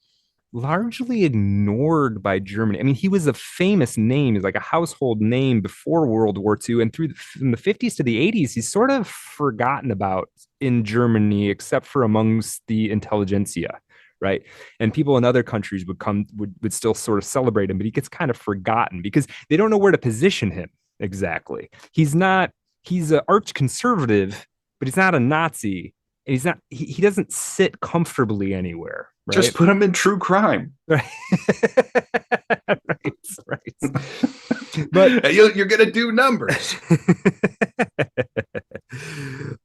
Speaker 2: largely ignored by Germany. I mean, he was a famous name. He's like a household name before World War II. And from the 50s to the 80s, he's sort of forgotten about in Germany, except for amongst the intelligentsia, right? And people in other countries would still sort of celebrate him, but he gets kind of forgotten because they don't know where to position him exactly. He's an arch conservative, but he's not a Nazi. And he doesn't sit comfortably anywhere,
Speaker 1: Just
Speaker 2: right?
Speaker 1: put them in true crime.
Speaker 2: Right. Right. Right. But
Speaker 1: You're going to do numbers.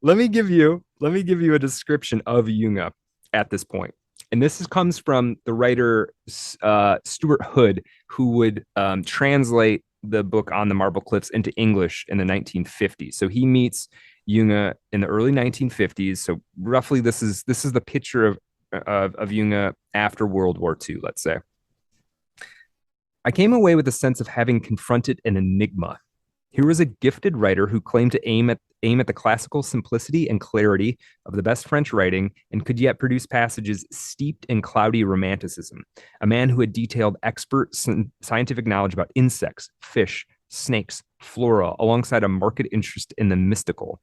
Speaker 2: let me give you a description of Jung at this point. And comes from the writer Stuart Hood, who would translate the book On the Marble Cliffs into English in the 1950s. So he meets Jung in the early 1950s. So roughly, this is the picture of Jung after World War II, let's say. I came away with a sense of having confronted an enigma. Here was a gifted writer who claimed to aim at the classical simplicity and clarity of the best French writing and could yet produce passages steeped in cloudy romanticism. A man who had detailed expert scientific knowledge about insects, fish, snakes, flora, alongside a marked interest in the mystical.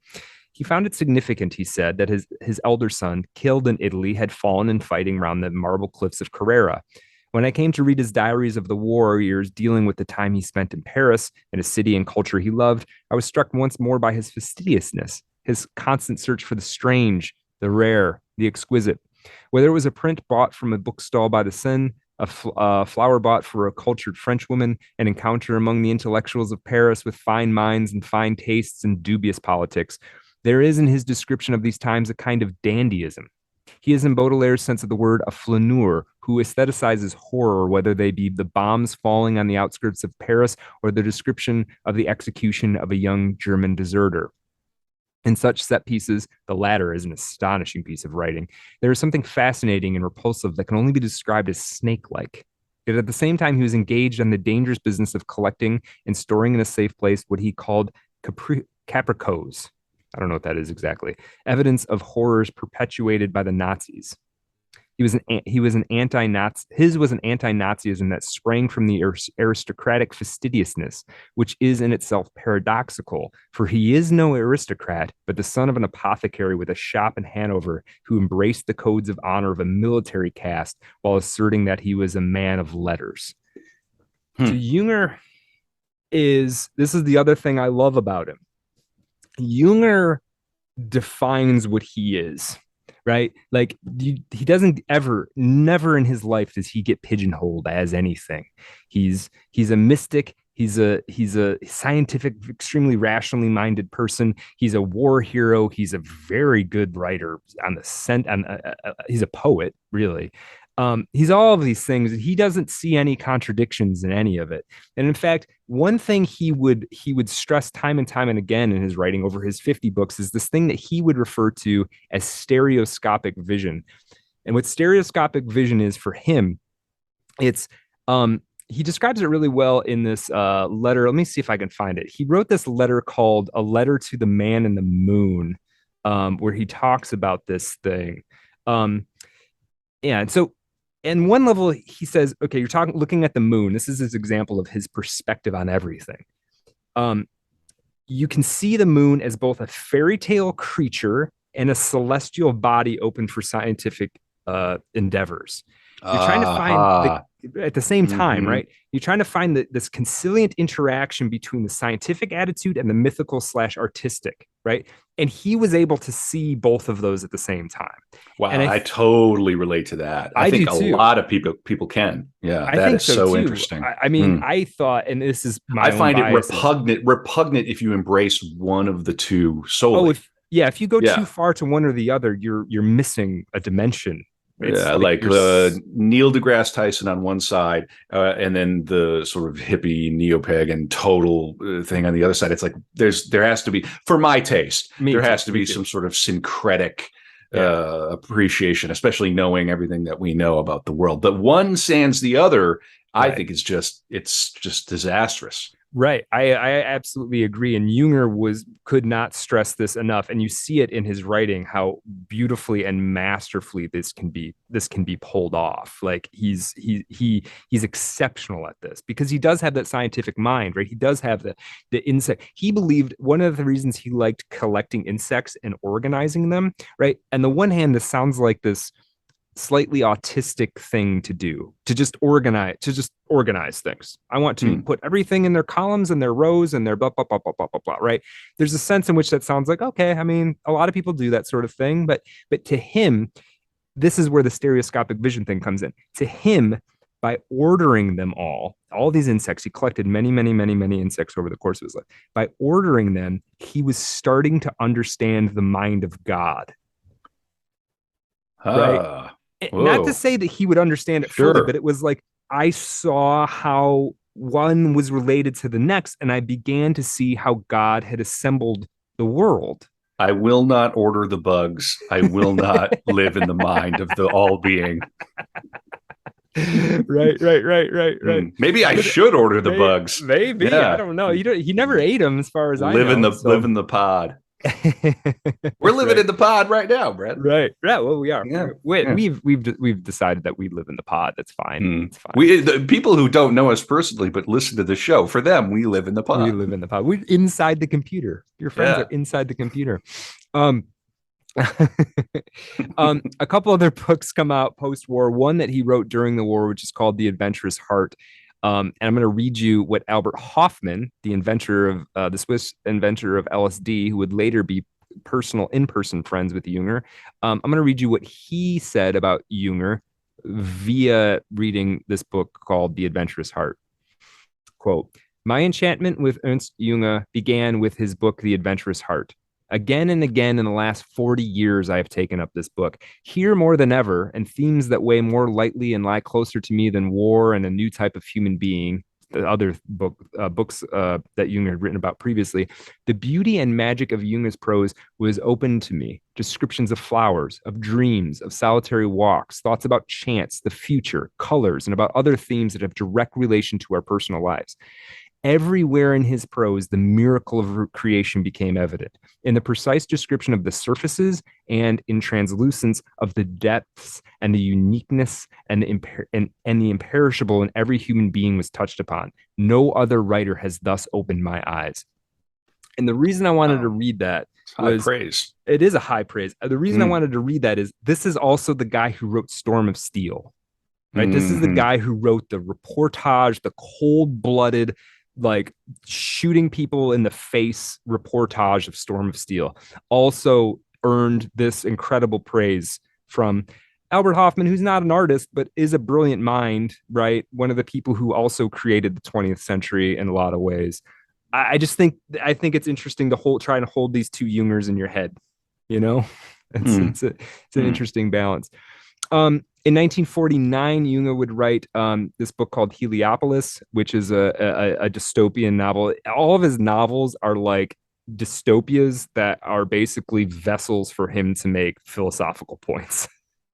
Speaker 2: He found it significant, he said, that his elder son, killed in Italy, had fallen in fighting around the marble cliffs of Carrara. When I came to read his diaries of the war years dealing with the time he spent in Paris and a city and culture he loved, I was struck once more by his fastidiousness, his constant search for the strange, the rare, the exquisite. Whether it was a print bought from a bookstall by the Seine, a flower bought for a cultured Frenchwoman, an encounter among the intellectuals of Paris with fine minds and fine tastes and dubious politics, there is in his description of these times a kind of dandyism. He is in Baudelaire's sense of the word a flaneur who aestheticizes horror, whether they be the bombs falling on the outskirts of Paris or the description of the execution of a young German deserter. In such set pieces, the latter is an astonishing piece of writing. There is something fascinating and repulsive that can only be described as snake-like. Yet at the same time, he was engaged in the dangerous business of collecting and storing in a safe place what he called capricos. I don't know what that is exactly. Evidence of horrors perpetuated by the Nazis. He was an anti-Nazi. His was an anti-Nazism that sprang from the aristocratic fastidiousness, which is in itself paradoxical. For he is no aristocrat, but the son of an apothecary with a shop in Hanover, who embraced the codes of honor of a military caste while asserting that he was a man of letters. So
Speaker 1: Hmm.
Speaker 2: Jünger this is the other thing I love about him. Jünger defines what he is, right? Like he doesn't never in his life does he get pigeonholed as anything. He's a mystic. He's a scientific, extremely rationally minded person. He's a war hero. He's a very good writer on the scent. He's a poet, really. He's all of these things. He doesn't see any contradictions in any of it. And in fact, one thing he would stress time and time and again in his writing over his 50 books is this thing that he would refer to as stereoscopic vision. And what stereoscopic vision is for him, it's he describes it really well in this letter. Let me see if I can find it. He wrote this letter called A Letter to the Man in the Moon, where he talks about this thing. Yeah, and so in one level, he says, okay, you're looking at the moon. This is his example of his perspective on everything. Um, you can see the moon as both a fairy tale creature and a celestial body open for scientific endeavors. You're trying to find the
Speaker 1: Aha.
Speaker 2: at the same time,
Speaker 1: Mm-hmm.
Speaker 2: right? You're trying to find this conciliant interaction between the scientific attitude and the mythical slash artistic, right? And he was able to see both of those at the same time. And
Speaker 1: Wow, I totally relate to that. I
Speaker 2: I do
Speaker 1: think a
Speaker 2: too.
Speaker 1: lot of people can. Yeah,
Speaker 2: I
Speaker 1: that
Speaker 2: think
Speaker 1: is
Speaker 2: so
Speaker 1: so
Speaker 2: too.
Speaker 1: interesting.
Speaker 2: I mean,
Speaker 1: Mm.
Speaker 2: I thought, and this is
Speaker 1: I
Speaker 2: my own
Speaker 1: find it
Speaker 2: biases.
Speaker 1: repugnant if you embrace one of the two
Speaker 2: Oh,
Speaker 1: solely.
Speaker 2: if you go too
Speaker 1: Yeah.
Speaker 2: far to one or the other, you're missing a dimension. It's
Speaker 1: Yeah,
Speaker 2: like
Speaker 1: like Neil deGrasse Tyson on one side, and then the sort of hippie neo-pagan total thing on the other side. It's like there has to be, for my taste,
Speaker 2: me
Speaker 1: there
Speaker 2: too,
Speaker 1: has to
Speaker 2: me
Speaker 1: be
Speaker 2: too.
Speaker 1: some sort of syncretic
Speaker 2: Yeah,
Speaker 1: appreciation, especially knowing everything that we know about the world. But one sans the other, I
Speaker 2: right.
Speaker 1: think it's just disastrous.
Speaker 2: Right. I absolutely agree. And Jünger could not stress this enough. And you see it in his writing, how beautifully and masterfully this can be pulled off. Like he's exceptional at this because he does have that scientific mind, right? He does have the insect. He believed one of the reasons he liked collecting insects and organizing them, right? And the one hand, this sounds like this slightly autistic thing to do, to just organize things. I want to
Speaker 1: Hmm.
Speaker 2: put everything in their columns and their rows and their blah blah blah blah blah blah blah, right? There's a sense in which that sounds like, okay, I mean, a lot of people do that sort of thing, but to him, this is where the stereoscopic vision thing comes in. To him, by ordering them all these insects, he collected many insects over the course of his life. By ordering them, he was starting to understand the mind of God, right?
Speaker 1: Ah,
Speaker 2: Not to
Speaker 1: whoa,
Speaker 2: say that he would understand it fully, but
Speaker 1: sure.
Speaker 2: it was like I saw how one was related to the next, and I began to see how God had assembled the world.
Speaker 1: I will not order the bugs. I will not live in the mind of the all being.
Speaker 2: Right.
Speaker 1: Maybe I
Speaker 2: But
Speaker 1: should order the
Speaker 2: may,
Speaker 1: bugs.
Speaker 2: maybe I
Speaker 1: Yeah.
Speaker 2: don't know. He never ate them, as far as I
Speaker 1: Live in
Speaker 2: know.
Speaker 1: the live
Speaker 2: So
Speaker 1: in the pod. We're living
Speaker 2: right.
Speaker 1: in the pod right now, Brett.
Speaker 2: Right. Yeah. Well, we are.
Speaker 1: Yeah. Yeah.
Speaker 2: We've decided that we live in the pod. That's fine.
Speaker 1: Mm.
Speaker 2: It's fine.
Speaker 1: We the people who don't know us personally but listen to the show, for them, we live in the
Speaker 2: We
Speaker 1: pod.
Speaker 2: live in the pod. We're inside the computer. Your friends are
Speaker 1: Yeah.
Speaker 2: inside the computer. Um, a couple other books come out post-war. One that he wrote during the war, which is called The Adventurous Heart. And I'm going to read you what Albert Hoffman, the Swiss inventor of LSD, who would later be in-person friends with Jünger. I'm going to read you what he said about Jünger via reading this book called The Adventurous Heart. Quote, my enchantment with Ernst Jünger began with his book, The Adventurous Heart. Again and again in the last 40 years, I have taken up this book. Here more than ever, and themes that weigh more lightly and lie closer to me than war and a new type of human being, the other books that Jünger had written about previously, the beauty and magic of Jünger's prose was open to me. Descriptions of flowers, of dreams, of solitary walks, thoughts about chance, the future, colors, and about other themes that have direct relation to our personal lives. Everywhere in his prose, the miracle of creation became evident in the precise description of the surfaces and in translucence of the depths and the uniqueness and the imperishable in every human being was touched upon. No other writer has thus opened my eyes. And the reason I wanted to
Speaker 1: Wow.
Speaker 2: read that
Speaker 1: It's high
Speaker 2: was
Speaker 1: praise.
Speaker 2: it is a high praise. The reason I
Speaker 1: Mm.
Speaker 2: wanted to read that is this is also the guy who wrote Storm of Steel, right? This is the
Speaker 1: Mm-hmm.
Speaker 2: guy who wrote the reportage, the cold blooded, like shooting people in the face reportage of Storm of Steel. Also earned this incredible praise from Albert Hoffman, who's not an artist, but is a brilliant mind, right? One of the people who also created the 20th century in a lot of ways. I just think it's interesting to try and hold these two Jungers in your head. You know,
Speaker 1: Mm.
Speaker 2: it's an
Speaker 1: Mm.
Speaker 2: interesting balance. In 1949, Jünger would write this book called Heliopolis, which is a dystopian novel. All of his novels are like dystopias that are basically vessels for him to make philosophical points.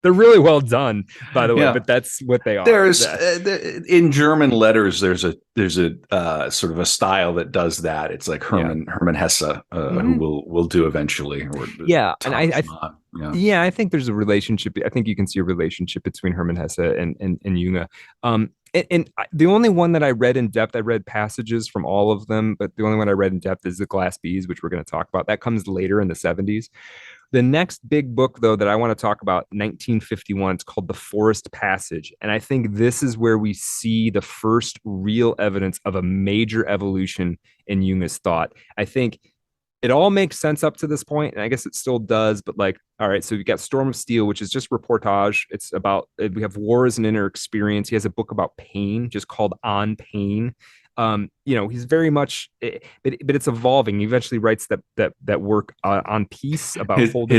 Speaker 2: They're really well done, by the way,
Speaker 1: Yeah.
Speaker 2: but that's what they are.
Speaker 1: There's in German letters. There's a sort of a style that does that. It's like
Speaker 2: Yeah.
Speaker 1: Hermann Hesse, who
Speaker 2: Mhm.
Speaker 1: will do eventually, or
Speaker 2: Yeah. And
Speaker 1: Thomas Mann. Yeah.
Speaker 2: yeah, I think there's a relationship. I think you can see a relationship between Hermann Hesse and Jung. The only one that I read in depth, I read passages from all of them, but the only one I read in depth is The Glass Bees, which we're going to talk about. That comes later in the 70s. The next big book, though, that I want to talk about, 1951, it's called The Forest Passage. And I think this is where we see the first real evidence of a major evolution in Junger's thought. I think it all makes sense up to this point, and I guess it still does. But like, all right, so we got Storm of Steel, which is just reportage. It's about we have war as an inner experience. He has a book about pain, just called On Pain. He's very much, but it's evolving. He eventually writes that work on peace about holding.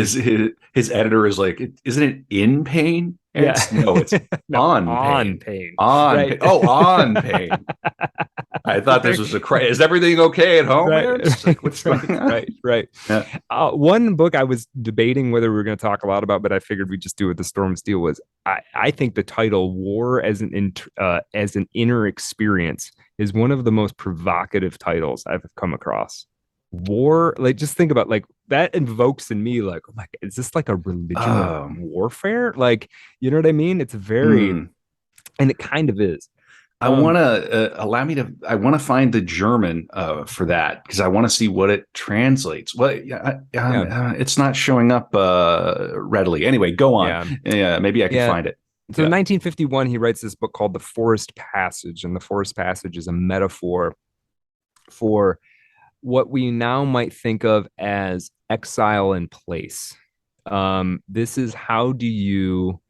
Speaker 1: His editor is like, isn't it in pain,
Speaker 2: Yeah,
Speaker 1: Ernst? No, it's
Speaker 2: no,
Speaker 1: on
Speaker 2: on
Speaker 1: pain.
Speaker 2: pain,
Speaker 1: On
Speaker 2: right?
Speaker 1: pain. Oh, on pain. I thought this was is everything okay at home,
Speaker 2: Right,
Speaker 1: Ernst? Like, what's
Speaker 2: right,
Speaker 1: going on?
Speaker 2: right.
Speaker 1: Yeah.
Speaker 2: One book I was debating whether we were going to talk a lot about, but I figured we'd just do it with the Storm of Steel. Was I think the title "War as an Inner Experience" is one of the most provocative titles I've come across. War, like just think about like that invokes in me like, oh my God, is this like a religion of warfare? Like, you know what I mean? It's very, and it kind of is.
Speaker 1: I want to I want to find the German for that because I want to see what it translates. Well, it's not showing up readily. Anyway, go on. Yeah, maybe I can find it.
Speaker 2: So in 1951, he writes this book called The Forest Passage, and the Forest Passage is a metaphor for what we now might think of as exile in place. This is how do you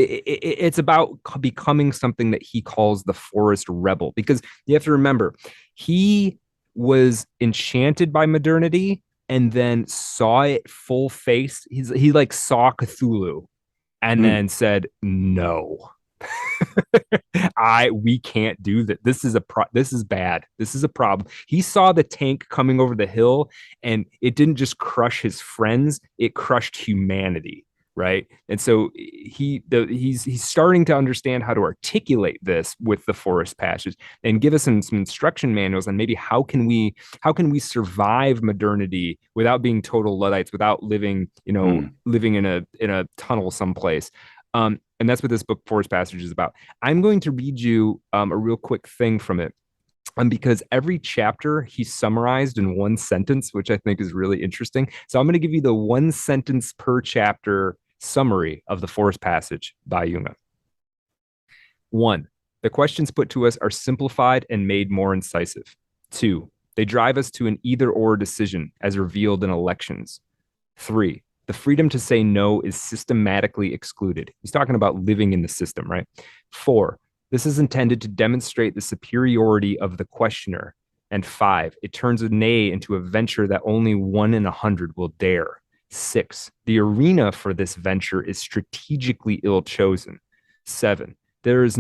Speaker 2: it's about becoming something that he calls the forest rebel, because you have to remember he was enchanted by modernity and then saw it full face. He like saw Cthulhu and then said no. We can't do that. This is bad. This is a problem. He saw the tank coming over the hill and it didn't just crush his friends, it crushed humanity. Right. And so he's starting to understand how to articulate this with the forest passage and give us some instruction manuals on maybe how can we survive modernity without being total Luddites, without living in a tunnel someplace. And that's what this book Forest Passage is about. I'm going to read you a real quick thing from it. Because every chapter he summarized in one sentence, which I think is really interesting. So I'm going to give you the one sentence per chapter summary of the Forest Passage by Jünger. 1. The questions put to us are simplified and made more incisive. 2. They drive us to an either-or decision as revealed in elections. 3. The freedom to say no is systematically excluded. He's talking about living in the system, right? 4. This is intended to demonstrate the superiority of the questioner. And 5, it turns a nay into a venture that only 1 in 100 will dare. 6, the arena for this venture is strategically ill-chosen. 7, this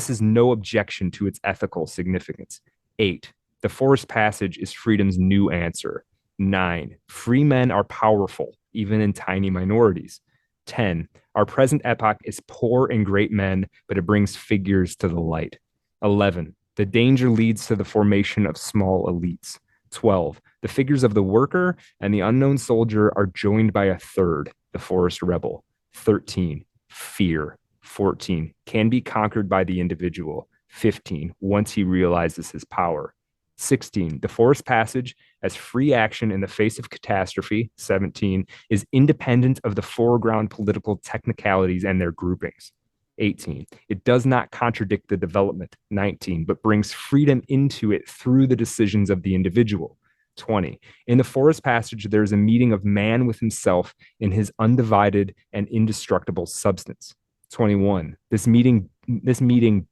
Speaker 2: is no objection to its ethical significance. 8, the Forest Passage is freedom's new answer. 9, free men are powerful, even in tiny minorities. 10, our present epoch is poor in great men, but it brings figures to the light. 11, the danger leads to the formation of small elites. 12, the figures of the worker and the unknown soldier are joined by a third, the forest rebel. 13, fear. 14, can be conquered by the individual. 15, once he realizes his power. 16, the Forest Passage as free action in the face of catastrophe. 17, is independent of the foreground political technicalities and their groupings. 18, it does not contradict the development. 19, but brings freedom into it through the decisions of the individual. 20, in the Forest Passage, there is a meeting of man with himself in his undivided and indestructible substance. 21, this meeting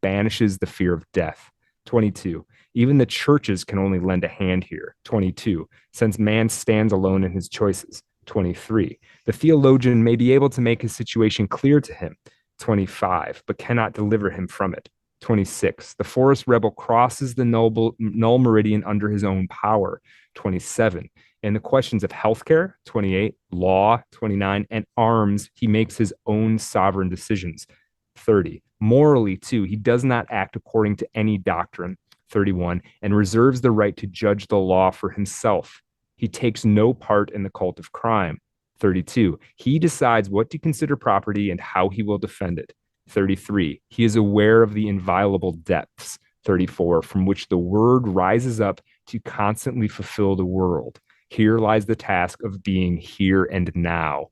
Speaker 2: banishes the fear of death. 22, even the churches can only lend a hand here. 22, since man stands alone in his choices. 23, the theologian may be able to make his situation clear to him. 25, but cannot deliver him from it. 26, the forest rebel crosses the null meridian under his own power. 27, in the questions of healthcare. 28, law. 29, and arms, he makes his own sovereign decisions. 30, morally, too, he does not act according to any doctrine. 31, and reserves the right to judge the law for himself. He takes no part in the cult of crime. 32, he decides what to consider property and how he will defend it. 33, he is aware of the inviolable depths. 34, from which the word rises up to constantly fulfill the world. Here lies the task of being here and now.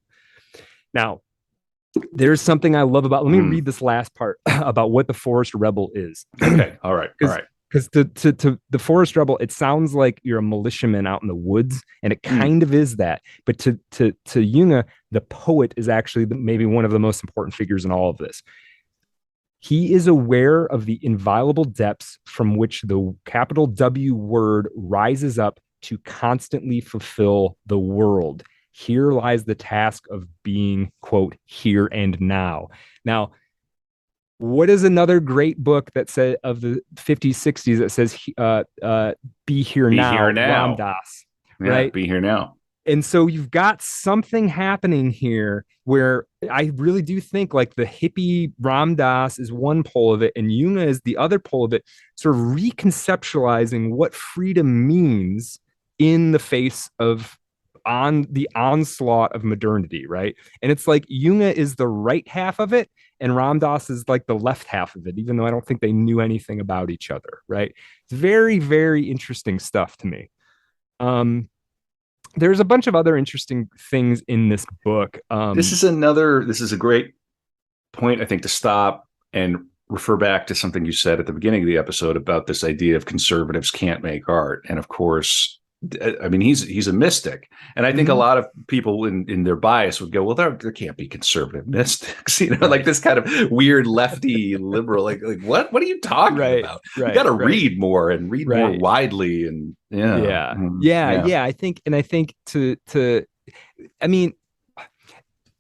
Speaker 2: Now, there's something I love about, let me read this last part about what the forest rebel is.
Speaker 1: Okay. All right.
Speaker 2: Because to the forest rebel, it sounds like you're a militiaman out in the woods, and it kind of is that. But to Jünger, the poet is actually maybe one of the most important figures in all of this. He is aware of the inviolable depths from which the capital W word rises up to constantly fulfill the world. Here lies the task of being, quote, here and now. Now, what is another great book that said of the 50s, 60s that says be here
Speaker 1: Be
Speaker 2: now,
Speaker 1: here now.
Speaker 2: Ram Dass,
Speaker 1: Yeah,
Speaker 2: right?
Speaker 1: be here now.
Speaker 2: And so you've got something happening here where I really do think like the hippie Ram Dass is one pole of it, and Jünger is the other pole of it, sort of reconceptualizing what freedom means in the face of on the onslaught of modernity, right? And it's like Jünger is the right half of it, and Ram Dass is like the left half of it, even though I don't think they knew anything about each other, right? It's very, very interesting stuff to me. There's a bunch of other interesting things in this book.
Speaker 1: This is a great point, I think, to stop and refer back to something you said at the beginning of the episode about this idea of conservatives can't make art. And of course, I mean, he's a mystic. And I think a lot of people in their bias would go, well, there can't be conservative mystics, like this kind of weird lefty liberal, like what are you talking about? You got to read more and read more widely. And
Speaker 2: yeah. I think I mean,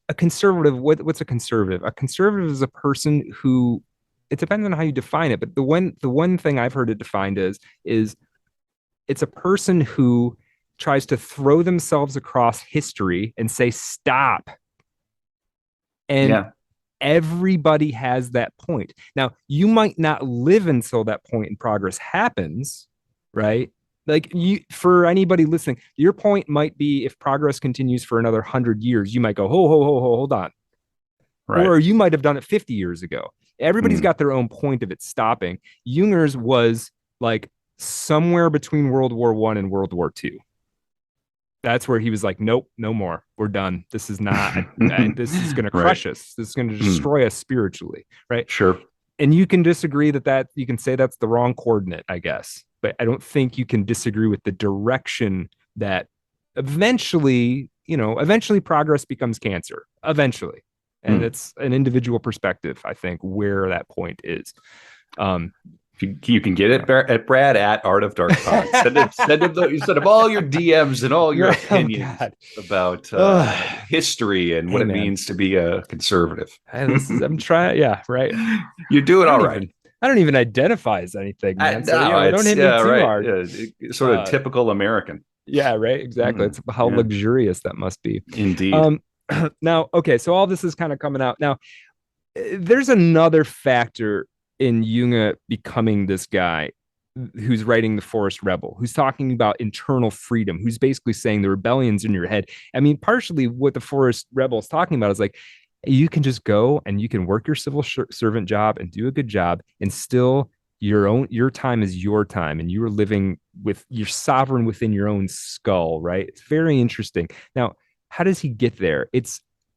Speaker 2: a conservative, what's a conservative? A conservative is a person who, it depends on how you define it. But the one thing I've heard it defined as is it's a person who tries to throw themselves across history and say, stop. And everybody has that point. Now, you might not live until that point in progress happens, right? Like for anybody listening, your point might be if progress continues for another 100 years, you might go, hold on. Right. Or you might have done it 50 years ago. Everybody's got their own point of it stopping. Jünger's was like, somewhere between World War I and World War II. That's where he was like, nope, no more. We're done. This is not, this is going to crush us. This is going to destroy us spiritually. Right.
Speaker 1: Sure.
Speaker 2: And you can disagree that you can say that's the wrong coordinate, I guess. But I don't think you can disagree with the direction that eventually progress becomes cancer. Eventually. And it's an individual perspective, I think, where that point is.
Speaker 1: You can get it at Brad at Art of Dark Pod. Send him all your DMs and all your opinions about history and what it means to be a conservative.
Speaker 2: I'm trying. Yeah, right.
Speaker 1: You're doing all right.
Speaker 2: I don't even identify as anything, man. Don't hit me too hard.
Speaker 1: Yeah, sort of typical American.
Speaker 2: Yeah, right. Exactly. It's how luxurious that must be.
Speaker 1: Indeed.
Speaker 2: Now, okay, so all this is kind of coming out. Now, there's another factor in Jünger becoming this guy who's writing The Forest Rebel, who's talking about internal freedom, who's basically saying the rebellion's in your head. I mean, partially what The Forest Rebel is talking about is like, you can just go and you can work your civil servant job and do a good job, and still your time is your time, and you're living with, you're sovereign within your own skull, right? It's very interesting. Now, how does he get there?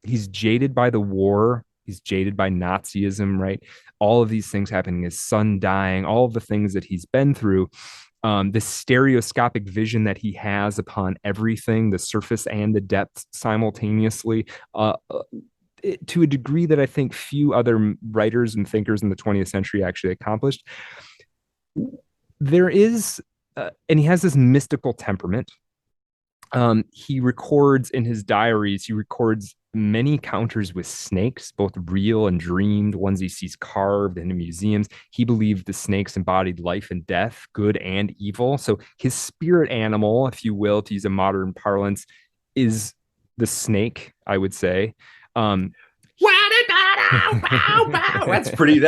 Speaker 2: He's jaded by the war. He's jaded by Nazism, right? All of these things happening, his son dying, all of the things that he's been through, the stereoscopic vision that he has upon everything, the surface and the depth simultaneously, to a degree that I think few other writers and thinkers in the 20th century actually accomplished. There is, and he has this mystical temperament. He records in his diaries, he records many encounters with snakes, both real and dreamed, ones he sees carved in museums. He believed the snakes embodied life and death, good and evil. So his spirit animal, if you will, to use a modern parlance, is the snake, I would say.
Speaker 1: That's pretty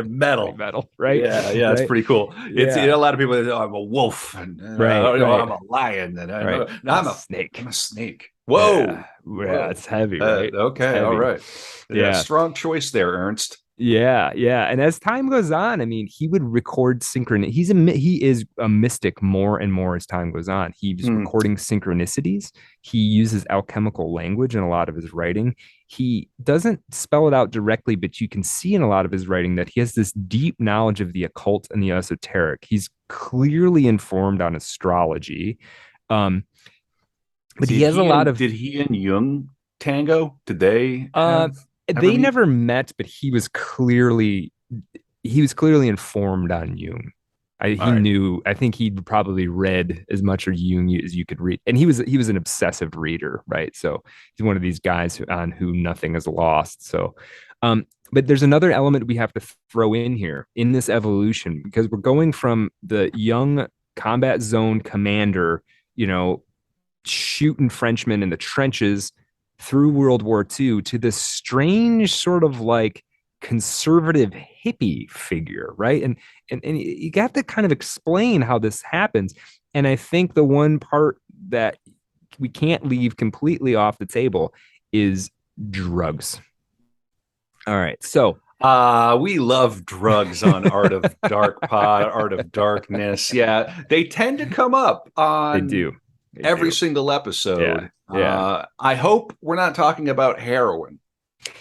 Speaker 1: metal.
Speaker 2: Metal, right?
Speaker 1: Yeah, right? It's pretty cool. It's a lot of people say, I'm a wolf, and I'm a lion, and I'm a snake. I'm a snake. Whoa.
Speaker 2: Yeah, it's heavy, right?
Speaker 1: Okay,
Speaker 2: heavy.
Speaker 1: All right. Yeah, strong choice there, Ernst.
Speaker 2: Yeah, yeah. And as time goes on, I mean, he would record synchron. He is a mystic more and more as time goes on. He's
Speaker 1: Hmm.
Speaker 2: recording synchronicities. He uses alchemical language in a lot of his writing. He doesn't spell it out directly, but you can see in a lot of his writing that he has this deep knowledge of the occult and the esoteric. He's clearly informed on astrology. Um, but he has a lot of
Speaker 1: Did he and Jung tango? Did they
Speaker 2: uh
Speaker 1: have ever
Speaker 2: they
Speaker 1: meet?
Speaker 2: never met, but he was clearly informed on Jung.
Speaker 1: All
Speaker 2: He
Speaker 1: right.
Speaker 2: knew. I think he'd probably read as much of Jung as you could read, and he was an obsessive reader, right? So he's one of these guys on who nothing is lost. So, but there's another element we have to throw in here in this evolution because we're going from the young combat zone commander, you know, shooting Frenchmen in the trenches through World War II to this strange sort of like conservative hippie figure, right? And you have to kind of explain how this happens. And I think the one part that we can't leave completely off the table is drugs. All right. So
Speaker 1: We love drugs on Art of Dark Pod, Art of Darkness. Yeah, they tend to come up
Speaker 2: they
Speaker 1: on
Speaker 2: do. They
Speaker 1: every
Speaker 2: do.
Speaker 1: single
Speaker 2: Yeah.
Speaker 1: episode.
Speaker 2: Yeah.
Speaker 1: I hope we're not talking about heroin,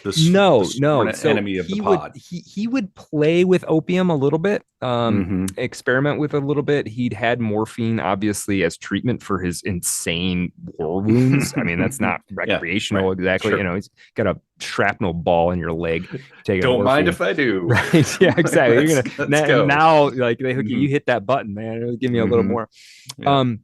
Speaker 1: the
Speaker 2: No,
Speaker 1: sworn
Speaker 2: no. So
Speaker 1: enemy of the
Speaker 2: he would
Speaker 1: pod.
Speaker 2: he would play with opium a little bit,
Speaker 1: Hmm.
Speaker 2: experiment with it a little bit. He'd had morphine obviously as treatment for his insane war wounds. I mean, that's not
Speaker 1: Yeah, right.
Speaker 2: recreational exactly. You
Speaker 1: Sure.
Speaker 2: know, he's got a shrapnel ball in your leg, taking
Speaker 1: Don't mind
Speaker 2: morphine.
Speaker 1: if I do.
Speaker 2: Right. Yeah, exactly. You're
Speaker 1: Let's
Speaker 2: gonna
Speaker 1: go.
Speaker 2: now like they hook you,
Speaker 1: Hmm.
Speaker 2: you hit that button, man. It'll give me a little
Speaker 1: Hmm.
Speaker 2: more.
Speaker 1: Yeah.
Speaker 2: Um,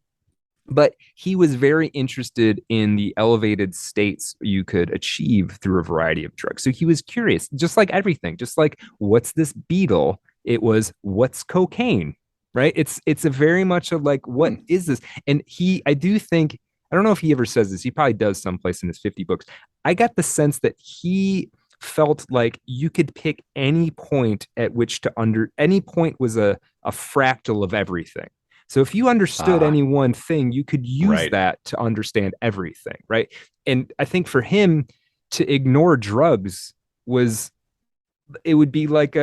Speaker 2: but he was very interested in the elevated states you could achieve through a variety of drugs. So he was curious, just like everything, just like what's this beetle? It was what's cocaine, right? It's a very much of like what
Speaker 1: Hmm.
Speaker 2: is this? And I do think I don't know if he ever says this. He probably does someplace in his 50 books. I got the sense that he felt like you could pick any point at which to under any point was a fractal of everything. So if you understood
Speaker 1: Ah,
Speaker 2: any one thing, you could use
Speaker 1: right.
Speaker 2: that to understand everything, right? And I think for him to ignore drugs was it would be like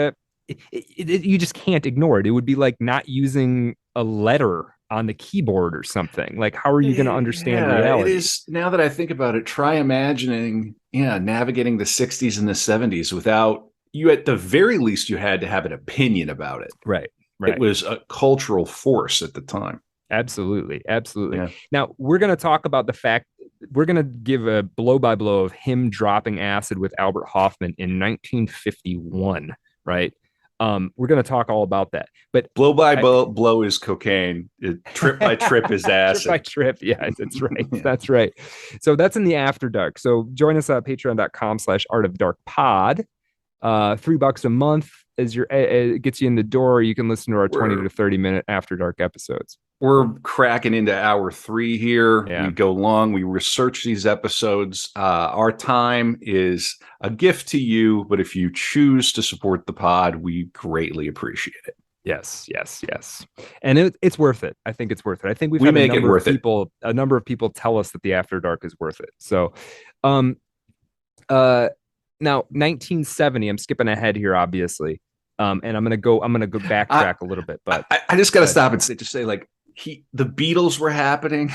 Speaker 2: you just can't ignore it. It would be like not using a letter on the keyboard or something. Like how are you going to understand
Speaker 1: Yeah, it
Speaker 2: reality?
Speaker 1: is. Now that I think about it, try imagining, yeah, navigating the 60s and the 70s without you, at the very least, you had to have an opinion about it.
Speaker 2: Right.
Speaker 1: It
Speaker 2: Right.
Speaker 1: was a cultural force at the time.
Speaker 2: Absolutely. Absolutely.
Speaker 1: Yeah.
Speaker 2: Now, we're going to talk about the fact we're going to give a blow by blow of him dropping acid with Albert Hoffman in 1951, right? We're going to talk all about that. But
Speaker 1: Blow by
Speaker 2: I,
Speaker 1: blow is cocaine. Trip by trip is
Speaker 2: trip by
Speaker 1: acid.
Speaker 2: trip. Yeah, that's right.
Speaker 1: Yeah.
Speaker 2: That's right. So that's in the After Dark. So join us at patreon.com/art of dark pod. $3 a month as your it gets you in the door. You can listen to our 20
Speaker 1: We're
Speaker 2: to 30 minute After Dark episodes.
Speaker 1: we're cracking into hour 3 here.
Speaker 2: Yeah.
Speaker 1: We go long. We research these episodes. Our time is a gift to you, but if you choose to support the pod, we greatly appreciate it.
Speaker 2: Yes, yes, yes. And it's worth it. I think it's worth it. I think we've
Speaker 1: We
Speaker 2: had
Speaker 1: make it worth it.
Speaker 2: a number of people tell us that the After Dark is worth it. So, um, uh, now 1970, I'm skipping ahead here, obviously. And I'm gonna go
Speaker 1: I
Speaker 2: backtrack a little bit, but
Speaker 1: I just got to
Speaker 2: but
Speaker 1: stop and say like the Beatles were happening,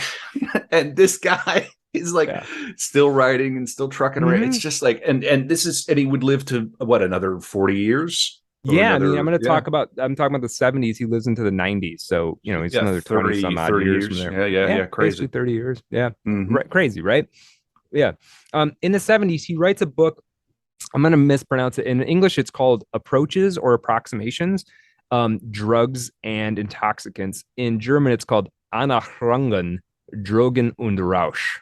Speaker 1: and this guy is like
Speaker 2: yeah.
Speaker 1: still writing and still trucking around. It's
Speaker 2: Mhm.
Speaker 1: just like and he would live to what, another 40 years or
Speaker 2: Yeah, I mean,
Speaker 1: another, yeah,
Speaker 2: I'm talking about the 70s. He lives into the 90s. So, he's
Speaker 1: yeah,
Speaker 2: another 20
Speaker 1: 30
Speaker 2: some odd
Speaker 1: 30
Speaker 2: years from
Speaker 1: years.
Speaker 2: there.
Speaker 1: Yeah, yeah,
Speaker 2: Yeah,
Speaker 1: yeah,
Speaker 2: basically
Speaker 1: crazy.
Speaker 2: 30 years. Yeah.
Speaker 1: Hmm.
Speaker 2: Right, crazy, right? Yeah. In the 70s, he writes a book. I'm going to mispronounce it. In English, it's called Approaches or Approximations, Drugs and Intoxicants. In German, it's called Anachrangen, Drogen und Rausch,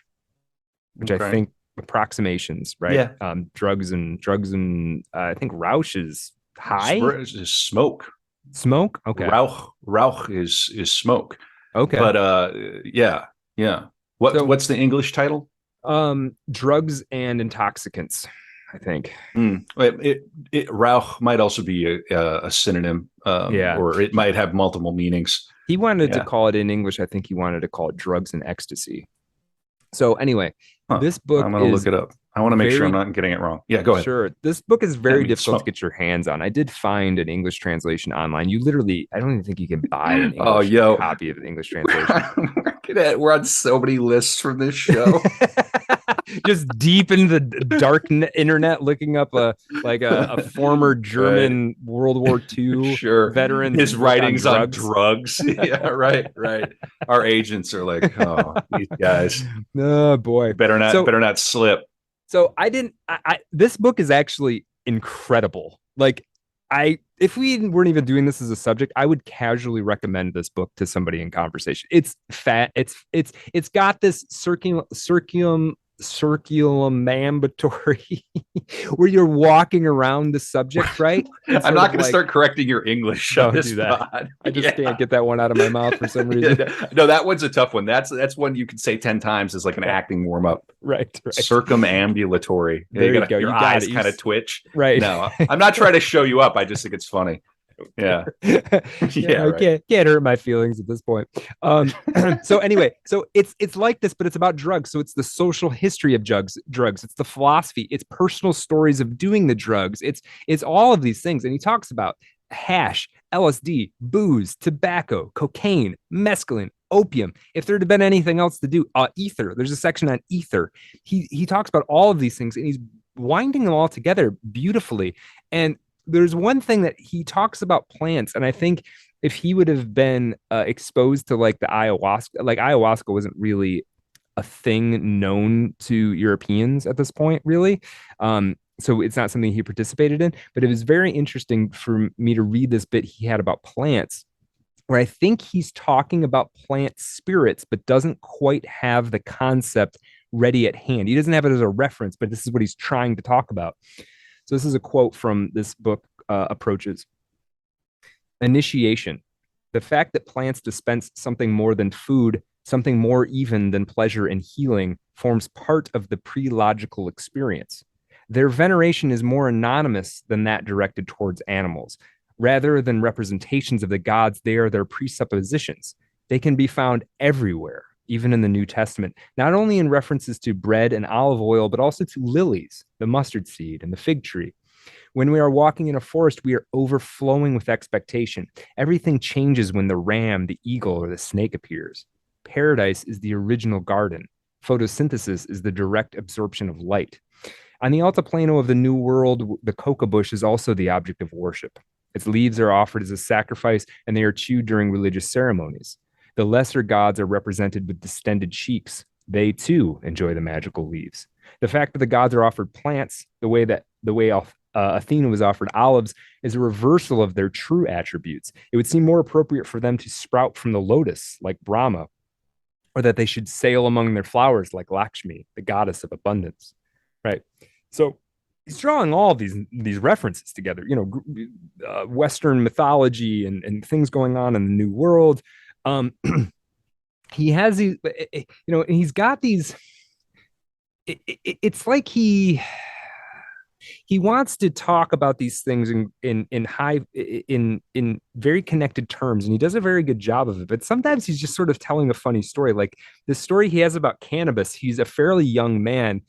Speaker 2: which I
Speaker 1: Okay.
Speaker 2: think approximations, right?
Speaker 1: Yeah.
Speaker 2: Drugs and I think Rausch is high
Speaker 1: Is smoke.
Speaker 2: smoke. Okay.
Speaker 1: Rauch is smoke.
Speaker 2: Okay.
Speaker 1: But yeah, yeah.
Speaker 2: So,
Speaker 1: What's the English title?
Speaker 2: drugs and intoxicants, I think.
Speaker 1: Rauch might also be a synonym,
Speaker 2: Yeah.
Speaker 1: or it might have multiple meanings.
Speaker 2: He wanted to
Speaker 1: Yeah.
Speaker 2: call it in English. I think he wanted to call it drugs and ecstasy. So anyway,
Speaker 1: Huh.
Speaker 2: this book
Speaker 1: I'm gonna look
Speaker 2: is
Speaker 1: it up. I want to make sure I'm
Speaker 2: Very
Speaker 1: not getting it wrong. Yeah, go ahead.
Speaker 2: sure. This book is
Speaker 1: I
Speaker 2: very
Speaker 1: mean,
Speaker 2: difficult to
Speaker 1: smoke.
Speaker 2: get your hands on. I did find an English translation online. You literally, I don't even think you can buy an
Speaker 1: Oh,
Speaker 2: English
Speaker 1: yo,
Speaker 2: copy of the English translation.
Speaker 1: we're on so many lists from this show.
Speaker 2: Just deep in the dark internet, looking up a former
Speaker 1: Right.
Speaker 2: German World War II
Speaker 1: Sure.
Speaker 2: veteran's
Speaker 1: His
Speaker 2: book on
Speaker 1: writings on
Speaker 2: drugs.
Speaker 1: drugs. Yeah, right, right. Our agents are like, oh, these guys
Speaker 2: Oh boy. So
Speaker 1: better not slip.
Speaker 2: I didn't this book is actually incredible. Like if we weren't even doing this as a subject, I would casually recommend this book to somebody in conversation. It's fat. It's got this circulum ambulatory where you're walking around the subject, right? And
Speaker 1: I'm
Speaker 2: sort
Speaker 1: not
Speaker 2: of
Speaker 1: going to
Speaker 2: like,
Speaker 1: start correcting your English on
Speaker 2: don't
Speaker 1: this
Speaker 2: do that.
Speaker 1: pod.
Speaker 2: I just
Speaker 1: Yeah.
Speaker 2: can't get that one out of my mouth for some
Speaker 1: Yeah,
Speaker 2: reason.
Speaker 1: no, that one's a tough one. That's one you can say 10 times as like an
Speaker 2: Yeah,
Speaker 1: acting warm up.
Speaker 2: right, right.
Speaker 1: Circumambulatory. Yeah,
Speaker 2: There you go.
Speaker 1: your
Speaker 2: You got
Speaker 1: eyes
Speaker 2: it.
Speaker 1: kind of twitch.
Speaker 2: Right.
Speaker 1: No, I'm not trying to show you up. I just think it's funny. Yeah. Yeah,
Speaker 2: I
Speaker 1: right.
Speaker 2: can't hurt my feelings at this point. So anyway, so it's like this, but it's about drugs. So it's the social history of drugs. It's the philosophy. It's personal stories of doing the drugs. It's all of these things, and he talks about hash, LSD, booze, tobacco, cocaine, mescaline, opium. If there had been anything else to do, ether. There's a section on ether. He talks about all of these things, and he's winding them all together beautifully. And there's one thing that he talks about plants, and I think if he would have been exposed to like the ayahuasca, like ayahuasca wasn't really a thing known to Europeans at this point, really. So it's not something he participated in, but it was very interesting for me to read this bit he had about plants, where I think he's talking about plant spirits, but doesn't quite have the concept ready at hand. He doesn't have it as a reference, but this is what he's trying to talk about. So this is a quote from this book, Approaches. Initiation. The fact that plants dispense something more than food, something more even than pleasure and healing, forms part of the pre-logical experience. Their veneration is more anonymous than that directed towards animals. Rather than representations of the gods, they are their presuppositions. They can be found everywhere, even in the New Testament, not only in references to bread and olive oil, but also to lilies, the mustard seed, and the fig tree. When we are walking in a forest, we are overflowing with expectation. Everything changes when the ram, the eagle, or the snake appears. Paradise is the original garden. Photosynthesis is the direct absorption of light. On the altiplano of the New World, the coca bush is also the object of worship. Its leaves are offered as a sacrifice, and they are chewed during religious ceremonies. The lesser gods are represented with distended cheeks. They too enjoy the magical leaves. The fact that the gods are offered plants, the way Athena was offered olives, is a reversal of their true attributes. It would seem more appropriate for them to sprout from the lotus, like Brahma, or that they should sail among their flowers, like Lakshmi, the goddess of abundance. Right. So he's drawing all of these references together. Western mythology and things going on in the New World. He has these, and he's got these. It's like he wants to talk about these things in very connected terms, and he does a very good job of it. But sometimes he's just sort of telling a funny story, like the story he has about cannabis. He's a fairly young man.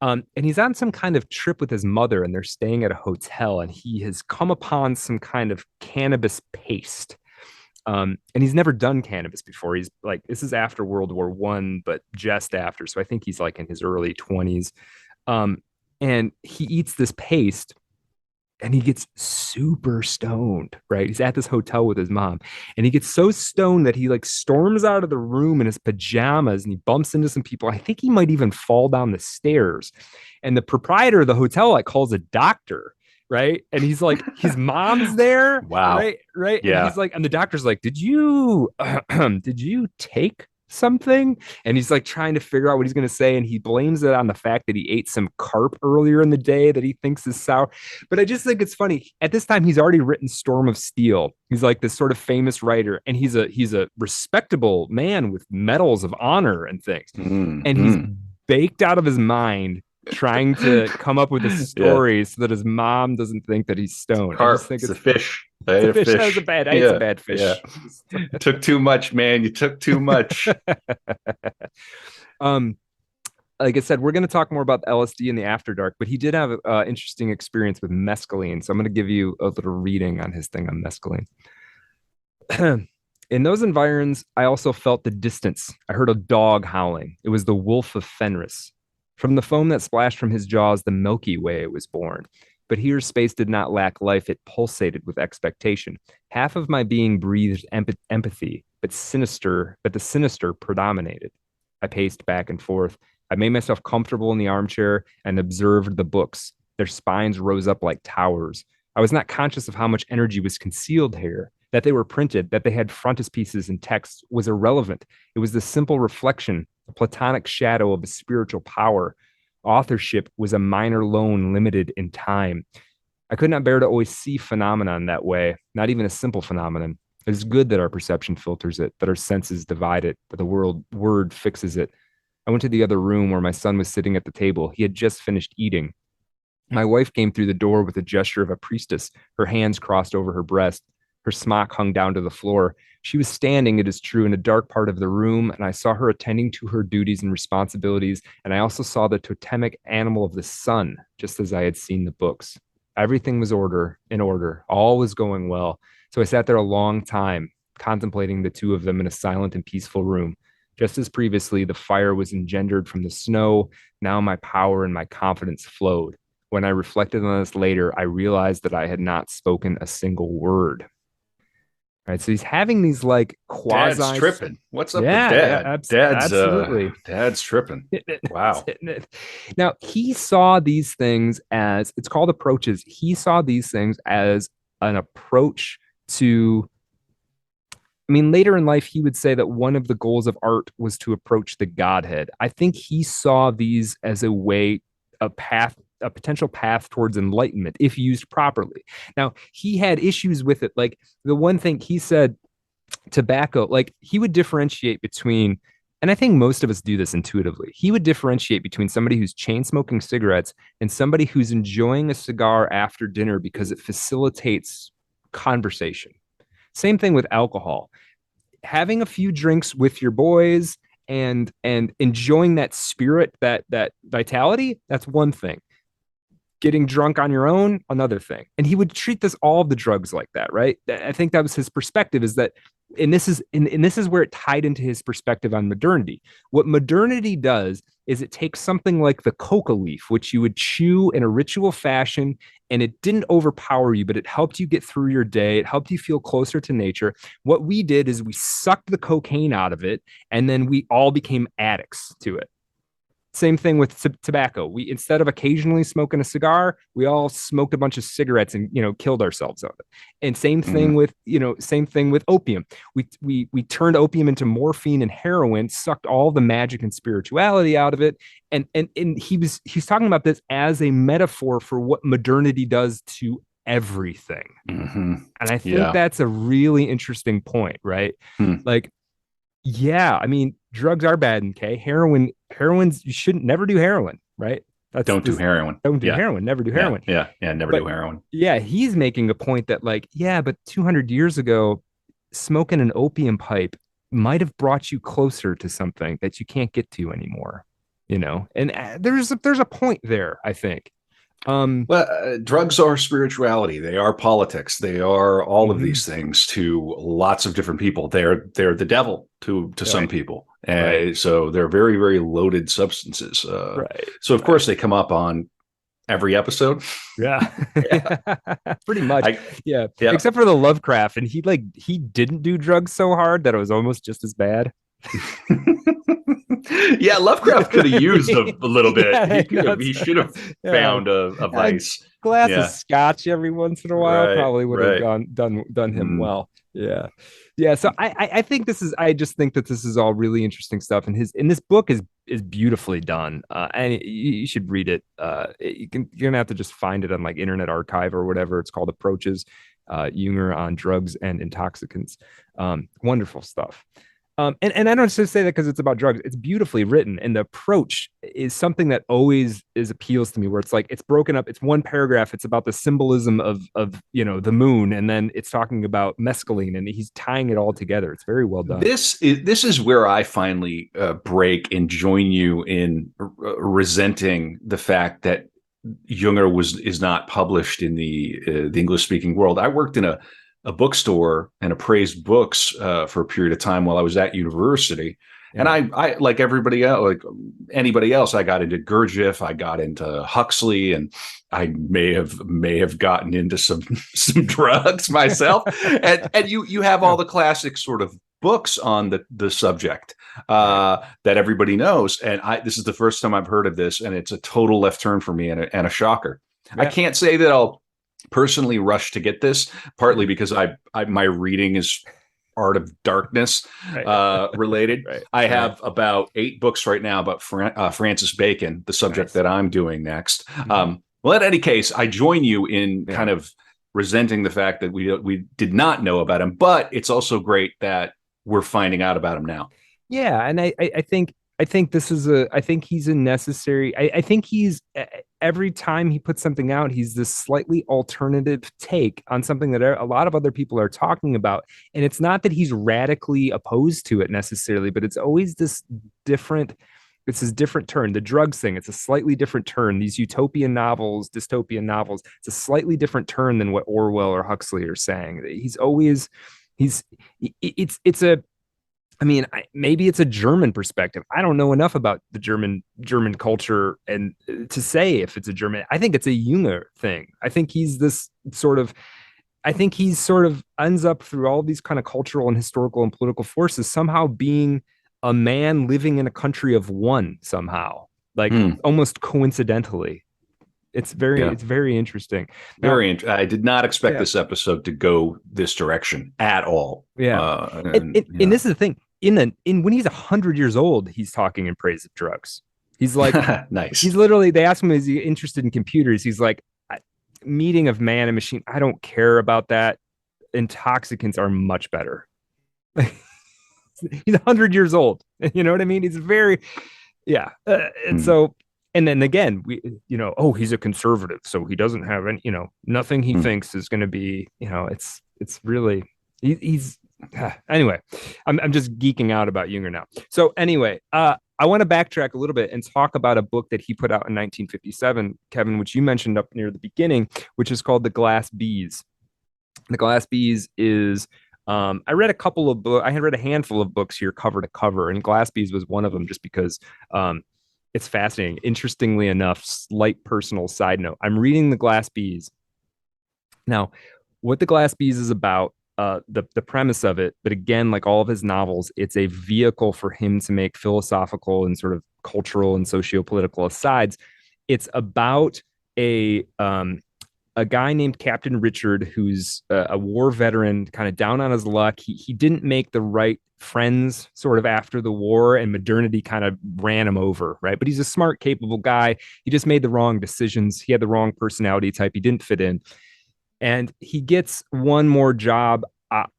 Speaker 2: And he's on some kind of trip with his mother, and they're staying at a hotel, and he has come upon some kind of cannabis paste. And he's never done cannabis before. He's like, this is after World War I, but just after. So I think he's like in his early 20s. And he eats this paste and he gets super stoned, right? He's at this hotel with his mom, and he gets so stoned that he like storms out of the room in his pajamas, and he bumps into some people. I think he might even fall down the stairs. And the proprietor of the hotel like calls a doctor, right? And he's like, his mom's there.
Speaker 1: Wow.
Speaker 2: Right.
Speaker 1: Yeah.
Speaker 2: And he's like, and the doctor's like, did you take something? And he's like trying to figure out what he's going to say, and he blames it on the fact that he ate some carp earlier in the day that he thinks is sour. But I just think it's funny. At this time, he's already written Storm of Steel. He's like this sort of famous writer, and he's a respectable man with medals of honor and things. And he's baked out of his mind trying to come up with a story so that his mom doesn't think that he's stoned.
Speaker 1: Carp.
Speaker 2: I just think
Speaker 1: it's a fish.
Speaker 2: It's a fish. That was a bad. Yeah. It's a bad fish.
Speaker 1: Yeah. You took too much, man. You took too much.
Speaker 2: like I said, we're going to talk more about LSD in the After Dark, but he did have an interesting experience with mescaline. So I'm going to give you a little reading on his thing on mescaline. In those environs, I also felt the distance. I heard a dog howling. It was the wolf of Fenris. From the foam that splashed from his jaws, the Milky Way was born. But here, space did not lack life. It pulsated with expectation. Half of my being breathed empathy, but the sinister predominated. I paced back and forth. I made myself comfortable in the armchair and observed the books. Their spines rose up like towers. I was not conscious of how much energy was concealed here. That they were printed, that they had frontispieces and text was irrelevant. It was the simple reflection, a platonic shadow of a spiritual power. Authorship was a minor loan limited in time. I could not bear to always see phenomenon that way, not even a simple phenomenon. It is good that our perception filters it, that our senses divide it, that the word fixes it. I went to the other room where my son was sitting at the table. He had just finished eating. My wife came through the door with a gesture of a priestess, her hands crossed over her breast. Her smock hung down to the floor. She was standing, it is true, in a dark part of the room, and I saw her attending to her duties and responsibilities, and I also saw the totemic animal of the sun, just as I had seen the books. Everything was in order. All was going well. So I sat there a long time, contemplating the two of them in a silent and peaceful room. Just as previously, the fire was engendered from the snow. Now my power and my confidence flowed. When I reflected on this later, I realized that I had not spoken a single word. Right. So he's having these like quasi.
Speaker 1: Dad's tripping. What's up with
Speaker 2: Yeah,
Speaker 1: Dad?
Speaker 2: absolutely.
Speaker 1: Dad's tripping. Wow.
Speaker 2: Now he saw these things as it's called approaches. He saw these things as an approach to. I mean, later in life, he would say that one of the goals of art was to approach the Godhead. I think he saw these as a way, a path, a potential path towards enlightenment if used properly. Now, he had issues with it. Like the one thing he said, tobacco, like he would differentiate between, and I think most of us do this intuitively. He would differentiate between somebody who's chain smoking cigarettes and somebody who's enjoying a cigar after dinner because it facilitates conversation. Same thing with alcohol. Having a few drinks with your boys and enjoying that spirit, that vitality, that's one thing. Getting drunk on your own, another thing. And he would treat all of the drugs like that, right? I think that was his perspective, is that, and this is where it tied into his perspective on modernity. What modernity does is it takes something like the coca leaf, which you would chew in a ritual fashion, and it didn't overpower you, but it helped you get through your day. It helped you feel closer to nature. What we did is we sucked the cocaine out of it, and then we all became addicts to it. Same thing with tobacco. We, instead of occasionally smoking a cigar, we all smoked a bunch of cigarettes and, killed ourselves of it. And same thing with, same thing with opium. We turned opium into morphine and heroin, sucked all the magic and spirituality out of it. And he's talking about this as a metaphor for what modernity does to everything.
Speaker 1: Mm-hmm.
Speaker 2: And I think that's a really interesting point, right? Like, yeah, I mean, drugs are bad. Okay, heroin's, you shouldn't never do heroin, right?
Speaker 1: Don't do heroin.
Speaker 2: Don't do heroin. Never do heroin.
Speaker 1: Yeah, never do heroin.
Speaker 2: Yeah, he's making a point that, like, yeah, but 200 years ago, smoking an opium pipe might have brought you closer to something that you can't get to anymore. And there's a point there, I think.
Speaker 1: Drugs are spirituality. They are politics. They are all of these things to lots of different people. They're the devil to some people. So they're very, very loaded substances. So of course they come up on every episode.
Speaker 2: Yeah. Pretty much. Yeah. Except for the Lovecraft. And he didn't do drugs so hard that it was almost just as bad.
Speaker 1: Yeah, Lovecraft could have used a little bit. He should have found a vice.
Speaker 2: A glass of scotch every once in a while probably would have done him well. Yeah. So I think I just think that this is all really interesting stuff, and this book is beautifully done, and you should read it. You're gonna have to just find it on like Internet Archive or whatever. It's called Approaches, Jünger on Drugs and Intoxicants. Wonderful stuff. And I don't just say that because it's about drugs. It's beautifully written, and the approach, is something that always is appeals to me, where it's like it's broken up. It's one paragraph. It's about the symbolism of the moon, and then it's talking about mescaline, and he's tying it all together. It's very well done.
Speaker 1: This is where I finally break and join you in resenting the fact that Jünger is not published in the English speaking world. I worked in a bookstore and appraised books for a period of time while I was at university. And I like everybody else, like anybody else, I got into Gurdjieff, I got into Huxley, and I may have gotten into some drugs myself. And you have all the classic sort of books on the subject that everybody knows. And this is the first time I've heard of this, and it's a total left turn for me and a shocker. Yeah. I can't say that I'll personally rush to get this, partly because my reading is Art of Darkness related. Right. I have about 8 books right now about Francis Bacon, the subject that I'm doing next. Mm-hmm. Well, in any case, I join you in kind of resenting the fact that we did not know about him, but it's also great that we're finding out about him now.
Speaker 2: Yeah, and I think this is I think he's a necessary. I think he's every time he puts something out, he's this slightly alternative take on something that a lot of other people are talking about. And it's not that he's radically opposed to it necessarily, but it's always this different. It's his different turn. The drugs thing, it's a slightly different turn. These utopian novels, dystopian novels, it's a slightly different turn than what Orwell or Huxley are saying. I mean, maybe it's a German perspective. I don't know enough about the German culture and to say if it's a German. I think it's a Jünger thing. I think he's sort of ends up through all these kind of cultural and historical and political forces somehow being a man living in a country of one somehow, like almost coincidentally. It's very interesting.
Speaker 1: I did not expect this episode to go this direction at all.
Speaker 2: Yeah, and this is the thing. When he's 100 years old, he's talking in praise of drugs. He's like,
Speaker 1: nice.
Speaker 2: He's literally. They ask him, is he interested in computers? He's like, meeting of man and machine. I don't care about that. Intoxicants are much better. He's 100 years old. You know what I mean? He's very, and so. And then again, he's a conservative, so he doesn't have any, nothing he thinks is going to be, it's really, he's anyway, I'm just geeking out about Jünger now. So anyway, I want to backtrack a little bit and talk about a book that he put out in 1957, Kevin, which you mentioned up near the beginning, which is called The Glass Bees. The Glass Bees is, I read a couple of books. I had read a handful of books here cover to cover, and Glass Bees was one of them just because, it's fascinating. Interestingly enough, slight personal side note. I'm reading The Glass Bees. Now, what The Glass Bees is about, the premise of it, but again, like all of his novels, it's a vehicle for him to make philosophical and sort of cultural and socio-political asides. It's about a guy named Captain Richard, who's a war veteran, kind of down on his luck. He didn't make the right friends sort of after the war, and modernity kind of ran him over, right? But he's a smart, capable guy. He just made the wrong decisions. He had the wrong personality type. He didn't fit in. And he gets one more job,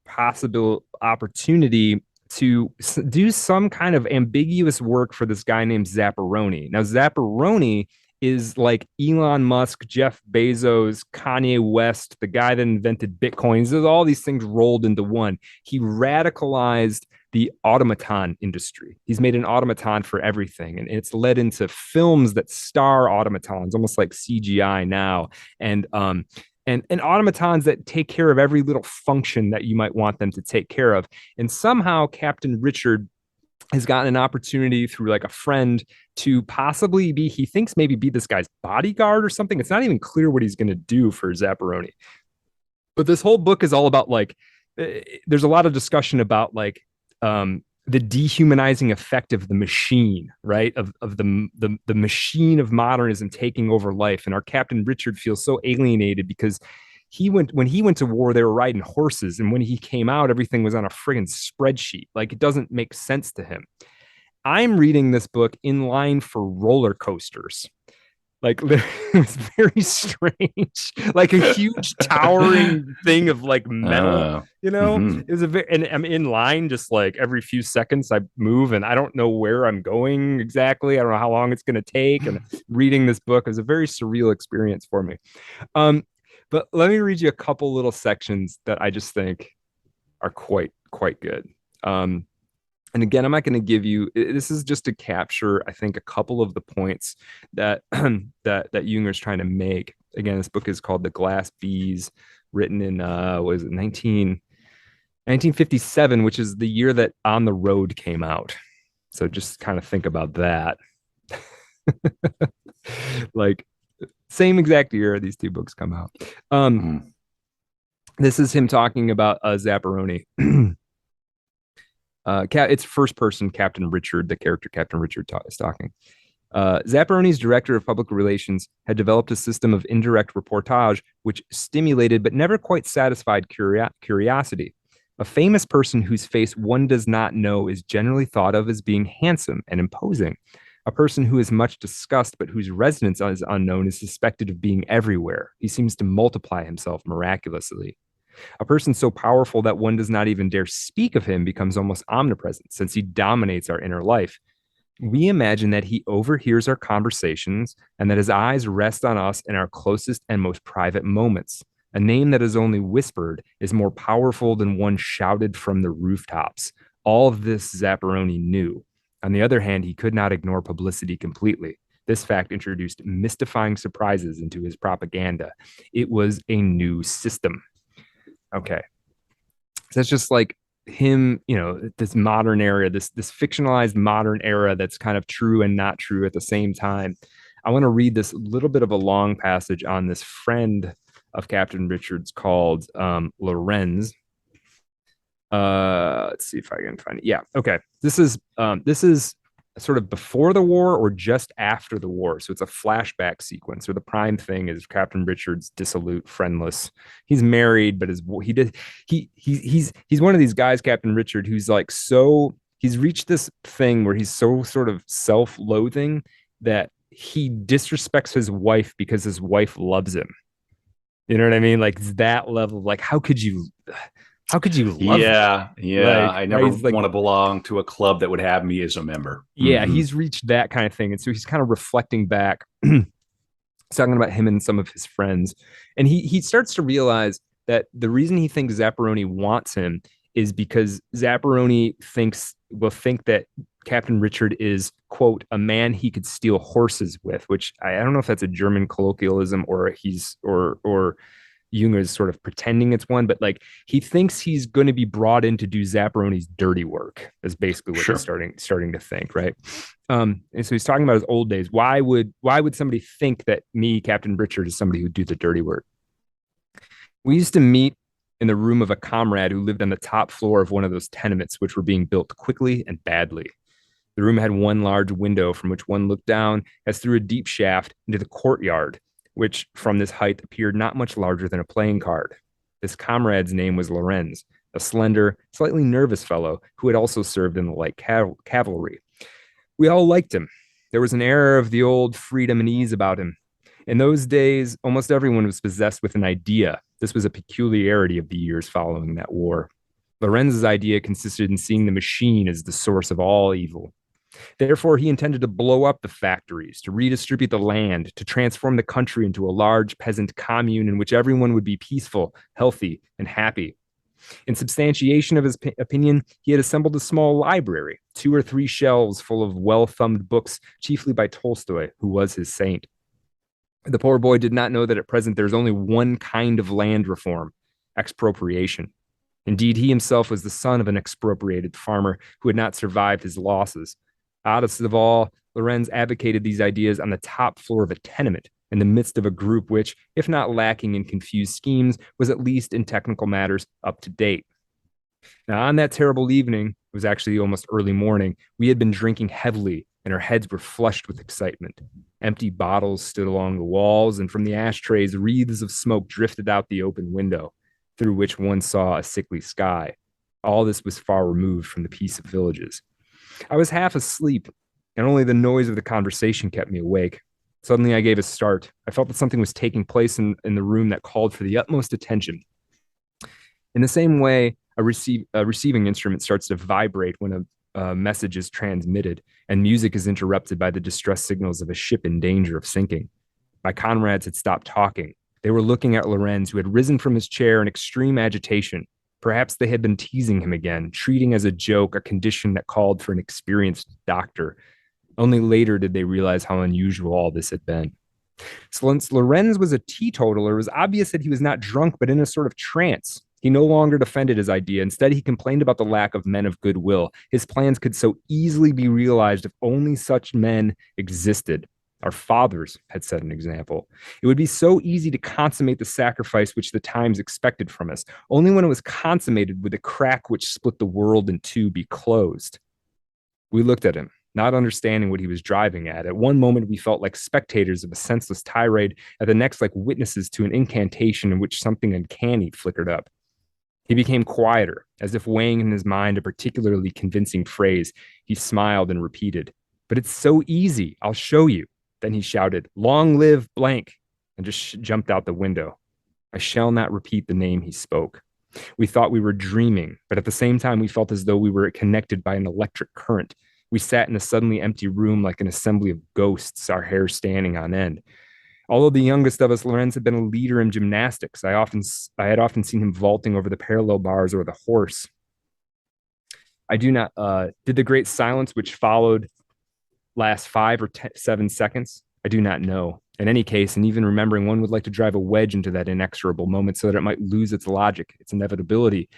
Speaker 2: possible opportunity to do some kind of ambiguous work for this guy named Zapparoni. Now, Zapparoni is like Elon Musk, Jeff Bezos, Kanye West, the guy that invented Bitcoins. There's all these things rolled into one. He radicalized the automaton industry. He's made an automaton for everything. And it's led into films that star automatons, almost like CGI now. And automatons that take care of every little function that you might want them to take care of. And somehow Captain Richard has gotten an opportunity through like a friend to possibly he thinks maybe be this guy's bodyguard or something. It's not even clear what he's going to do for Zapparoni. But this whole book is all about like, there's a lot of discussion about like the dehumanizing effect of the machine, right? Of the machine of modernism taking over life. And our Captain Richard feels so alienated because when he went to war, they were riding horses. And when he came out, everything was on a friggin' spreadsheet. Like, it doesn't make sense to him. I'm reading this book in line for roller coasters. Like it was very strange, like a huge towering thing of like metal.
Speaker 1: Uh,
Speaker 2: It was a very, and I'm in line just like every few seconds I move and I don't know where I'm going exactly. I don't know how long it's going to take. And reading this book is a very surreal experience for me. Um, but let me read you a couple little sections that I just think are quite good. Um, and again, I'm not going to give you. This is just to capture, I think, a couple of the points that that Junger's trying to make. Again, this book is called The Glass Bees, written in was it 1957, which is the year that On the Road came out. So just kind of think about that. Like same exact year these two books come out.
Speaker 1: mm,
Speaker 2: This is him talking about Zapparoni. It's first person Captain Richard, the character Captain Richard is talking. Zapparoni's director of public relations had developed a system of indirect reportage which stimulated but never quite satisfied curiosity. A famous person whose face one does not know is generally thought of as being handsome and imposing. A person who is much discussed but whose residence is unknown is suspected of being everywhere. He seems to multiply himself miraculously. A person so powerful that one does not even dare speak of him becomes almost omnipresent, since he dominates our inner life. We imagine that he overhears our conversations and that his eyes rest on us in our closest and most private moments. A name that is only whispered is more powerful than one shouted from the rooftops. All of this Zapparoni knew. On the other hand, he could not ignore publicity completely. This fact introduced mystifying surprises into his propaganda. It was a new system. Okay. So that's just like him, this modern era, this fictionalized modern era that's kind of true and not true at the same time. I want to read this little bit of a long passage on this friend of Captain Richard's called Lorenz. Let's see if I can find it. Yeah, okay. This is sort of before the war or just after the war. So it's a flashback sequence. Or the prime thing is Captain Richard's dissolute, friendless. He's married, but he's one of these guys, Captain Richard, who's like he's reached this thing where he's so sort of self-loathing that he disrespects his wife because his wife loves him. You know what I mean? Like that level of like, how could you love me?
Speaker 1: yeah, yeah.
Speaker 2: Like,
Speaker 1: I
Speaker 2: right?
Speaker 1: never
Speaker 2: He's like,
Speaker 1: want to belong to a club that would have me as a member.
Speaker 2: yeah, he's reached that kind of thing. And so he's kind of reflecting back, talking about him and some of his friends. And he starts to realize that the reason he thinks Zapparoni wants him is because Zapparoni will think that Captain Richard is, quote, a man he could steal horses with, which I don't know if that's a German colloquialism or Jung is sort of pretending it's one, but like he thinks he's going to be brought in to do Zapparoni's dirty work. Is basically what
Speaker 1: Sure.
Speaker 2: he's starting to think, right? And so he's talking about his old days. Why would somebody think that me, Captain Richard, is somebody who would do the dirty work? We used to meet in the room of a comrade who lived on the top floor of one of those tenements which were being built quickly and badly. The room had one large window from which one looked down as through a deep shaft into the courtyard, which from this height appeared not much larger than a playing card. This comrade's name was Lorenz, a slender, slightly nervous fellow who had also served in the light cavalry. We all liked him. There was an air of the old freedom and ease about him. In those days, almost everyone was possessed with an idea. This was a peculiarity of the years following that war. Lorenz's idea consisted in seeing the machine as the source of all evil. Therefore, he intended to blow up the factories, to redistribute the land, to transform the country into a large peasant commune in which everyone would be peaceful, healthy, and happy. In substantiation of his opinion, he had assembled a small library, 2 or 3 shelves full of well-thumbed books, chiefly by Tolstoy, who was his saint. The poor boy did not know that at present there is only one kind of land reform: expropriation. Indeed, he himself was the son of an expropriated farmer who had not survived his losses. Oddest of all, Lorenz advocated these ideas on the top floor of a tenement in the midst of a group which, if not lacking in confused schemes, was at least in technical matters up to date. Now, on that terrible evening, it was actually almost early morning, we had been drinking heavily and our heads were flushed with excitement. Empty bottles stood along the walls, and from the ashtrays, wreaths of smoke drifted out the open window, through which one saw a sickly sky. All this was far removed from the peace of villages. I was half asleep, and only the noise of the conversation kept me awake. Suddenly, I gave a start. I felt that something was taking place in the room that called for the utmost attention. In the same way, a receiving instrument starts to vibrate when a message is transmitted, and music is interrupted by the distress signals of a ship in danger of sinking. My comrades had stopped talking. They were looking at Lorenz, who had risen from his chair in extreme agitation. Perhaps they had been teasing him again, treating as a joke a condition that called for an experienced doctor. Only later did they realize how unusual all this had been. Since Lorenz was a teetotaler, it was obvious that he was not drunk, but in a sort of trance. He no longer defended his idea. Instead, he complained about the lack of men of goodwill. His plans could so easily be realized if only such men existed. Our fathers had set an example. It would be so easy to consummate the sacrifice which the times expected from us. Only when it was consummated would the crack which split the world in two be closed. We looked at him, not understanding what he was driving at. At one moment, we felt like spectators of a senseless tirade, at the next, like witnesses to an incantation in which something uncanny flickered up. He became quieter, as if weighing in his mind a particularly convincing phrase. He smiled and repeated, "But it's so easy. I'll show you." Then he shouted, "Long live blank," and just jumped out the window. I shall not repeat the name he spoke. We thought we were dreaming, but at the same time, we felt as though we were connected by an electric current. We sat in a suddenly empty room like an assembly of ghosts, our hair standing on end. Although the youngest of us, Lorenz, had been a leader in gymnastics, I had often seen him vaulting over the parallel bars or the horse. I do not, did the great silence which followed last 5 or 7 seconds? I do not know. In any case, and even remembering, one would like to drive a wedge into that inexorable moment so that it might lose its logic, its inevitability.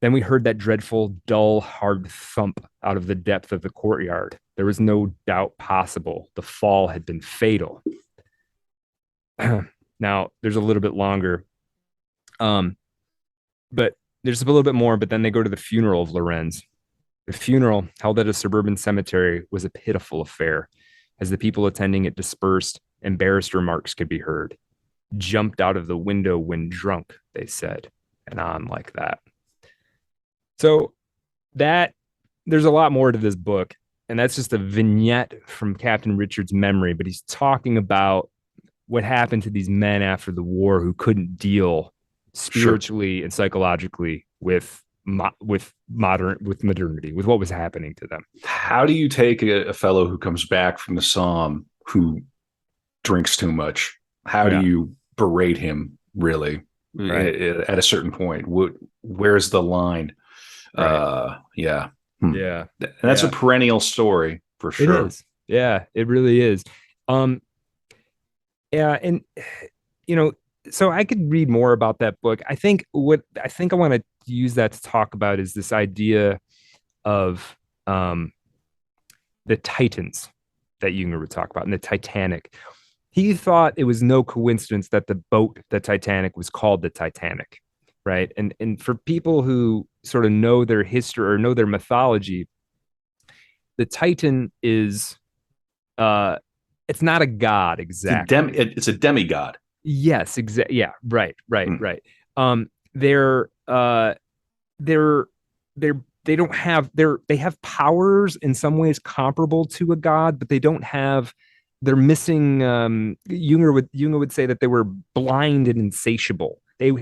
Speaker 2: Then we heard that dreadful, dull, hard thump out of the depth of the courtyard. There was no doubt possible. The fall had been fatal. Now, there's a little bit longer. But there's a little bit more, but then they go to the funeral of Lorenz. The funeral, held at a suburban cemetery, was a pitiful affair. As the people attending it dispersed, embarrassed remarks could be heard. "Jumped out of the window when drunk," they said, and on like that. So that there's a lot more to this book, and that's just a vignette from Captain Richard's memory, but he's talking about what happened to these men after the war who couldn't deal spiritually and psychologically with modernity, with what was happening to them.
Speaker 1: How do you take a fellow who comes back from the Somme who drinks too much? How do you berate him, really, at a certain point? Where's the line? Yeah.
Speaker 2: Yeah.
Speaker 1: And that's a perennial story for sure.
Speaker 2: It is. Yeah, it really is. Yeah, and so I could read more about that book. I think I want to use that to talk about is this idea of the Titans that Jünger would talk about, and the Titanic. He thought it was no coincidence that the boat, the Titanic, was called the Titanic, right? And for people who sort of know their history or know their mythology, the Titan is it's not a god exactly.
Speaker 1: It's a demigod.
Speaker 2: Yes, exactly. Yeah, right. They have powers in some ways comparable to a god, but they don't have. They're missing. Jünger would say that they were blind and insatiable. They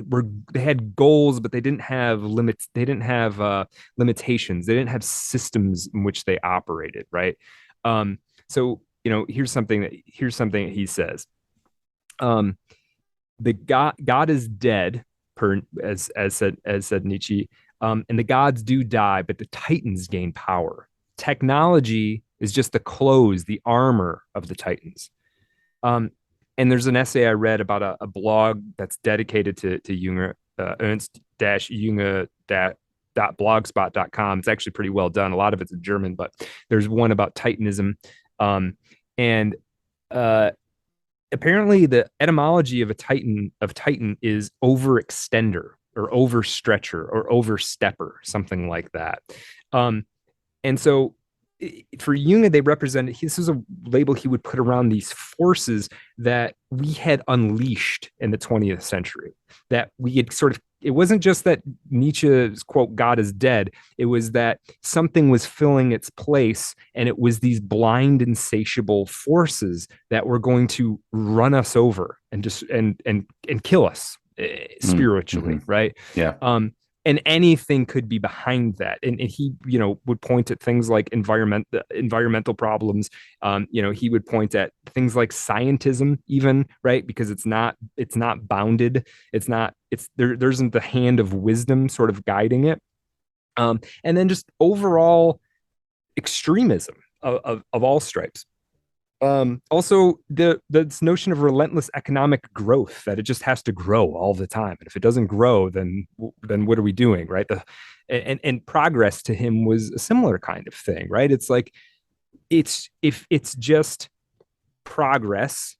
Speaker 2: had goals, but they didn't have limits. They didn't have limitations. They didn't have systems in which they operated. Right. So here's something that he says. The God is dead, as said Nietzsche, and the gods do die, but the Titans gain power. Technology is just the clothes, the armor of the Titans. And there's an essay I read about a blog that's dedicated to Jünger, Ernst-Jünger.blogspot.com. It's actually pretty well done. A lot of it's in German, but there's one about Titanism. And apparently the etymology of Titan is overextender or overstretcher or overstepper, something like that. And so for Jung, they represented, this is a label he would put around these forces that we had unleashed in the 20th century, that we had sort of it wasn't just that Nietzsche's quote, God is dead. It was that something was filling its place, and it was these blind, insatiable forces that were going to run us over and just and kill us spiritually,
Speaker 1: Mm-hmm.
Speaker 2: right?
Speaker 1: Yeah.
Speaker 2: And anything could be behind that. And he, would point at things like environmental problems. He would point at things like scientism, even, right? Because it's not bounded. There isn't the hand of wisdom sort of guiding it. And then just overall extremism of all stripes. Also, this notion of relentless economic growth, that it just has to grow all the time, and if it doesn't grow, then what are we doing, right? And progress to him was a similar kind of thing, right? It's like, if it's just progress,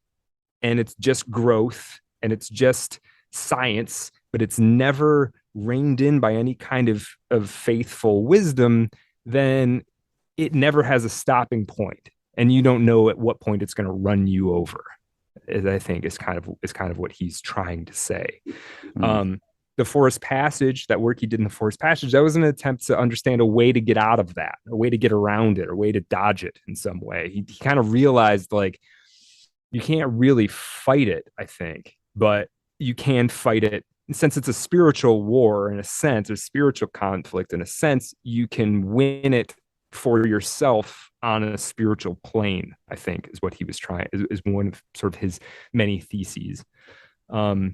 Speaker 2: and it's just growth, and it's just science, but it's never reined in by any kind of faithful wisdom, then it never has a stopping point, and you don't know at what point it's going to run you over. I think is kind of what he's trying to say.
Speaker 1: Mm.
Speaker 2: The Forest Passage, that work he did in the Forest Passage, that was an attempt to understand a way to get out of that, a way to get around it, a way to dodge it in some way. He kind of realized, like, you can't really fight it, I think, but you can fight it. Since it's a spiritual war, in a sense, or spiritual conflict, in a sense, you can win it for yourself on a spiritual plane, I think, is what he was trying, is one of sort of his many theses. So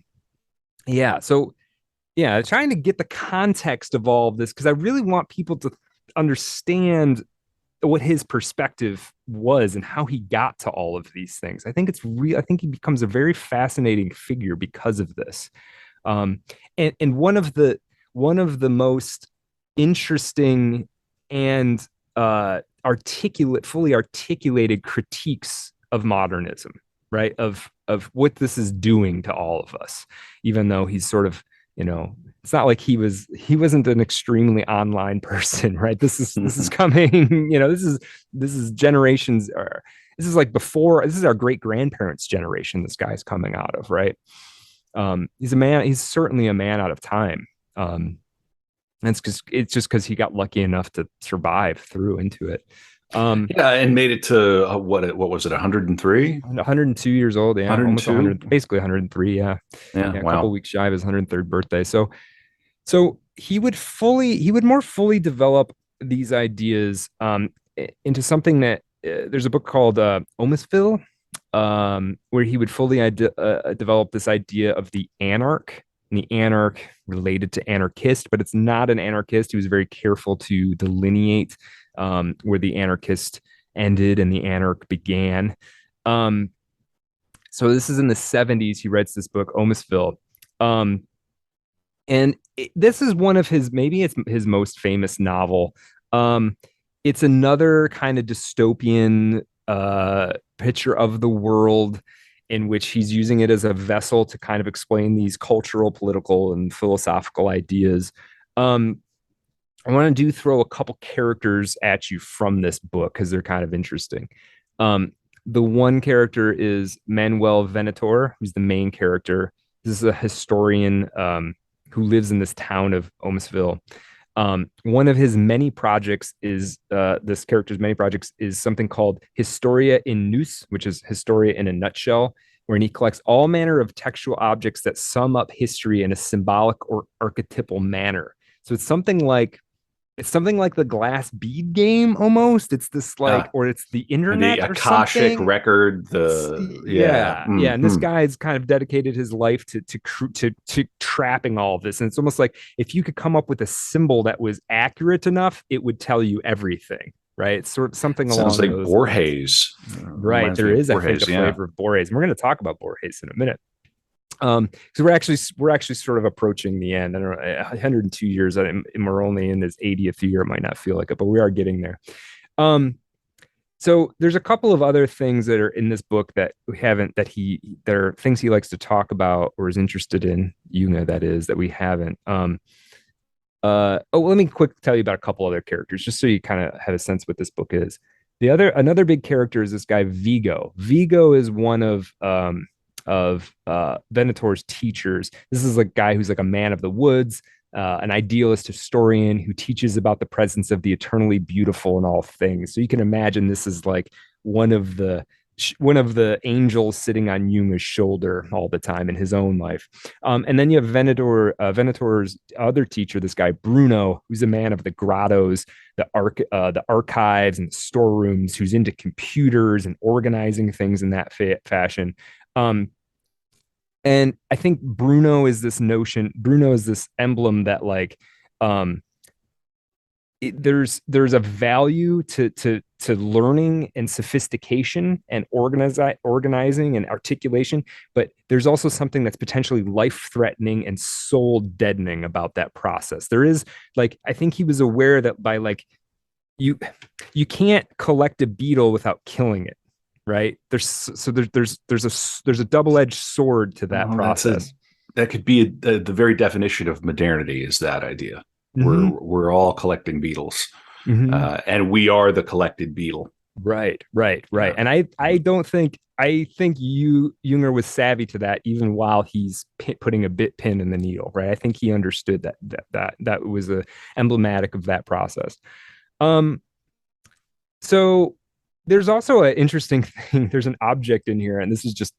Speaker 2: trying to get the context of all of this, because I really want people to understand what his perspective was and how he got to all of these things. I think it's real. I think he becomes a very fascinating figure because of this. And one of the most interesting and fully articulated critiques of modernism, right? Of what this is doing to all of us, even though he's sort of, it's not like he wasn't an extremely online person, right? This is coming, this is generations, or this is like before, this is our great grandparents' generation this guy's coming out of, right? He's certainly a man out of time. And it's just because he got lucky enough to survive through into it.
Speaker 1: And made it to what was it, 103?
Speaker 2: 102 years old, yeah, almost
Speaker 1: 102?
Speaker 2: 100, basically 103, yeah.
Speaker 1: Yeah,
Speaker 2: A
Speaker 1: wow.
Speaker 2: couple weeks shy of his 103rd birthday. So he would more fully develop these ideas into something that there's a book called Omisville, where he would fully develop this idea of the anarch, and the anarch related to anarchist, but it's not an anarchist. He was very careful to delineate where the anarchist ended and the anarch began. So this is in the 70s. He writes this book, Omisville. This is one of maybe it's his most famous novel. It's another kind of dystopian picture of the world, in which he's using it as a vessel to kind of explain these cultural, political, and philosophical ideas. I want to throw a couple characters at you from this book because they're kind of interesting. The one character is Manuel Venator, who's the main character. This is a historian who lives in this town of Omisville. One of his many projects is this character's many projects is something called Historia in Nous, which is Historia in a nutshell, wherein he collects all manner of textual objects that sum up history in a symbolic or archetypal manner. So it's something like the glass bead game almost. It's this or it's the internet,
Speaker 1: the
Speaker 2: or
Speaker 1: Akashic
Speaker 2: something.
Speaker 1: record.
Speaker 2: And this guy's kind of dedicated his life to trapping all of this. And it's almost like if you could come up with a symbol that was accurate enough, it would tell you everything, right? It's sort of something
Speaker 1: Sounds
Speaker 2: along
Speaker 1: like
Speaker 2: those
Speaker 1: Borges.
Speaker 2: lines. Right. There is, Borges, I think, a flavor of Borges. And we're going to talk about Borges in a minute. So we're actually sort of approaching the end. I don't know, 102 years, and we're only in his 80th year. It might not feel like it, but we are getting there. So there's a couple of other things that are in this book that we haven't, that are things he likes to talk about or is interested in, Jünger, that we haven't. Let me tell you about a couple other characters, just so you kind of have a sense what this book is. Another big character is this guy Vigo. Vigo is one of Venator's teachers. This is a guy who's like a man of the woods, an idealist historian who teaches about the presence of the eternally beautiful in all things. So you can imagine this is like one of the one of the angels sitting on Junger's shoulder all the time in his own life. And then you have Venator's other teacher, this guy Bruno, who's a man of the grottos, the archives and the storerooms, who's into computers and organizing things in that fashion. Um, and I think Bruno is this notion. Bruno is this emblem that like um, there's a value to learning and sophistication and organizing and articulation, but there's also something that's potentially life threatening and soul deadening about that process. There is like I think he was aware that by like you you can't collect a beetle without killing it, right? There's a double-edged sword to that process.
Speaker 1: That could be the very definition of modernity is that idea. We're all collecting beetles, and we are the collected beetle.
Speaker 2: Right. Yeah. And I think Junger was savvy to that even while he's putting a bit pin in the needle, right? I think he understood that was emblematic of that process. So there's also an interesting thing. There's an object in here, and this is just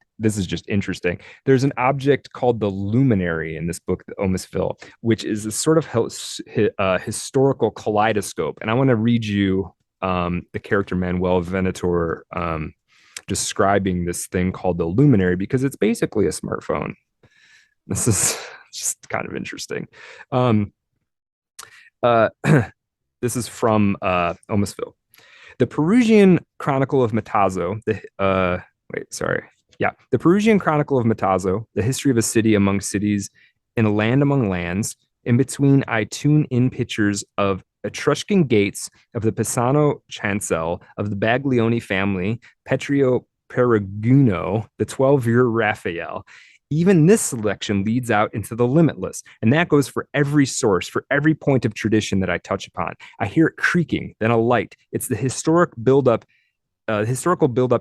Speaker 2: interesting. There's an object called the luminary in this book, the Omisville, which is a sort of historical kaleidoscope. And I want to read you the character Manuel Venator describing this thing called the luminary because it's basically a smartphone. This is just kind of interesting. This is from Omisville. The Peruvian Chronicle of Matazo, the Peruvian Chronicle of Matazo, the history of a city among cities, in a land among lands. In between, I tune in pictures of Etruscan gates, of the Pisano chancel, of the Baglioni family, Petrio Perugino, the 12-year Raphael. Even this selection leads out into the limitless, and that goes for every source, for every point of tradition that I touch upon. I hear it creaking, then a light. It's the historical buildup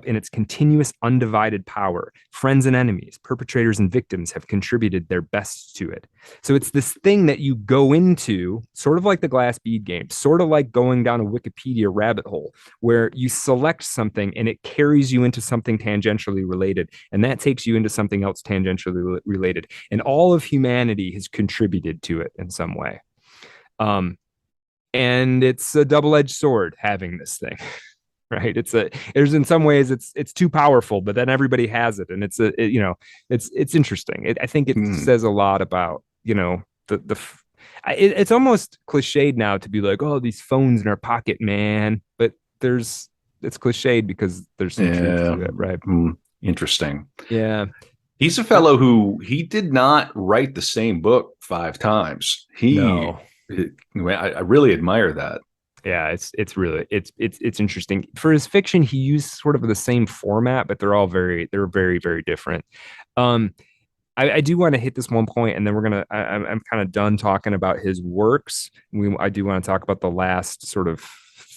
Speaker 2: in its continuous, undivided power. Friends and enemies, perpetrators and victims have contributed their best to it. So it's this thing that you go into, sort of like the glass bead game, sort of like going down a Wikipedia rabbit hole, where you select something and it carries you into something tangentially related, and that takes you into something else tangentially related. And all of humanity has contributed to it in some way. And it's a double-edged sword having this thing. Right. There's in some ways it's too powerful, but then everybody has it. And it's interesting. I think it says a lot about, it's almost cliched now to be like, oh, these phones in our pocket, man. But it's cliched because there's some truth to it. Right.
Speaker 1: Interesting.
Speaker 2: Yeah.
Speaker 1: He's a fellow who he did not write the same book 5 times. I really admire that.
Speaker 2: Yeah, it's really interesting. For his fiction, he used sort of the same format, but they're very, very different. I do want to hit this one point, and then I'm kind of done talking about his works. I do want to talk about the last sort of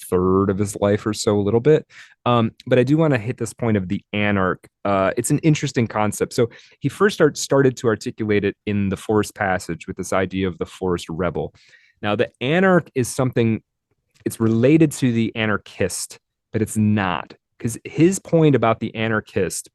Speaker 2: third of his life or so a little bit. But I do want to hit this point of the anarch. It's an interesting concept. So he first started to articulate it in The Forest Passage with this idea of the forest rebel. Now, the anarch is something. It's related to the anarchist, but it's not, because his point about the anarchist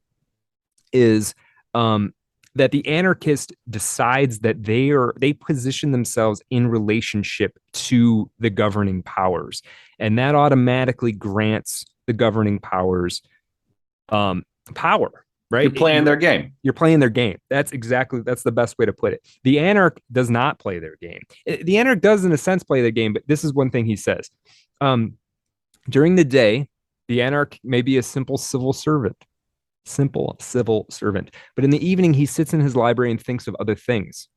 Speaker 2: is that the anarchist decides that they position themselves in relationship to the governing powers, and that automatically grants the governing powers power. Right?
Speaker 1: You're playing their game.
Speaker 2: You're playing their game. That's the best way to put it. The anarch does not play their game. The anarch does, in a sense, play their game, but this is one thing he says. During the day, the anarch may be a simple civil servant. But in the evening, he sits in his library and thinks of other things.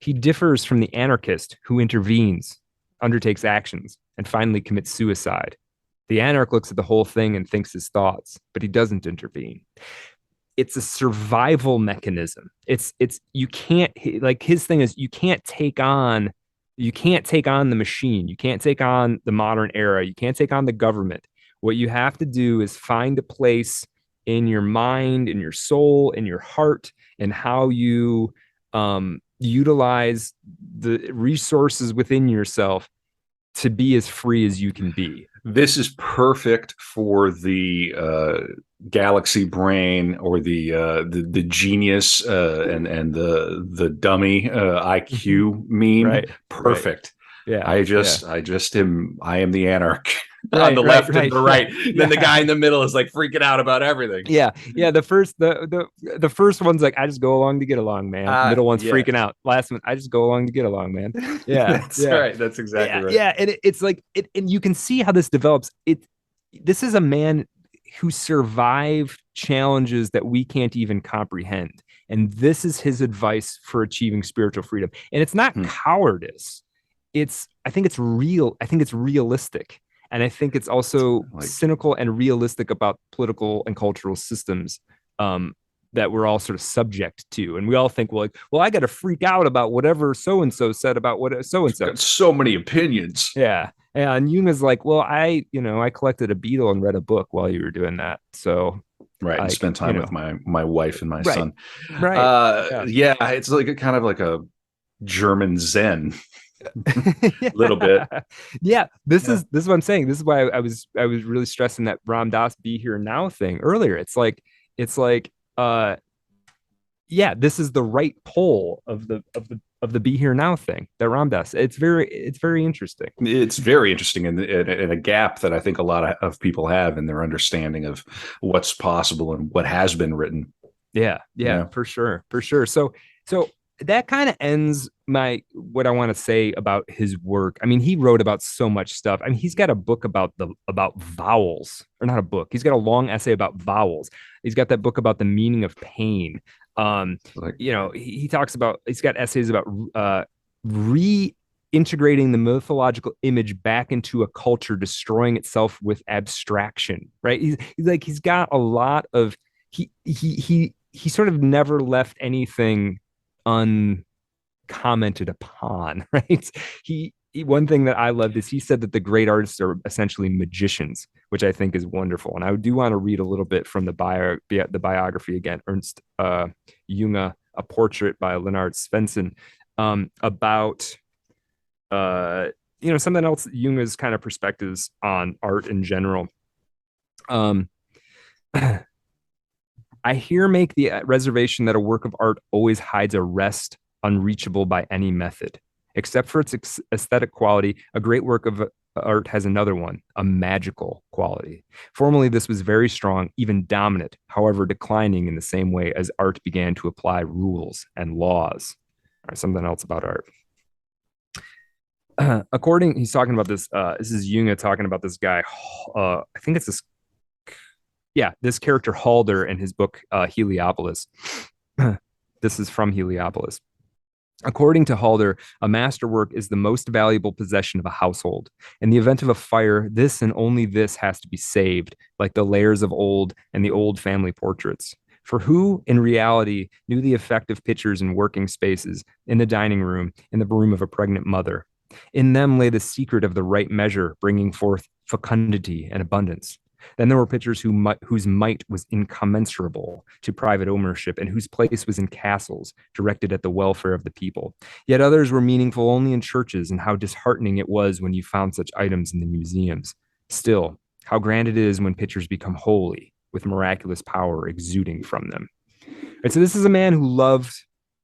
Speaker 2: He differs from the anarchist who intervenes, undertakes actions, and finally commits suicide. The anarch looks at the whole thing and thinks his thoughts, but he doesn't intervene. It's a survival mechanism. You can't, like, his thing is you can't take on the machine. You can't take on the modern era. You can't take on the government. What you have to do is find a place in your mind, in your soul, in your heart, and how you utilize the resources within yourself to be as free as you can be.
Speaker 1: This is perfect for the galaxy brain, or the genius and the dummy IQ meme.
Speaker 2: Right.
Speaker 1: Perfect.
Speaker 2: Yeah.
Speaker 1: I am the anarch on
Speaker 2: Right.
Speaker 1: the
Speaker 2: Right.
Speaker 1: left and
Speaker 2: Right.
Speaker 1: the
Speaker 2: Yeah.
Speaker 1: right.
Speaker 2: Yeah.
Speaker 1: Then the guy in the middle is like freaking out about everything.
Speaker 2: Yeah. Yeah. The first one's like, I just go along to get along, man. Middle one's
Speaker 1: Yes.
Speaker 2: freaking out. Last one, I just go along to get along, man. Yeah.
Speaker 1: That's
Speaker 2: Yeah.
Speaker 1: right. That's exactly
Speaker 2: Yeah.
Speaker 1: right.
Speaker 2: Yeah. And it's like and you can see how this develops. This is a man who survived challenges that we can't even comprehend. And this is his advice for achieving spiritual freedom. And it's not cowardice. I think it's real. I think it's realistic. And I think it's also cynical and realistic about political and cultural systems that we're all sort of subject to. And we all think, well, I got to freak out about whatever so-and-so said about what so-and-so.
Speaker 1: Got so many opinions.
Speaker 2: Yeah. And Jung is like, well, I collected a beetle and read a book while you were doing that. So
Speaker 1: right. And spend time with my wife and my son.
Speaker 2: Right.
Speaker 1: Yeah. It's like kind of like a German Zen. A little bit.
Speaker 2: Yeah. This is what I'm saying. This is why I was really stressing that Ram Dass be here now thing earlier. It's like this is the right pole of the be here now thing that Ram Dass. It's very interesting.
Speaker 1: It's very interesting, and a gap that I think a lot of people have in their understanding of what's possible and what has been written.
Speaker 2: Yeah, for sure. So that kind of ends what I want to say about his work. I mean, he wrote about so much stuff. I mean, he's got a book about vowels, or not a book. He's got a long essay about vowels. He's got that book about the meaning of pain. He talks about, he's got essays about reintegrating the mythological image back into a culture, destroying itself with abstraction, right? He's got a lot of, he sort of never left anything uncommented upon, right? One thing that I loved is he said that the great artists are essentially magicians, which I think is wonderful. And I do want to read a little bit from the biography again, Ernst Jünger, A Portrait by Leonard Svensson, about something else, Junger's kind of perspectives on art in general. I here make the reservation that a work of art always hides a rest unreachable by any method. Except for its aesthetic quality, a great work of art has another one, a magical quality. Formerly, this was very strong, even dominant, however, declining in the same way as art began to apply rules and laws. All right, something else about art. He's talking about this. This is Jung talking about this guy. I think it's this. Yeah, this character Halder in his book Heliopolis. This is from Heliopolis. According to Halder, a masterwork is the most valuable possession of a household. In the event of a fire, this and only this has to be saved, like the layers of old and the old family portraits. For who, in reality, knew the effect of pictures in working spaces, in the dining room, in the room of a pregnant mother? In them lay the secret of the right measure, bringing forth fecundity and abundance. Then there were pictures whose might was incommensurable to private ownership and whose place was in castles, directed at the welfare of the people. Yet others were meaningful only in churches, and how disheartening it was when you found such items in the museums. Still, how grand it is when pictures become holy, with miraculous power exuding from them. And so this is a man who loved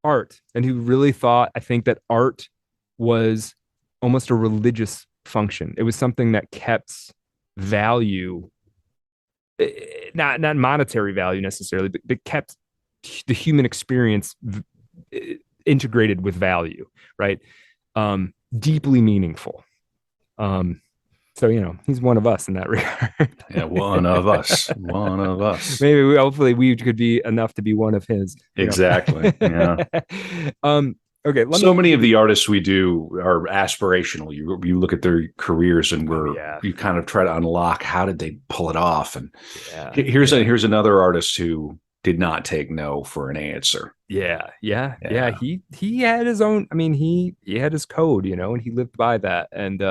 Speaker 2: art and who really thought, I think, that art was almost a religious function. It was something that kept value, not monetary value necessarily, but kept the human experience integrated with value, right? Deeply meaningful. So he's one of us in that regard.
Speaker 1: Yeah, one of us.
Speaker 2: Maybe hopefully we could be enough to be one of his.
Speaker 1: Exactly. Yeah.
Speaker 2: Okay.
Speaker 1: Many of the artists we do are aspirational. You look at their careers and you kind of try to unlock how did they pull it off. And here's another artist who did not take no for an answer.
Speaker 2: Yeah. He had his own. I mean, he had his code, and he lived by that. And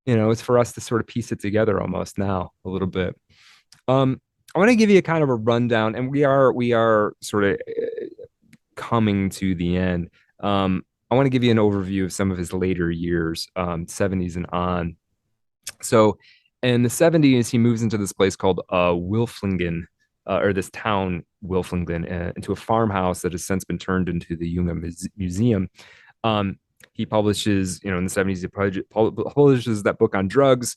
Speaker 2: it's for us to sort of piece it together almost now a little bit. I want to give you a kind of a rundown, and we are sort of coming to the end. I want to give you an overview of some of his later years, 70s and on. So in the 70s, he moves into this place called Wilflingen, or this town, Wilflingen, into a farmhouse that has since been turned into the Jünger Museum. He publishes, in the 70s, he publishes that book on drugs.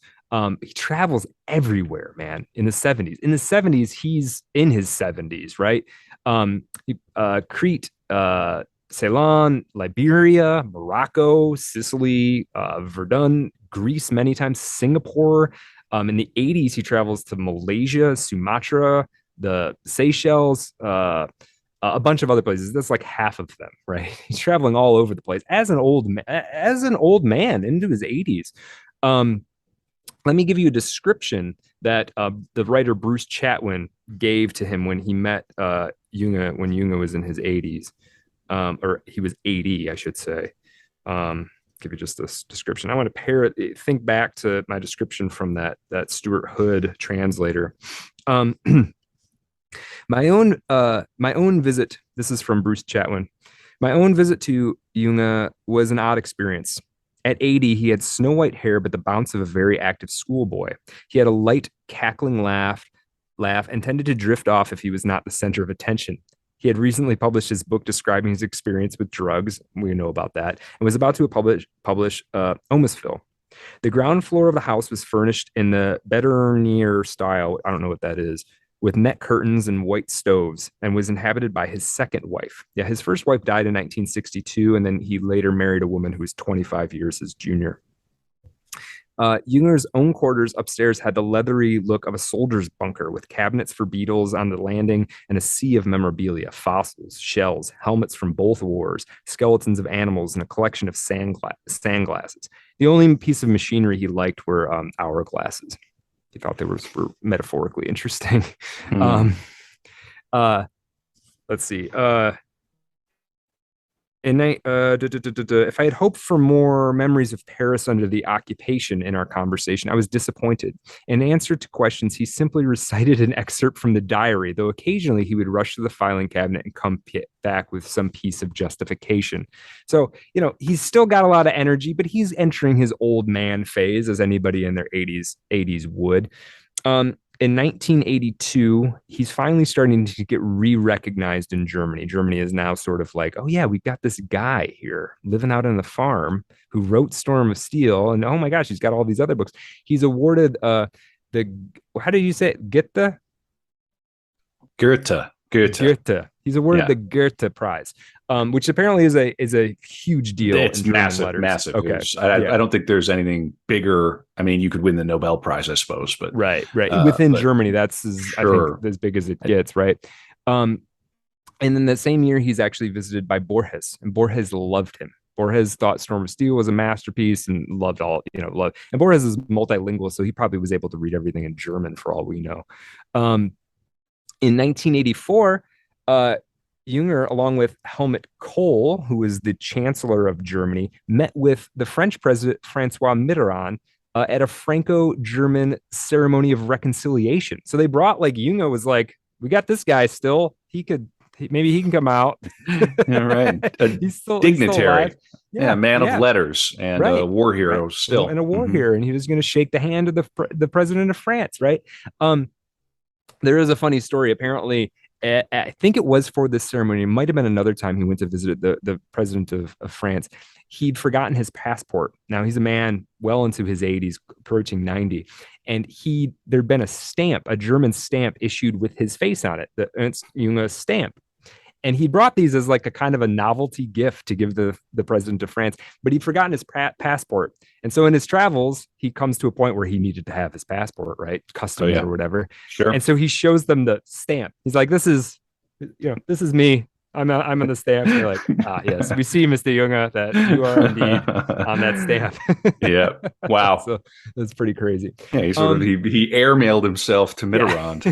Speaker 2: He travels everywhere, man, in the 70s. In the 70s, he's in his 70s, right? Crete, Ceylon, Liberia, Morocco, Sicily, Verdun, Greece many times, Singapore. In the 80s, he travels to Malaysia, Sumatra, the Seychelles, a bunch of other places. That's like half of them, right? He's traveling all over the place as an old man into his 80s. Let me give you a description that the writer Bruce Chatwin gave to him when he met Jünger when Jünger was in his 80s, or he was 80, I should say. Give you just this description. I want to think back to my description from that Stuart Hood translator. My own visit. This is from Bruce Chatwin. My own visit to Jünger was an odd experience. At 80, he had snow white hair, but the bounce of a very active schoolboy. He had a light, cackling laugh, and tended to drift off if he was not the center of attention. He had recently published his book describing his experience with drugs. We know about that, and was about to publish Omisville. The ground floor of the house was furnished in the Bernier style. I don't know what that is, with net curtains and white stoves, and was inhabited by his second wife. Yeah, his first wife died in 1962, and then he later married a woman who was 25 years his junior. Jünger's own quarters upstairs had the leathery look of a soldier's bunker, with cabinets for beetles on the landing and a sea of memorabilia, fossils, shells, helmets from both wars, skeletons of animals, and a collection of sandglasses. The only piece of machinery he liked were hourglasses. He thought they were metaphorically interesting. Let's see. If I had hoped for more memories of Paris under the occupation in our conversation, I was disappointed. In answer to questions, he simply recited an excerpt from the diary, though occasionally he would rush to the filing cabinet and come back with some piece of justification. So, he's still got a lot of energy, but he's entering his old man phase, as anybody in their 80s would. In 1982, he's finally starting to get re-recognized in Germany. Germany is now sort of like, oh yeah, we've got this guy here living out on the farm who wrote Storm of Steel, and oh my gosh, he's got all these other books. He's awarded how do you say it? Goethe?
Speaker 1: Goethe.
Speaker 2: He's awarded the Goethe Prize, which apparently is a huge deal.
Speaker 1: It's massive.
Speaker 2: Okay,
Speaker 1: I don't think there's anything bigger. I mean, you could win the Nobel Prize, I suppose, but
Speaker 2: right. Within Germany, that's I think as big as it gets, right? And then that same year, he's actually visited by Borges, and Borges loved him. Borges thought Storm of Steel was a masterpiece and loved all, loved. And Borges is multilingual, so he probably was able to read everything in German for all we know. In 1984, Jünger, along with Helmut Kohl, who was the Chancellor of Germany, met with the French President Francois Mitterrand at a Franco-German ceremony of reconciliation. So they brought Jünger was like, we got this guy still. Maybe he can come out.
Speaker 1: Yeah, right. He's still dignitary. Man of letters and a war hero still.
Speaker 2: And a war hero. And he was going to shake the hand of the president of France, right? There is a funny story. Apparently, I think it was for this ceremony. It might have been another time he went to visit the president of France. He'd forgotten his passport. Now he's a man well into his 80s, approaching 90. And there'd been a German stamp issued with his face on it, the Ernst Jünger stamp. And he brought these as like a kind of a novelty gift to give the president of France, but he'd forgotten his passport. And so in his travels, he comes to a point where he needed to have his passport, right? Customs or whatever.
Speaker 1: Sure.
Speaker 2: And so he shows them the stamp. He's like, this is me. I'm on the stamp. And they're like, yes, we see, Mr. Jünger, that you are indeed on that stamp.
Speaker 1: Yeah. Wow.
Speaker 2: So that's pretty crazy.
Speaker 1: Yeah, he airmailed himself to Mitterrand.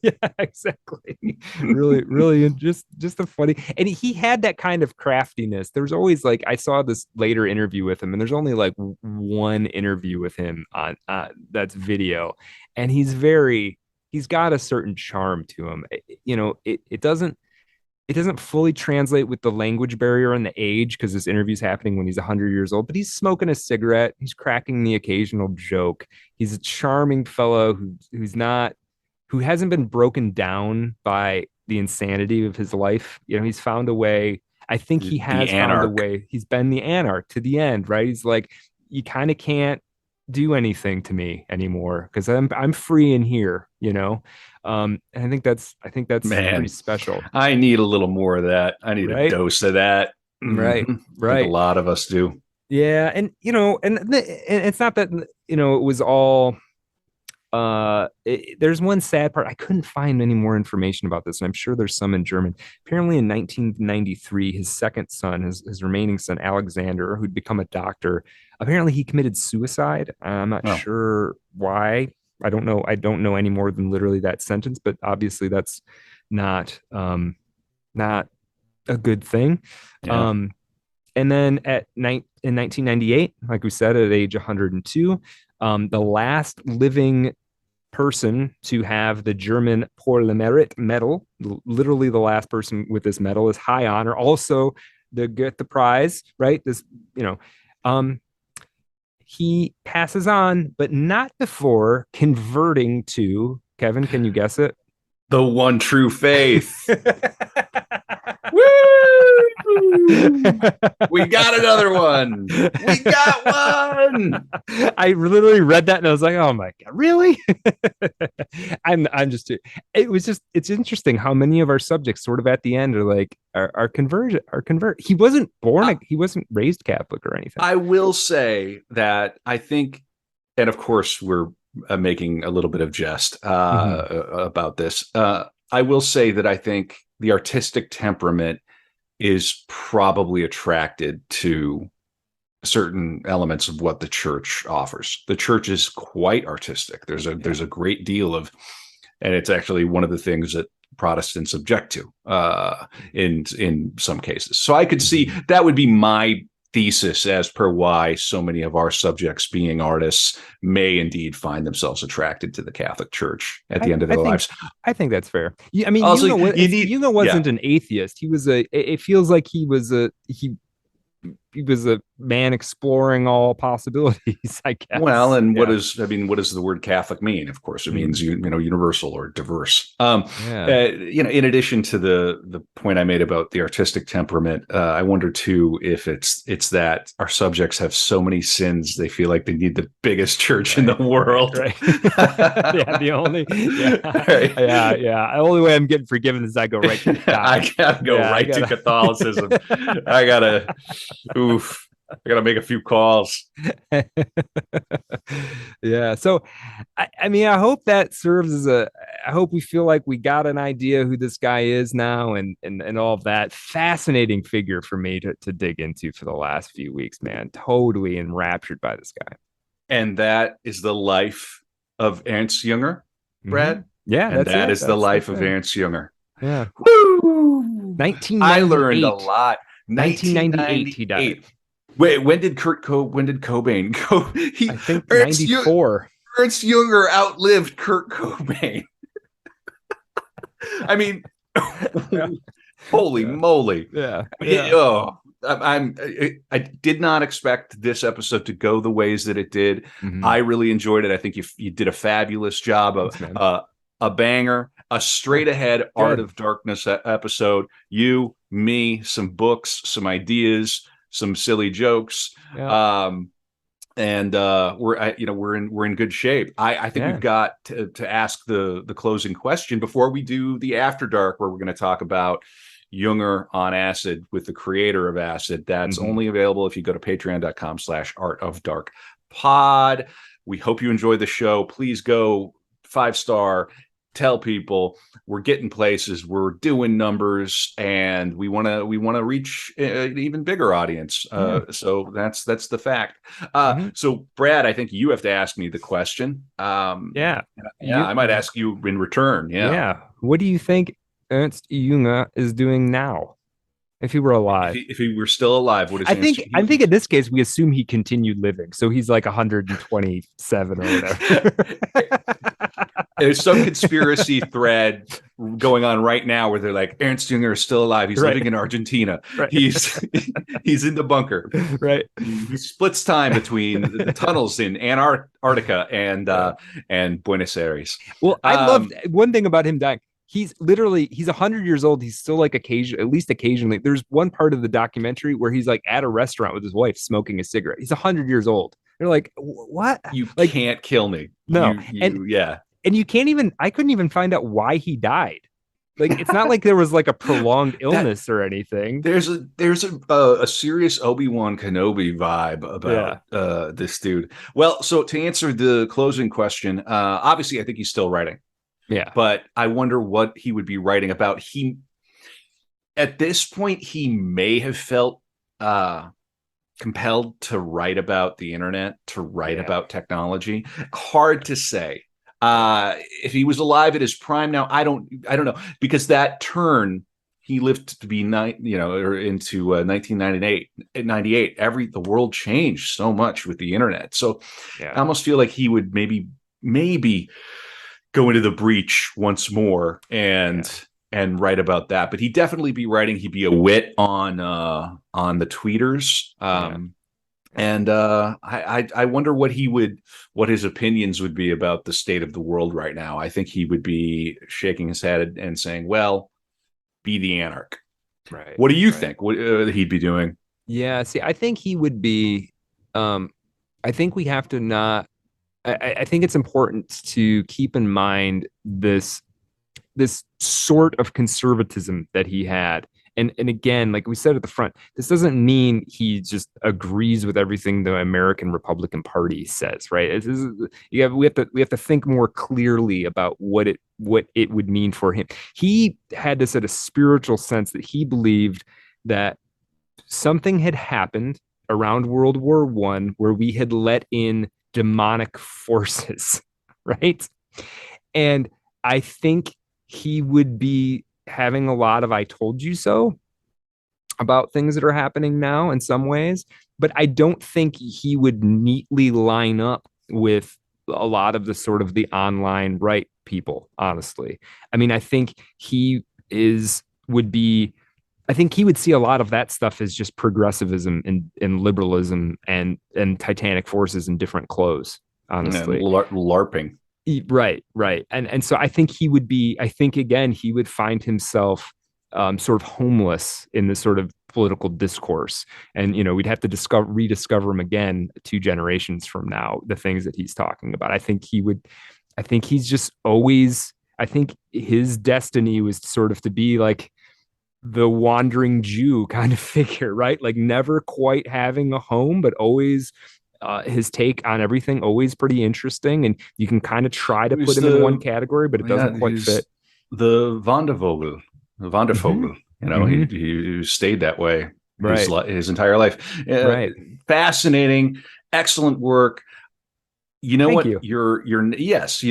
Speaker 2: Yeah, exactly. Really just a funny. And he had that kind of craftiness. There's always I saw this later interview with him, and there's only one interview with him on that's video. And he's very he's got a certain charm to him. It doesn't fully translate with the language barrier and the age because this interview's happening when he's 100 years old, but he's smoking a cigarette. He's cracking the occasional joke. He's a charming fellow who hasn't been broken down by the insanity of his life. He's found a way. I think he
Speaker 1: The
Speaker 2: has found a
Speaker 1: anarch.
Speaker 2: way. He's been the anarch to the end, right? He's like, you kind of can't do anything to me anymore because I'm free in here. And I think that's pretty
Speaker 1: Man,
Speaker 2: special,
Speaker 1: I need a little more of that. I need a
Speaker 2: right?
Speaker 1: dose of that.
Speaker 2: Right,
Speaker 1: I think a
Speaker 2: right.
Speaker 1: lot of us do.
Speaker 2: Yeah, and it's not that it was all there's one sad part. I couldn't find any more information about this, and I'm sure there's some in German. Apparently in 1993, his second son, his remaining son Alexander, who'd become a doctor, apparently he committed suicide. I'm not
Speaker 1: Oh,
Speaker 2: sure why. I don't know any more than literally that sentence, but obviously that's not a good thing.
Speaker 1: yeah.
Speaker 2: um and then in 1998, like we said, at age 102, the last living person to have the German Pour le Mérite medal, literally the last person with this medal, is high honor. Also, the Goethe Prize, right? You know, um, he passes on, but not before converting to Kevin. Can you guess it?
Speaker 1: The one true faith. Woo! We got another one. We got one.
Speaker 2: I literally read that and I was like, "Oh my god, really?" I'm just. It's interesting how many of our subjects, sort of at the end, are like are conversion, are convert. He wasn't born. He wasn't raised Catholic or anything.
Speaker 1: I will say that I think, and of course, we're making a little bit of jest
Speaker 2: Mhm.
Speaker 1: about this. I will say that I think the artistic temperament is probably attracted to certain elements of what the church offers. The church is quite artistic. There's a great deal of, and it's actually one of the things that Protestants object to in some cases. So I could see
Speaker 2: Mhm.
Speaker 1: that would be my thesis as per why so many of our subjects, being artists, may indeed find themselves attracted to the Catholic Church at the
Speaker 2: I,
Speaker 1: end of
Speaker 2: I
Speaker 1: their
Speaker 2: think
Speaker 1: lives.
Speaker 2: I think that's fair. Yeah, I mean,
Speaker 1: Also, you
Speaker 2: If
Speaker 1: need, yeah.
Speaker 2: wasn't an atheist. He was a. It feels like he was a man exploring all possibilities, I
Speaker 1: Well,
Speaker 2: guess.
Speaker 1: and
Speaker 2: Yeah.
Speaker 1: what does the word Catholic mean? Of course, it means
Speaker 2: Mm.
Speaker 1: universal or diverse.
Speaker 2: Yeah.
Speaker 1: In addition to the point I made about the artistic temperament, I wonder too if it's that our subjects have so many sins they feel like they need the biggest church in the
Speaker 2: Right. Right.
Speaker 1: world.
Speaker 2: Right. Yeah. The only. Yeah.
Speaker 1: Right.
Speaker 2: Yeah. Yeah. The only way I'm getting forgiven is I go right to the top.
Speaker 1: I gotta go
Speaker 2: Yeah. I
Speaker 1: right to
Speaker 2: gotta.
Speaker 1: Catholicism. I gotta, oof. I gotta make a few calls.
Speaker 2: Yeah. So, I mean, I hope that serves as a. I hope we feel like we got an idea who this guy is now, and all of that. Fascinating figure for me to dig into for the last few weeks, man. Totally enraptured by this guy.
Speaker 1: And that is the life of Ernst Jünger,
Speaker 2: Hmm.
Speaker 1: Brad.
Speaker 2: Yeah,
Speaker 1: And
Speaker 2: that's
Speaker 1: that
Speaker 2: it.
Speaker 1: is the life
Speaker 2: That's
Speaker 1: of
Speaker 2: it.
Speaker 1: Ernst Jünger.
Speaker 2: Yeah.
Speaker 1: Woo! I learned a
Speaker 2: 1998.
Speaker 1: lot.
Speaker 2: 1998 he died.
Speaker 1: 1998. Wait, when did Cobain go?
Speaker 2: I think
Speaker 1: Ernst,
Speaker 2: 94.
Speaker 1: Ernst Jünger outlived Kurt Cobain. I mean,
Speaker 2: Yeah.
Speaker 1: holy
Speaker 2: Yeah.
Speaker 1: moly.
Speaker 2: Yeah.
Speaker 1: It-
Speaker 2: Yeah.
Speaker 1: oh, I did not expect this episode to go the ways that it did.
Speaker 2: Hmm.
Speaker 1: I really enjoyed it. I think you did a fabulous job of
Speaker 2: Thanks, man.
Speaker 1: a banger, a
Speaker 2: Yeah.
Speaker 1: straight ahead Art
Speaker 2: Good.
Speaker 1: of Darkness episode. You, me, some books, some ideas, some silly jokes.
Speaker 2: Yeah.
Speaker 1: Um, and we're in good shape. I think we've
Speaker 2: Yeah.
Speaker 1: got to ask the closing question before we do the After Dark, where we're going to talk about Junger on acid with the creator of acid. That's
Speaker 2: Hmm.
Speaker 1: only available if you go to patreon.com/art of dark pod. We hope you enjoy the show. Please go 5-star, tell people we're getting places, we're doing numbers, and we want to reach an even bigger audience.
Speaker 2: Yeah.
Speaker 1: So that's the fact.
Speaker 2: Hmm.
Speaker 1: So Brad, I think you have to ask me the question.
Speaker 2: Yeah.
Speaker 1: Yeah,
Speaker 2: You,
Speaker 1: I might ask you in return. Yeah.
Speaker 2: yeah. What do you think Ernst Jünger is doing now if he were alive?
Speaker 1: If he were still alive, what is Ernst?
Speaker 2: I think in this case we assume he continued living, so he's like 127 or whatever.
Speaker 1: There's some conspiracy thread going on right now where they're like, Ernst Jünger is still alive. He's living in Argentina.
Speaker 2: Right.
Speaker 1: He's in the bunker.
Speaker 2: Right.
Speaker 1: He splits time between the tunnels in Antarctica and Buenos Aires.
Speaker 2: Well, I loved one thing about him dying. He's 100 years old. He's still like at least occasionally. There's one part of the documentary where he's like at a restaurant with his wife smoking a cigarette. He's 100 years old. They're like, what?
Speaker 1: You
Speaker 2: like,
Speaker 1: can't kill me.
Speaker 2: No.
Speaker 1: And
Speaker 2: you can't even, I couldn't even find out why he died. Like, it's not like there was like a prolonged illness or anything.
Speaker 1: There's a serious Obi-Wan Kenobi vibe about this dude. Well, so to answer the closing question, obviously I think he's still writing.
Speaker 2: Yeah.
Speaker 1: But I wonder what he would be writing about. At this point, he may have felt compelled to write about the internet, to write about technology. Hard to say. If he was alive at his prime now, I don't know, because that turn he lived to be into 1998. The world changed so much with the internet. So I almost feel like he would maybe go into the breach once more and write about that. But he'd definitely be writing. He'd be a wit on the tweeters. And I wonder what his opinions would be about the state of the world right now. I think he would be shaking his head and saying, well, be the anarch.
Speaker 2: Right.
Speaker 1: What do you think? What he'd be doing?
Speaker 2: Yeah. See, I think he would be, I think we have to not, I think it's important to keep in mind this sort of conservatism that he had. And again, like we said at the front, this doesn't mean he just agrees with everything the American Republican Party says, right? We have to think more clearly about what it would mean for him. He had this at a spiritual sense that he believed that something had happened around World War I where we had let in demonic forces, right? And I think he would be having a lot of I told you so about things that are happening now in some ways, but I don't think he would neatly line up with a lot of the sort of the online right people, honestly. I mean, I think he would see a lot of that stuff as just progressivism and liberalism and titanic forces in different clothes, honestly.
Speaker 1: LARPing.
Speaker 2: Right. And so I think he would find himself sort of homeless in this sort of political discourse. And, we'd have to rediscover him again 2 generations from now, the things that he's talking about. I think his destiny was sort of to be like the wandering Jew kind of figure, right? Like never quite having a home, but always his take on everything always pretty interesting, and you can kind of try to put him in one category, but it doesn't quite fit.
Speaker 1: The Wandervogel, he stayed that way his entire life.
Speaker 2: Right.
Speaker 1: Fascinating, excellent work. You know what?
Speaker 2: You.
Speaker 1: Your next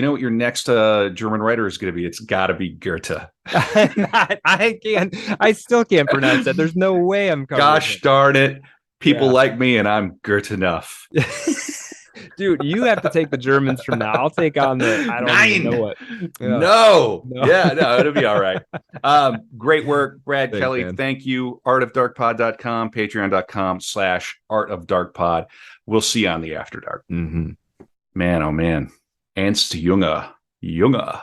Speaker 1: German writer is going to be. It's got to be Goethe.
Speaker 2: I still can't pronounce that. There's no way I'm covering.
Speaker 1: Gosh darn it. People like me, and I'm Goethe enough.
Speaker 2: Dude, you have to take the Germans from now. I'll take on I don't even know what.
Speaker 1: Yeah. No. Yeah, no, it'll be all right. Great work, Brad
Speaker 2: Thanks,
Speaker 1: Kelly.
Speaker 2: man.
Speaker 1: Thank you. artofdarkpod.com, patreon.com/artofdarkpod. We'll see you on the After Dark.
Speaker 2: Mm-hmm.
Speaker 1: Man, oh man. Ernst Jünger.
Speaker 2: Yeah.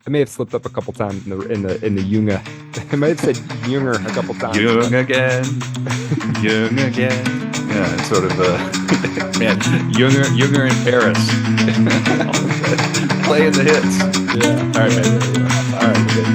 Speaker 2: I may have slipped up a couple times in the Jünger. I might have said Jünger a couple times.
Speaker 1: Jung again. Yeah, it's sort of man, Jünger in Paris. Playing the hits.
Speaker 2: Yeah.
Speaker 1: All right, man. All right, good.